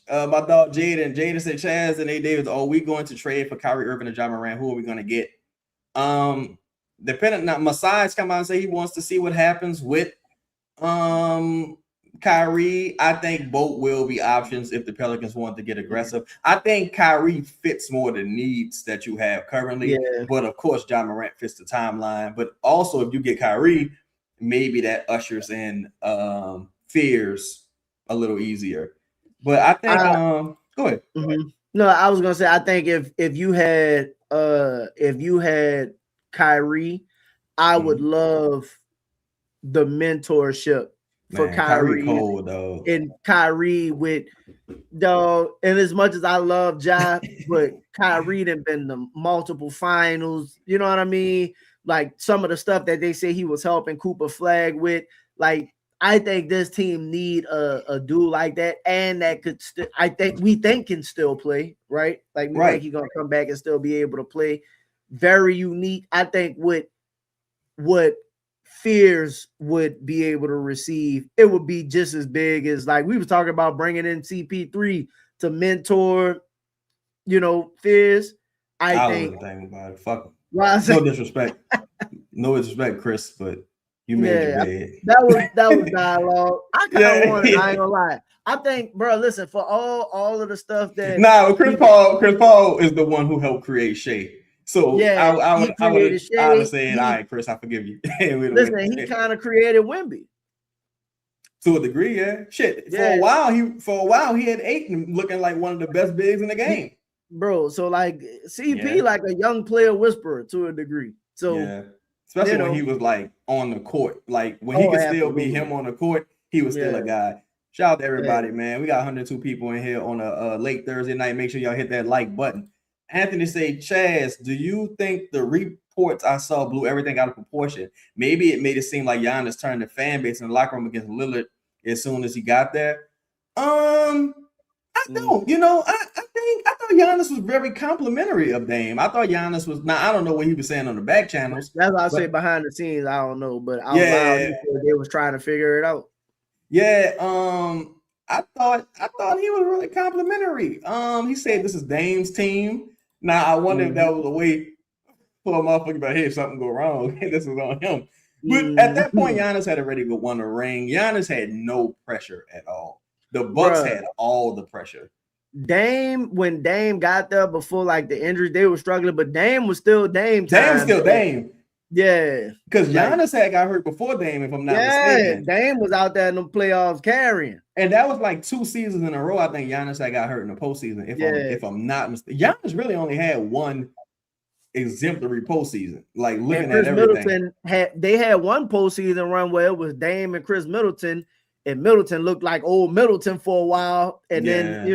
Speaker 1: My dog Jaden said Chaz and A. Davis. Are we going to trade for Kyrie Irving and John Morant? Who are we going to get? Depending. Now, Masai's come out and say he wants to see what happens with Kyrie. I think both will be options if the Pelicans want to get aggressive. I think Kyrie fits more the needs that you have currently, but of course John Morant fits the timeline. But also if you get Kyrie, maybe that ushers in fears a little easier. But I think go ahead.
Speaker 2: No, I was gonna say I think if you had Kyrie, I would love the mentorship for Kyrie
Speaker 1: cold, though.
Speaker 2: And Kyrie with dog. And as much as I love Ja, but Kyrie done been the multiple finals. You know what I mean? Like some of the stuff that they say he was helping Cooper Flag with. Like I think this team need a dude like that, and that could. We think can still play, right? Like we think he's gonna come back and still be able to play. Very unique. I think what Fears would be able to receive, it would be just as big as like we were talking about bringing in CP3 to mentor, Fears. I think
Speaker 1: about it. Fuck him. No disrespect, Chris, but you made your bed.
Speaker 2: That was dialogue. I kind of wanted. I ain't gonna lie. I think, bro. Listen, for all of the stuff that
Speaker 1: Chris Paul is the one who helped create Shea. So I would have said, all right, Chris, I forgive you.
Speaker 2: Listen, he kind of created Wemby.
Speaker 1: To a degree, yeah. Shit. For a while he had Ayton looking like one of the best bigs in the game.
Speaker 2: Bro, so like CP like a young player whisperer to a degree. So
Speaker 1: especially when he was like on the court. Like when he could still be him on the court, he was still a guy. Shout out to everybody, man. We got 102 people in here on a late Thursday night. Make sure y'all hit that like button. Anthony say, Chaz, do you think the reports I saw blew everything out of proportion? Maybe it made it seem like Giannis turned the fan base in the locker room against Lillard as soon as he got there. I don't. I thought Giannis was very complimentary of Dame. I thought Giannis was I don't know what he was saying on the back channels.
Speaker 2: That's why I say behind the scenes. I don't know, but out loud, they was trying to figure it out.
Speaker 1: Yeah. I thought he was really complimentary. He said this is Dame's team. Now I wonder if that was a way for a motherfucker about hey, if something go wrong, this is on him. But at that point, Giannis had already won a ring. Giannis had no pressure at all. The Bucks had all the pressure.
Speaker 2: When Dame got there before like the injuries, they were struggling, but Dame was still Dame.
Speaker 1: Dame was still Dame.
Speaker 2: Yeah.
Speaker 1: Because Giannis had got hurt before Dame, if I'm not mistaken.
Speaker 2: Dame was out there in the playoffs carrying.
Speaker 1: And that was like 2 seasons in a row. I think Giannis had got hurt in the postseason. If I'm not mistaken. Giannis really only had one exemplary postseason. Like looking at everything.
Speaker 2: They had one postseason run where it was Dame and Chris Middleton, and Middleton looked like old Middleton for a while, and then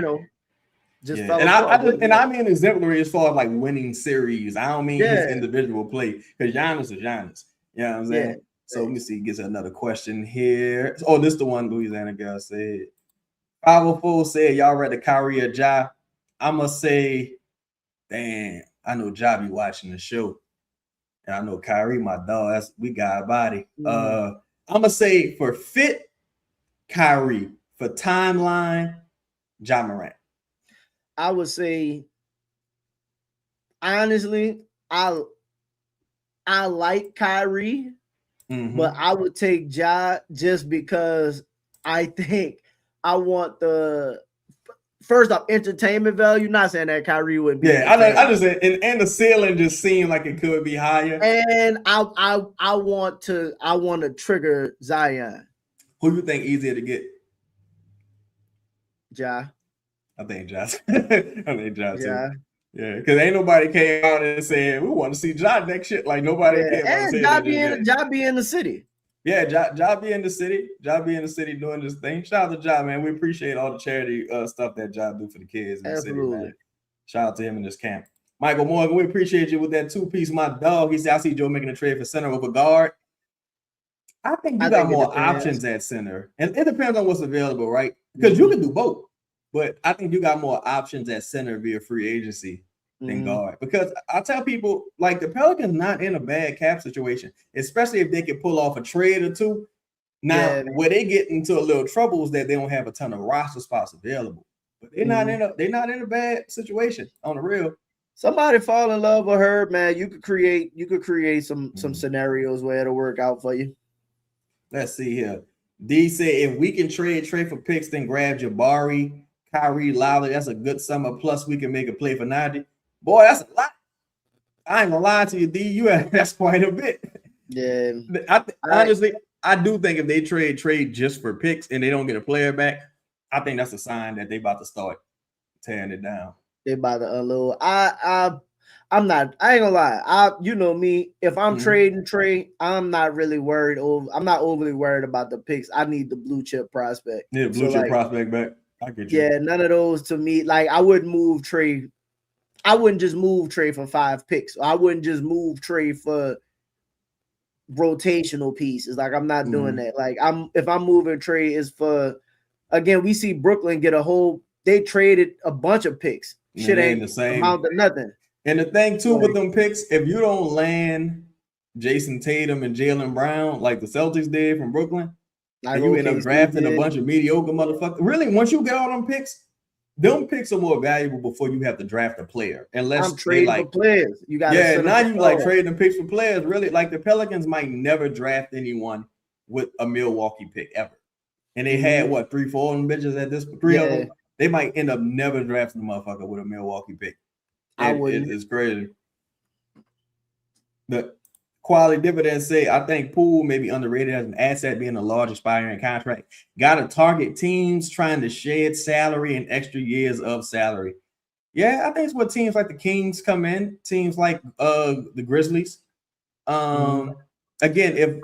Speaker 2: just fell apart.
Speaker 1: I mean exemplary as far as like winning series. I don't mean his individual play because Giannis is Giannis. You know what I'm saying? So let me see. Gets another question here. Oh, this is the one Louisiana girl said. 504 said y'all read the Kyrie or Ja. I'ma say, damn. I know Ja be watching the show, and I know Kyrie, my dog. We got a body. I'ma say for fit, Kyrie. For timeline, Ja Morant.
Speaker 2: I would say, honestly, I like Kyrie, but I would take Ja just because I think I want first off, entertainment value. Not saying that Kyrie wouldn't be.
Speaker 1: Yeah, I just said, and the ceiling just seemed like it could be higher.
Speaker 2: And I want to trigger Zion.
Speaker 1: Who you think easier to get?
Speaker 2: Ja.
Speaker 1: I think Ja. Too. Yeah, because ain't nobody came out and said we want to see Ja next shit. Like nobody came out and said
Speaker 2: Ja be in the city.
Speaker 1: Yeah, Ja be in the city. Ja be in the city doing this thing. Shout out to Ja, man. We appreciate all the charity stuff that Ja do for the kids in the city, man. Shout out to him in this camp. Michael Morgan, we appreciate you with that 2-piece. My dog, he said, I see Joe making a trade for center over guard. I think you got more options at center. And it depends on what's available, right? Because you can do both. But I think you got more options at center via free agency than guard. Because I tell people, like, the Pelicans not in a bad cap situation, especially if they can pull off a trade or two. Now, where they get into a little trouble is that they don't have a ton of roster spots available. But they're not in a bad situation on the real.
Speaker 2: Somebody fall in love with her, man. You could create some scenarios where it'll work out for you.
Speaker 1: Let's see here. D said if we can trade for picks, then grab Jabari, Kyrie, Lowry. That's a good summer. Plus, we can make a play for 90. Boy, that's a lot. I ain't gonna lie to you, D. That's quite a bit.
Speaker 2: Yeah.
Speaker 1: Honestly, I do think if they trade just for picks and they don't get a player back, I think that's a sign that they about to start tearing it down.
Speaker 2: They about to unload. I ain't gonna lie. You know me. If I'm trading Trey, I'm not really worried I'm not overly worried about the picks. I need the blue chip prospect.
Speaker 1: Yeah, blue chip prospect back. I get you.
Speaker 2: Yeah, none of those to me. Like I wouldn't move Trey. I wouldn't just move Trey for 5 picks. I wouldn't just move Trey for rotational pieces. Like I'm not doing that. Like if I'm moving Trey is for, again, we see Brooklyn get they traded a bunch of picks. Shit ain't the same amount of nothing.
Speaker 1: And the thing too with them picks, if you don't land Jason Tatum and Jaylen Brown like the Celtics did from Brooklyn, and you end up drafting a bunch of mediocre motherfuckers. Really, once you get all them picks are more valuable before you have to draft a player. Unless
Speaker 2: I'm trading for players. You got
Speaker 1: now you like trading picks for players. Really, like the Pelicans might never draft anyone with a Milwaukee pick ever. And they had 3-4 of them bitches at this 3 of them. They might end up never drafting a motherfucker with a Milwaukee pick. It's crazy. The quality dividends say, I think Poole may be underrated as an asset, being a large expiring contract. Got to target teams trying to shed salary and extra years of salary. Yeah, I think it's what teams like the Kings come in. Teams like the Grizzlies. Again, if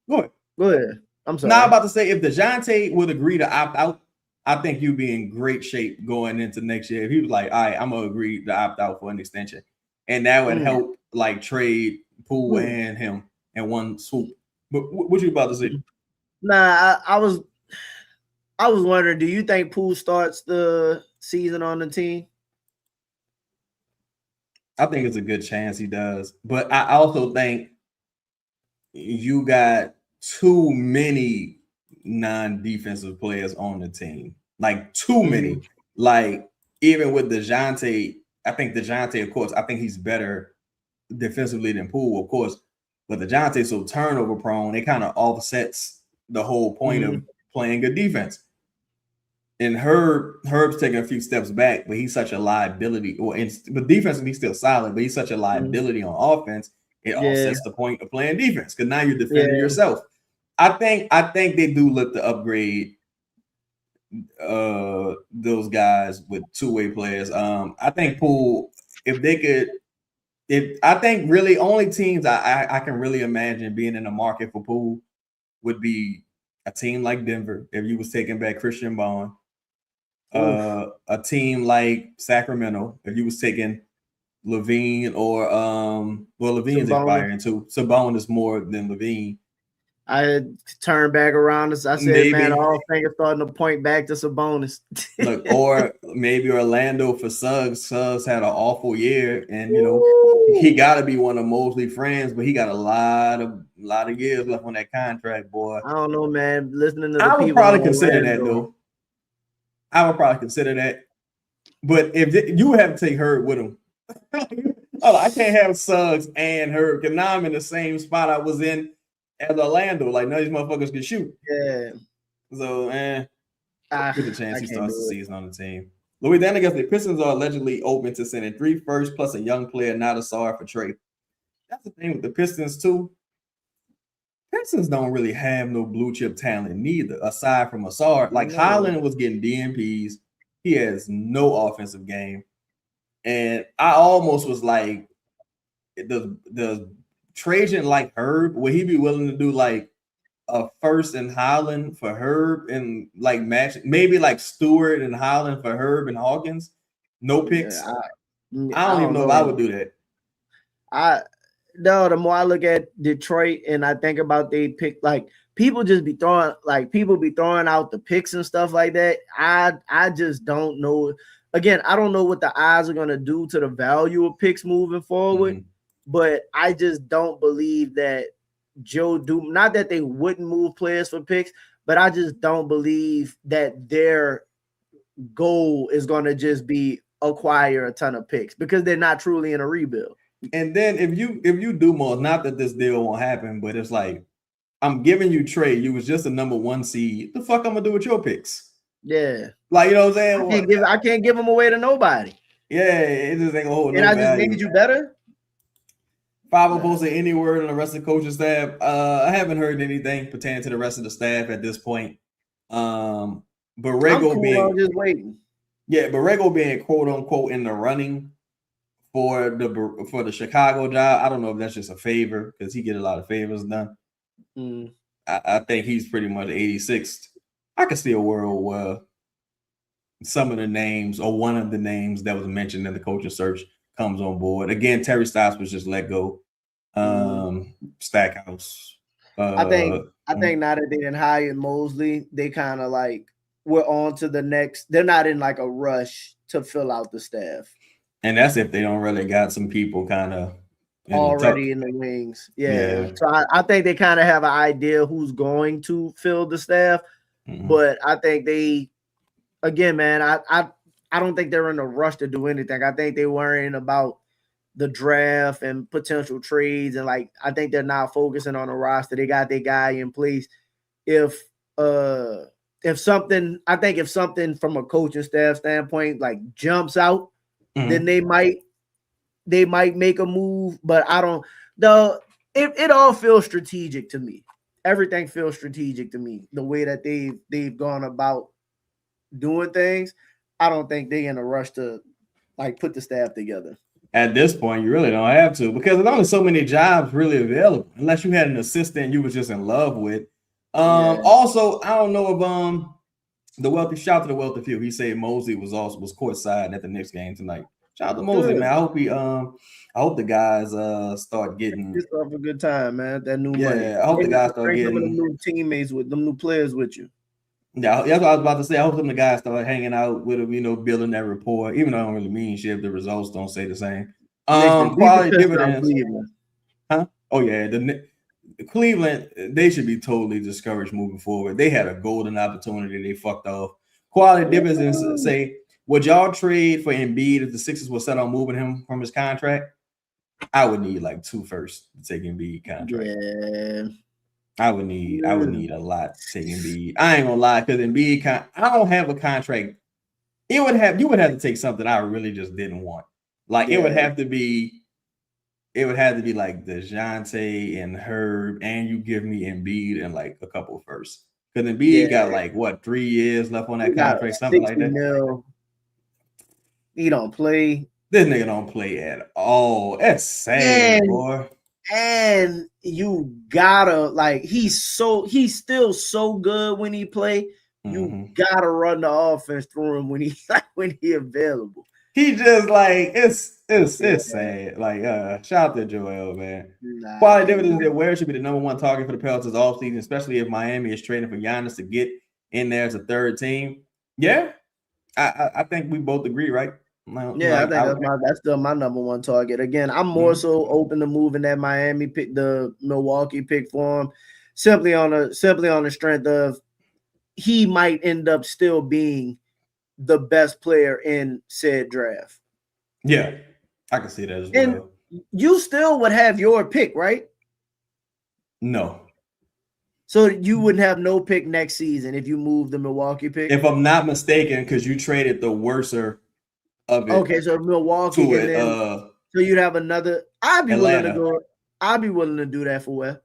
Speaker 1: go
Speaker 2: ahead. I'm sorry.
Speaker 1: Now I'm about to say if DeJounte would agree to opt out, I think you'd be in great shape going into next year. If he was like, all right, I'm gonna agree to opt out for an extension, and that would help like trade Poole and him in one swoop. But what you about to say?
Speaker 2: Nah, I was wondering, do you think Poole starts the season on the team?
Speaker 1: I think it's a good chance he does, but I also think you got too many non-defensive players on the team. Like too many. Like even with DeJounte, I think DeJounte, of course, I think he's better defensively than Poole, of course. But DeJounte's so turnover prone, it kind of offsets the whole point of playing good defense. And Herb's taking a few steps back, but he's such a liability. But defensively, he's still solid, but he's such a liability on offense. It offsets the point of playing defense because now you're defending yourself. I think they do look to upgrade those guys with two-way players. I think Poole, I think really only teams I can really imagine being in the market for Poole would be a team like Denver, if you was taking back Christian Bond, a team like Sacramento, if you was taking Levine or Levine's expiring too. Sabonis more than Levine.
Speaker 2: I had turned back around. I said, maybe, man, all fingers starting to point back to Sabonis.
Speaker 1: Look, or maybe Orlando for Suggs. Suggs had an awful year, and he got to be one of Mosley friends, but he got a lot of years left on that contract, boy.
Speaker 2: I don't know, man. Listening to
Speaker 1: I would probably consider that, though. I would probably consider that, but if you would have to take Herb with him. I can't have Suggs and Herb because now I'm in the same spot I was in as Orlando. Like, none of these motherfuckers can shoot.
Speaker 2: Yeah.
Speaker 1: So, With the chance he starts the season on the team. Louisiana gets the Pistons are allegedly open to sending 3 firsts plus a young player, not a star for Trey. That's the thing with the Pistons too. Pistons don't really have no blue chip talent neither, aside from Asar. Like Highland was getting DNPs. He has no offensive game. And I almost was like, the Trajan like Herb, would he be willing to do like a first in Highland for Herb and like match maybe like Stewart and Highland for Herb and Hawkins? No picks. I don't even know if I would do that.
Speaker 2: No, the more I look at Detroit and I think about they pick, like people be throwing out the picks and stuff like that. I just don't know. Again, I don't know what the odds are gonna do to the value of picks moving forward, but I just don't believe that Joe Doom, not that they wouldn't move players for picks, but I just don't believe that their goal is gonna just be acquire a ton of picks because they're not truly in a rebuild.
Speaker 1: And then if you do more, not that this deal won't happen, but it's like I'm giving you Trey. You was just a number 1 seed. The fuck I'm gonna do with your picks?
Speaker 2: Yeah,
Speaker 1: like you know what I'm saying.
Speaker 2: I can't give them away to nobody.
Speaker 1: Yeah, it just ain't gonna hold.
Speaker 2: And I just made you better.
Speaker 1: 5 posted any word on the rest of the coaching staff. I haven't heard anything pertaining to the rest of the staff at this point. Borrego being
Speaker 2: just waiting.
Speaker 1: Yeah, Borrego being quote unquote in the running for the Chicago job. I don't know if that's just a favor because he get a lot of favors done. I think he's pretty much 86th. I could see a world where some of the names or one of the names that was mentioned in the coaching search comes on board. Again, Terry Stotts was just let go. Stackhouse.
Speaker 2: I think now that they didn't hire Mosley, they kind of like we're on to the next. They're not in like a rush to fill out the staff.
Speaker 1: And that's if they don't really got some people kind of
Speaker 2: already in the wings. Yeah. So I think they kind of have an idea who's going to fill the staff. But I think again, man, I don't think they're in a rush to do anything. I think they're worrying about the draft and potential trades. And like, I think they're now focusing on the roster. They got their guy in place. If something from a coaching staff standpoint, like jumps out, then they might make a move, but I don't know. It all feels strategic to me. Everything feels strategic to me. The way that they've gone about doing things, I don't think they're in a rush to like put the staff together.
Speaker 1: At this point, you really don't have to because there's only so many jobs really available, unless you had an assistant you was just in love with. Also, I don't know if the wealthy shout to the wealthy few. He said Mosley was courtside at the Knicks game tonight. Shout out to Mosley, man. I hope the guys start getting
Speaker 2: a good time, man. That new money.
Speaker 1: I hope the guys start getting
Speaker 2: them new teammates with them new players with you.
Speaker 1: Yeah, that's what I was about to say. I hope the guys start hanging out with them, building that rapport. Even though I don't really mean shit if the results don't say the same. Quality dividends. Huh? Oh yeah, the Cleveland, they should be totally discouraged moving forward. They had a golden opportunity. They fucked off. Quality dividends say, would y'all trade for Embiid if the Sixers were set on moving him from his contract? I would need like 2 firsts to take Embiid contract.
Speaker 2: Yeah.
Speaker 1: I would need a lot to take Embiid. I ain't gonna lie, because Embiid, I don't have a contract. You would have to take something I really just didn't want. Like it would have to be like DeJounte and Herb, and you give me Embiid and like a couple firsts. Because Embiid got like 3 years left on that contract, something like that.
Speaker 2: Mil. He don't play.
Speaker 1: This nigga don't play at all. That's sad, boy.
Speaker 2: And you gotta he's still so good when he play. You gotta run the offense through him when he available.
Speaker 1: He just it's sad. Shout out to Joel, man. Quality dividends that Ware should be the number 1 target for the Pelicans offseason, especially if Miami is trading for Giannis to get in there as a third team. Yeah, I think we both agree, right?
Speaker 2: I think that's still my number 1 target. Again, I'm more so open to moving that Miami pick, the Milwaukee pick for him, simply on the strength of he might end up still being the best player in said draft.
Speaker 1: Yeah, I can see that as well.
Speaker 2: And you still would have your pick, right?
Speaker 1: No.
Speaker 2: So you wouldn't have no pick next season if you move the Milwaukee pick?
Speaker 1: If I'm not mistaken, because you traded the worser of it.
Speaker 2: Okay, so Milwaukee
Speaker 1: to
Speaker 2: and
Speaker 1: it,
Speaker 2: then so you'd have another. I'd be
Speaker 1: Atlanta.
Speaker 2: willing to go. I'd be willing to do that for Wes.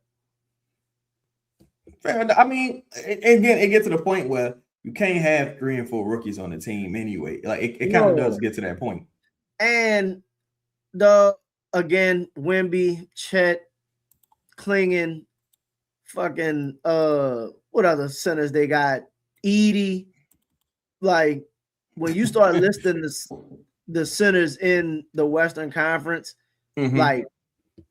Speaker 1: Fair enough. I mean, it gets to the point where you can't have 3 and 4 rookies on the team anyway. Like it kind of does get to that point.
Speaker 2: And Wemby, Chet, Klingon, fucking what other centers they got? Edie. Like when you start listing the centers in the Western Conference, like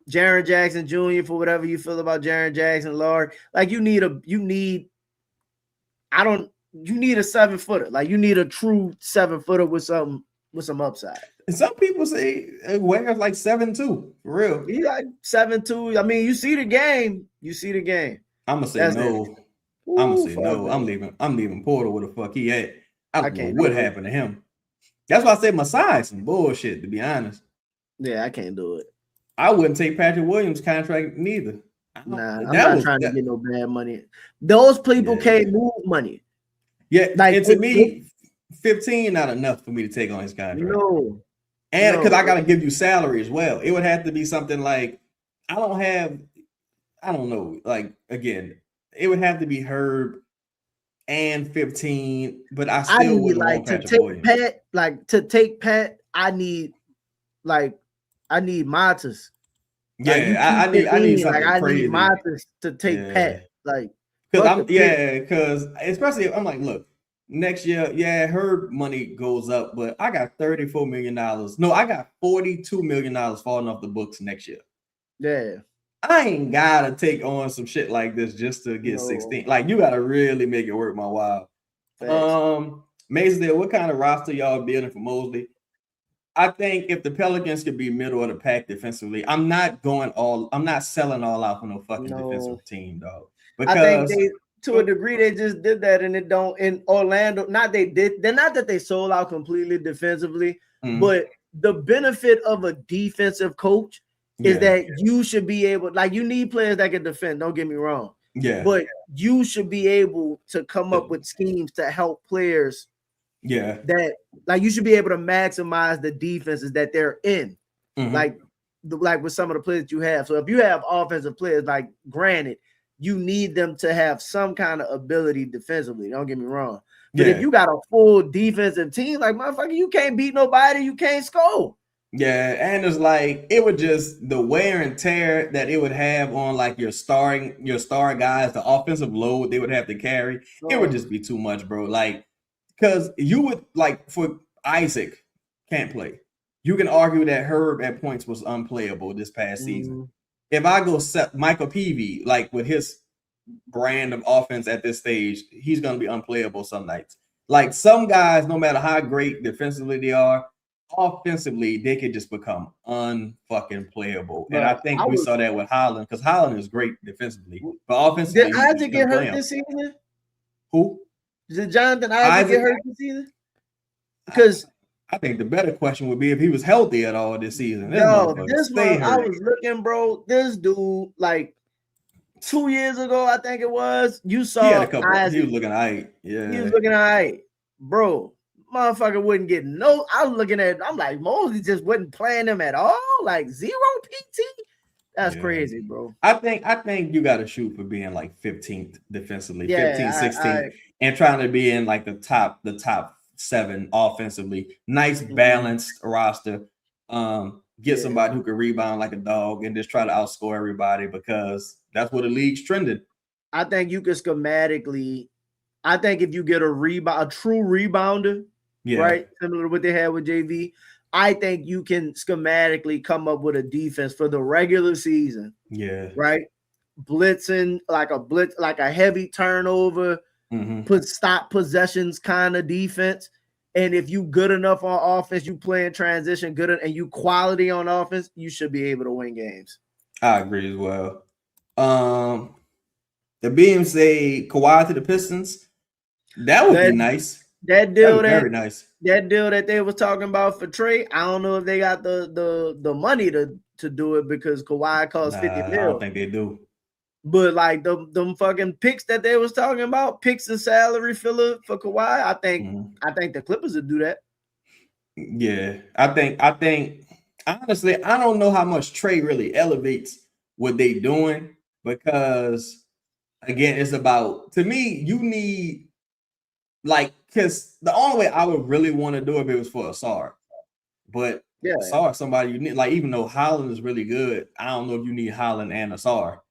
Speaker 2: Jaren Jackson Jr. for whatever you feel about Jaren Jackson, Lord, like you need a 7-footer. Like you need a true 7-footer with some upside.
Speaker 1: And some people say Ware's like 7'2", for real.
Speaker 2: He like 7'2". I mean, you see the game.
Speaker 1: I'm gonna say no. I'm gonna say no. I'm leaving Porter where the fuck he at. I don't know what happened to him. That's why I say Masai some bullshit, to be honest.
Speaker 2: Yeah, I can't do it.
Speaker 1: I wouldn't take Patrick Williams' contract neither.
Speaker 2: Nah, I'm not trying to get no bad money. Those people can't move money.
Speaker 1: Yeah, like, and to me, 15 not enough for me to take on his contract.
Speaker 2: No.
Speaker 1: And because I got to give you salary as well. It would have to be something like, I don't know. Like, again, it would have to be Herb and 15, but I still would like to take
Speaker 2: Pat. Like to take Pat, I need Matas.
Speaker 1: Yeah,
Speaker 2: like,
Speaker 1: I need something crazy.
Speaker 2: I need Matas to take Pat. Like
Speaker 1: because especially I'm like, look, next year, Herb money goes up, but I got $34 million. No, I got $42 million falling off the books next year.
Speaker 2: Yeah.
Speaker 1: I ain't gotta take on some shit like this just to get 16. Like, you gotta really make it worth my while. Maysdale, what kind of roster y'all building for Mosley? I think if the Pelicans could be middle of the pack defensively, I'm not selling all out for no fucking defensive team, dog. Because
Speaker 2: I think to a degree they just did that, and it don't in Orlando. They're not that they sold out completely defensively, but the benefit of a defensive coach is that you should be able, like, you need players that can defend. Don't get me wrong.
Speaker 1: Yeah.
Speaker 2: But you should be able to come up with schemes to help players.
Speaker 1: Yeah.
Speaker 2: That, like, you should be able to maximize the defenses that they're in. Like with some of the players you have. So if you have offensive players, like, granted, you need them to have some kind of ability defensively. Don't get me wrong. But if you got a full defensive team, like, motherfucker, you can't beat nobody. You can't score.
Speaker 1: Yeah, and it's like it would just the wear and tear that it would have on like your star guys, the offensive load they would have to carry. It would just be too much, bro. Like, because you would, like, for Isaac can't play. You can argue that Herb at points was unplayable this past season. If I go set Michael Peavy, like, with his brand of offense at this stage, he's gonna be unplayable some nights. Like, some guys, no matter how great defensively they are, offensively, they could just become unfucking playable. And I think we saw that with Holland, because Holland is great defensively, but offensively,
Speaker 2: did Isaac get hurt this season?
Speaker 1: Who?
Speaker 2: Did Jonathan Isaac get hurt this season? Because
Speaker 1: I think the better question would be if he was healthy at all this season.
Speaker 2: I was looking, bro. This dude, like 2 years ago, I think it was. You saw
Speaker 1: Isaac. He was looking all right. Yeah,
Speaker 2: he was looking all right, bro. Motherfucker wouldn't get no. I'm like, Mosley just wasn't playing him at all. Like, 0 PT. That's crazy, bro.
Speaker 1: I think you got to shoot for being like 15th defensively, 15th, 16th, and trying to be in like the top 7 offensively. Nice balanced roster. Get somebody who can rebound like a dog and just try to outscore everybody, because that's what the league's trending.
Speaker 2: I think you could schematically. I think if you get a true rebounder. Right, similar to what they had with JV, I think you can schematically come up with a defense for the regular season. Yeah, right. Blitzing, like a heavy turnover, stop possessions kind of defense. And if you good enough on offense, you play in transition, and you quality on offense, you should be able to win games.
Speaker 1: I agree as well. The BM say Kawhi to the Pistons. That would be nice.
Speaker 2: That deal
Speaker 1: very nice.
Speaker 2: That deal that they was talking about for Trey, I don't know if they got the money to do it, because Kawhi costs $50 million.
Speaker 1: I don't think they do.
Speaker 2: But like them fucking picks that they was talking about, picks and salary filler for Kawhi, I think the Clippers would do that.
Speaker 1: Yeah, I think honestly, I don't know how much Trey really elevates what they doing, because again, it's about, to me, you need, like, because the only way I would really want to do it if it was for Asar. But Asar, somebody you need, like, even though Holland is really good, I don't know if you need Holland and Asar.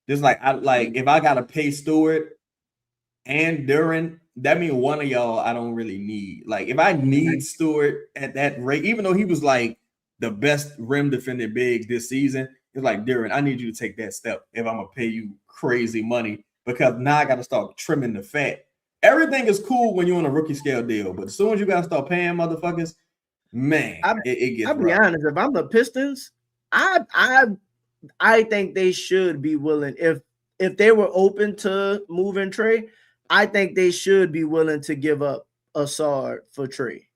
Speaker 1: Just like if I gotta pay Stewart and Duran, that means one of y'all I don't really need. Like, if I need Stewart at that rate, even though he was like the best rim defender big this season, it's like, Duran, I need you to take that step if I'm gonna pay you crazy money, because now I gotta start trimming the fat. Everything is cool when you're on a rookie scale deal, but as soon as you gotta start paying motherfuckers, man, it gets.
Speaker 2: I'll be honest. If I'm the Pistons, I think they should be willing, if they were open to moving Trey, I think they should be willing to give up Asar for Trey.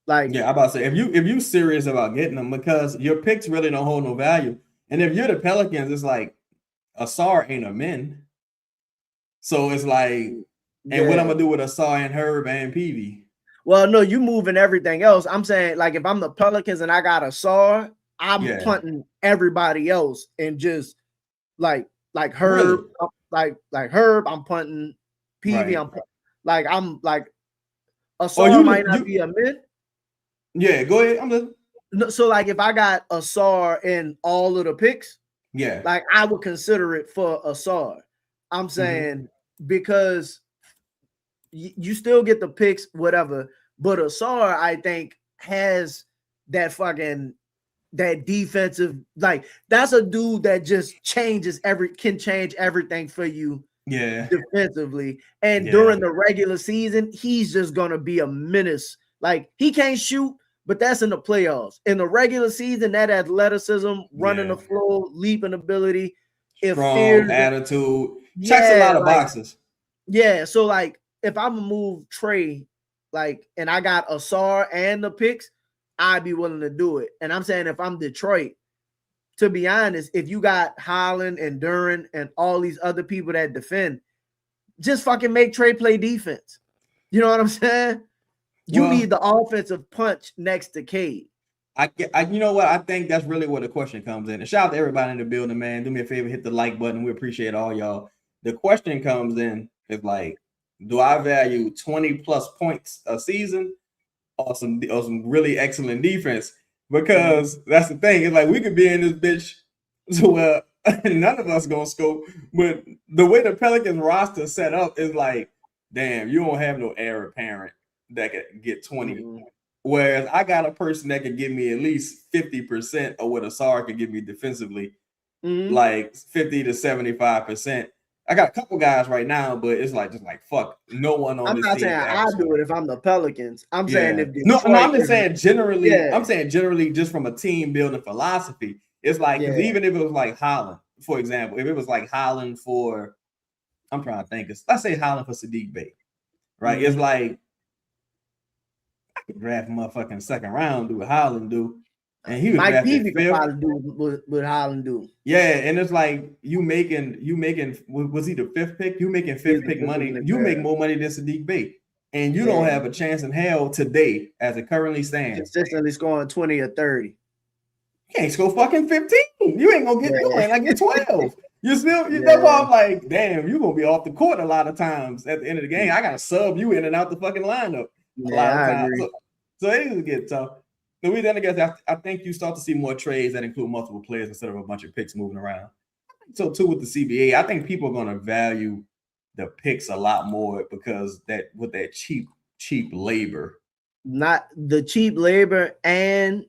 Speaker 2: Like,
Speaker 1: yeah, I'm about to say, if you serious about getting them, because your picks really don't hold no value, and if you're the Pelicans, it's like Asar ain't a min, so it's like, and what I'm gonna do with Asar and Herb and PV?
Speaker 2: Well, no, you moving everything else. I'm saying, like, if I'm the Pelicans and I got Asar, I'm punting everybody else and just like Herb, really? like Herb, I'm punting PV. Right. I'm like Asar might not be a mid.
Speaker 1: Yeah, go ahead. I'm listening.
Speaker 2: So like, if I got Asar in all of the picks, like, I would consider it for Asar. I'm saying because you still get the picks, whatever, but Asar, I think, has that defensive, like, that's a dude that just can change everything for you defensively. And during the regular season, he's just gonna be a menace. Like, he can't shoot, but that's in the playoffs. In the regular season, that athleticism, running the floor, leaping ability,
Speaker 1: strong attitude, checks a lot of boxes.
Speaker 2: Yeah, so like, if I'm gonna move Trey, like, and I got Asar and the picks, I'd be willing to do it. And I'm saying, if I'm Detroit, to be honest, if you got Holland and Duran and all these other people that defend, just fucking make Trey play defense. You know what I'm saying? You need the offensive punch next to Cade.
Speaker 1: You know what? I think that's really where the question comes in. And shout out to everybody in the building, man. Do me a favor, hit the like button. We appreciate all y'all. The question comes in is like, do I value 20 plus points a season or some really excellent defense? Because that's the thing. It's like, we could be in this bitch, so none of us gonna scope. But the way the Pelicans roster set up is like, damn, you don't have no heir apparent that could get 20. Whereas I got a person that could give me at least 50% of what Asar could give me defensively, like 50 to 75%. I got a couple guys right now, but it's like, just like, fuck, no one on this team.
Speaker 2: I'm not saying I do it if I'm the Pelicans. I'm saying if
Speaker 1: Detroit, no, I'm just saying generally. I'm saying generally, just from a team building philosophy, it's like, because even if it was like Holland, for example, if it was like Holland for, I'm trying to think, let's say Holland for Sadiq Bey, right? It's like, I could draft a motherfucking second round, do what Holland do. And he was
Speaker 2: Mike Peavy could probably do what Holland do.
Speaker 1: Yeah, and it's like, you making was he the fifth pick? You making fifth pick money. You make more money than Sadiq Bey. And you don't have a chance in hell today, as it currently stands.
Speaker 2: Consistently scoring 20 or 30.
Speaker 1: You can't score fucking 15. You ain't gonna get ain't like get 12. You still, that's why I'm like, damn, you're gonna be off the court a lot of times at the end of the game. I gotta sub you in and out the fucking lineup a lot of times. So it is get tough. So I think you start to see more trades that include multiple players instead of a bunch of picks moving around. So too with the CBA, I think people are going to value the picks a lot more because with that cheap labor.
Speaker 2: Not the cheap labor, and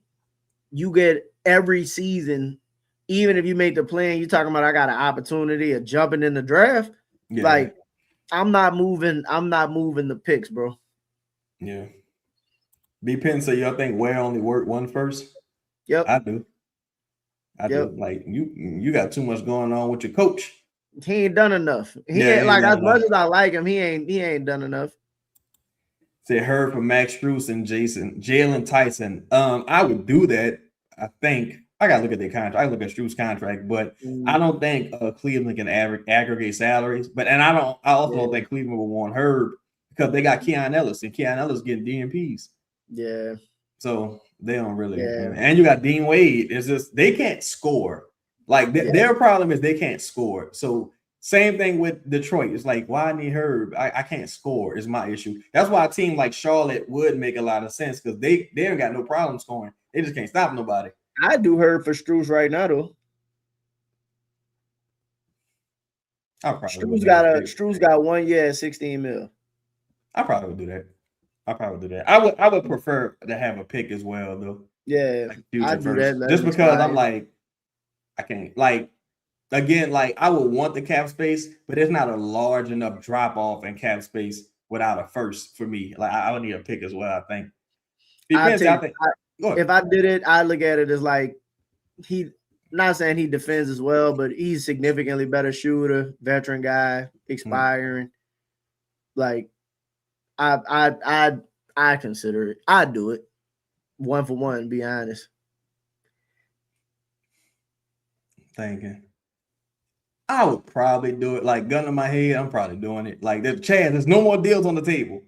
Speaker 2: you get every season, even if you make the plan, you're talking about, I got an opportunity of jumping in the draft. Yeah. Like, I'm not moving the picks, bro.
Speaker 1: Yeah. B-Pen, so y'all think Ware only worked one first?
Speaker 2: Yep.
Speaker 1: I do. Like, you got too much going on with your coach.
Speaker 2: He ain't done enough. He ain't like, as much as I like him, he ain't done enough.
Speaker 1: Say heard from Max Strus and Jalen Tyson. I would do that, I think. I gotta look at their contract. I look at Stru's contract, but I don't think Cleveland can aggregate salaries. I also don't think Cleveland will want Herb because they got Keon Ellis, and Keon Ellis getting DMPs.
Speaker 2: Yeah.
Speaker 1: So they don't really. Yeah. And you got Dean Wade. It's just they can't score. Like their problem is they can't score. So same thing with Detroit. It's like, why I need Herb? I can't score is my issue. That's why a team like Charlotte would make a lot of sense because they don't got no problem scoring. They just can't stop nobody.
Speaker 2: I do Herb for Strus right now though. Strus got 1 year at 16 mil.
Speaker 1: I probably would do that. I would prefer to have a pick as well though.
Speaker 2: Yeah, I do that.
Speaker 1: Just because I'm like, I can't like. Again, like I would want the cap space, but it's not a large enough drop off in cap space without a first for me. Like I would need a pick as well. I think.
Speaker 2: If I did it, I look at it as like not saying he defends as well, but he's significantly better shooter, veteran guy, expiring. Like I consider it. I'd do it 1 for 1. Be honest.
Speaker 1: Thinking. I would probably do it. Like gun to my head, I'm probably doing it. Like there's no more deals on the table.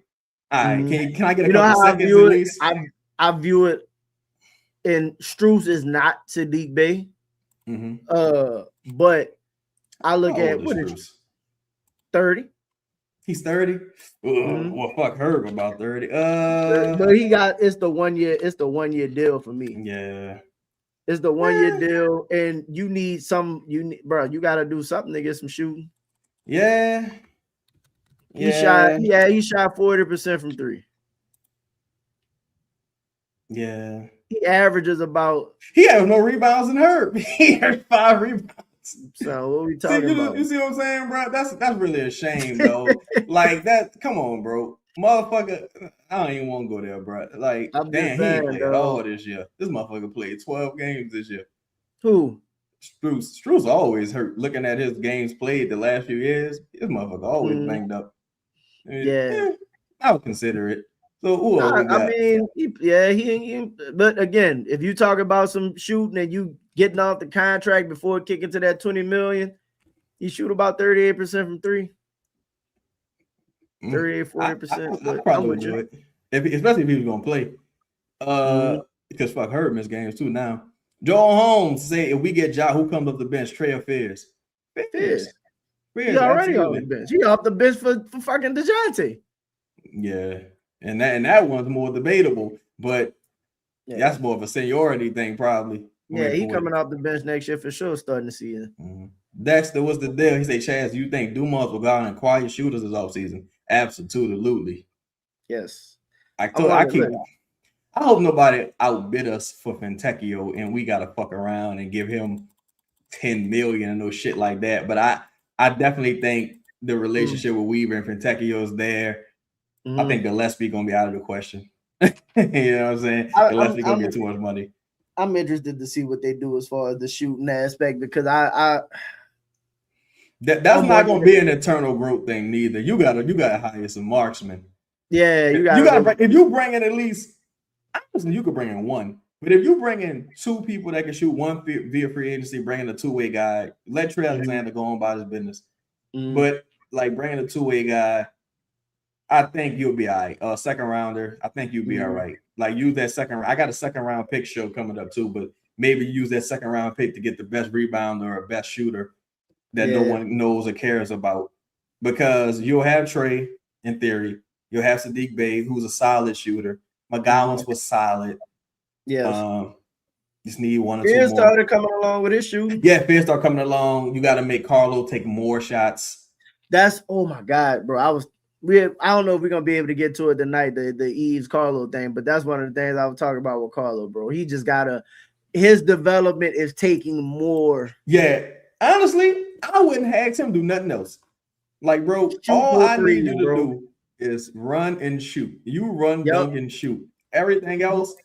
Speaker 1: All right, can I get a couple seconds at least?
Speaker 2: I view it. And Strus is not Sadiq Bey. But I look at what is 30.
Speaker 1: He's 30. Well, fuck Herb about 30.
Speaker 2: But it's the 1 year. It's the 1 year deal for me.
Speaker 1: Yeah.
Speaker 2: It's the 1 year deal, and you need bro. You got to do something to get some shooting.
Speaker 1: Yeah.
Speaker 2: He shot 40% from 3.
Speaker 1: Yeah.
Speaker 2: He averages about.
Speaker 1: He has no rebounds in Herb. He has 5 rebounds.
Speaker 2: So what we talking about?
Speaker 1: You see what I'm saying, bro? That's really a shame, though. Like that. Come on, bro. Motherfucker, I don't even want to go there, bro. Like, damn, he ain't played all this year. This motherfucker played 12 games this year.
Speaker 2: Who?
Speaker 1: Strus always hurt. Looking at his games played the last few years, this motherfucker always banged up. I would consider it. So,
Speaker 2: but again, if you talk about some shooting and you getting off the contract before kicking to that 20 million, you shoot about 38% from 3. 38-40%.
Speaker 1: I probably would do it. Especially if he was gonna play. Because fuck Herb missed games too now. Joel Holmes say if we get Ja, who comes off the bench, Trey or Fierce?
Speaker 2: Fierce. He already off the bench. He off the bench for fucking DeJounte.
Speaker 1: Yeah. And that one's more debatable, but that's more of a seniority thing, probably.
Speaker 2: Yeah, he coming off the bench next year for sure, starting the season.
Speaker 1: Dexter, what's the deal? He say, Chaz, do you think Dumas will go out and acquire shooters this offseason? Absolutely.
Speaker 2: Yes.
Speaker 1: I hope nobody outbid us for Fontecchio and we gotta fuck around and give him 10 million and no shit like that. But I definitely think the relationship with Weaver and Fontecchio is there. I think Gillespie gonna be out of the question. You know what I'm saying? Gillespie gonna get too much money.
Speaker 2: I'm interested to see what they do as far as the shooting aspect because
Speaker 1: that's not gonna be an eternal growth thing neither. You gotta hire some marksmen.
Speaker 2: Yeah,
Speaker 1: if you bring in at least, honestly, you could bring in 1. But if you bring in 2 people that can shoot, 1 via free agency, bring in a 2-way guy, let Trey Alexander go on about his business. But like bringing a 2-way guy, I think you'll be all right. Second rounder, I think you'll be all right. Like use that second. I got a second round pick show coming up too, but maybe use that second round pick to get the best rebounder or best shooter that no one knows or cares about. Because you'll have Trey in theory. You'll have Sadiq Bey, who's a solid shooter. McGowan's was solid.
Speaker 2: Yes.
Speaker 1: Just need 1 or 2 more.
Speaker 2: Fierce started coming along with his shooting.
Speaker 1: Yeah, Fierce started coming along. You got to make Carlo take more shots.
Speaker 2: Oh my God, bro. I don't know if we're gonna be able to get to it tonight, the Eves Carlo thing, but that's one of the things I was talking about with Carlo, bro. He just his development is taking more.
Speaker 1: Yeah, honestly, I wouldn't ask him to do nothing else. Like, bro, all I need you to do is run and shoot. You run, dunk, and shoot. Everything else.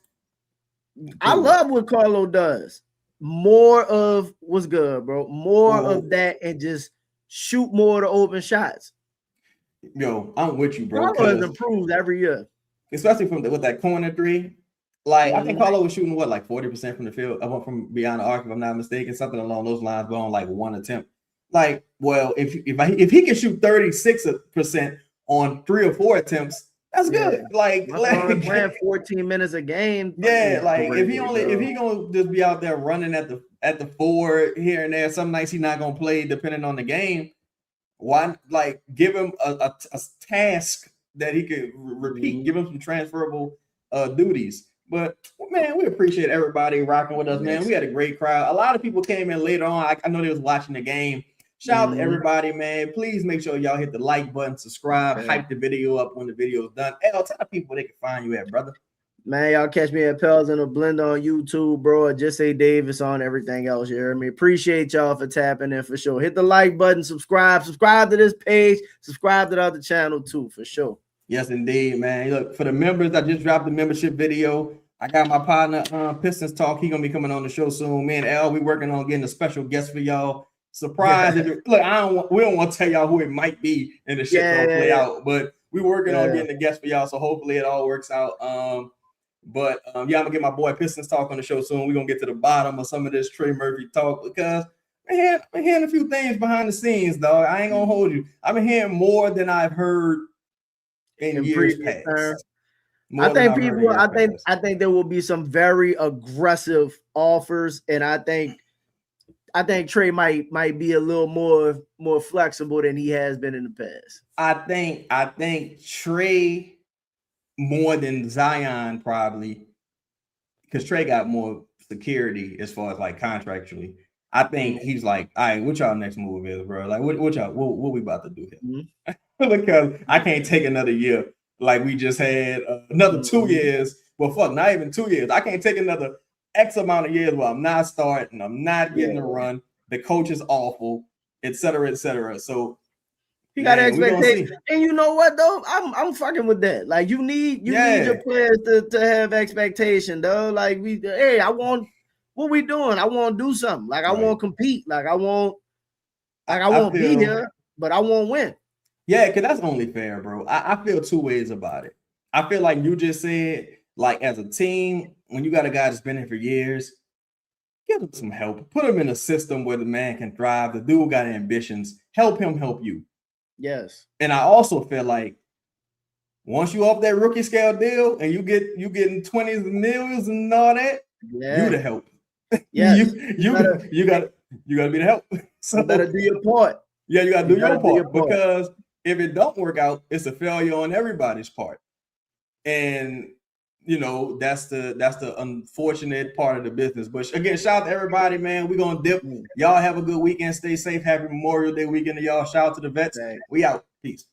Speaker 2: I love what Carlo does. More of what's good, bro. More of that and just shoot more of the open shots.
Speaker 1: Yo, I'm with you, bro.
Speaker 2: Carlo has improved every year,
Speaker 1: especially with that corner 3. Like I think Carlo was shooting what, like 40% from the field, from beyond the arc, if I'm not mistaken, something along those lines, but on like one attempt. Like, well, if he can shoot 36% on 3 or 4 attempts, that's good. Like
Speaker 2: playing 14 minutes a game.
Speaker 1: Yeah, like if he gonna just be out there running at the 4 here and there, some nights he's not gonna play depending on the game. Why like give him a task that he could repeat, give him some transferable duties. But man, we appreciate everybody rocking with us, man. We had a great crowd. A lot of people came in later on. I know they was watching the game. Shout out to everybody, man. Please make sure y'all hit the like button, subscribe, hype the video up when the video is done. Tell the people where they can find you at, brother.
Speaker 2: Man, y'all catch me at PELS in a blend on YouTube, bro. Just say Davis on everything else. You hear me? Appreciate y'all for tapping in for sure. Hit the like button, subscribe to this page, subscribe to the other channel too, for sure.
Speaker 1: Yes, indeed, man. Look, for the members, I just dropped the membership video. I got my partner, Pistons Talk. He gonna be coming on the show soon. Me and Al, we working on getting a special guest for y'all. Surprise! Look, we don't want to tell y'all who it might be, and the shit don't play out. But we working on getting a guest for y'all, so hopefully it all works out. I'm gonna get my boy Pistons Talk on the show soon. We're gonna get to the bottom of some of this Trey Murphy talk because man, I've been hearing a few things behind the scenes, dog. I ain't gonna hold you. I've been hearing more than I've heard in years past.
Speaker 2: I think there will be some very aggressive offers, and I think Trey might be a little more flexible than he has been in the past.
Speaker 1: I think Trey more than Zion probably, because Trey got more security as far as like contractually. I think he's like, all right, what y'all next move is, bro? Like, what we about to do here? Because I can't take another year like we just had another 2 years. Well, fuck, not even 2 years. I can't take another X amount of years where I'm not starting, I'm not getting a run. The coach is awful, et cetera, et cetera. So
Speaker 2: you got expectations, and you know what though? I'm fucking with that. Like you need your players to have expectation, though. Like what we doing? I want to do something. Like I want to compete. Like I won't be here, but I won't win.
Speaker 1: Yeah, because that's only fair, bro. I feel 2 ways about it. I feel like you just said, like as a team, when you got a guy that's been here for years, give him some help. Put him in a system where the man can thrive. The dude got ambitions. Help him help you.
Speaker 2: Yes.
Speaker 1: And I also feel like once you off that rookie scale deal and you getting 20s and millions and all that, you the help.
Speaker 2: Yeah.
Speaker 1: you gotta be the help. So
Speaker 2: you better do your part.
Speaker 1: Yeah, you gotta do your part because if it don't work out, it's a failure on everybody's part. And you know, that's the unfortunate part of the business. But again, shout out to everybody, man. We're gonna dip. Y'all have a good weekend. Stay safe. Happy Memorial Day weekend to y'all. Shout out to the vets. We out. Peace.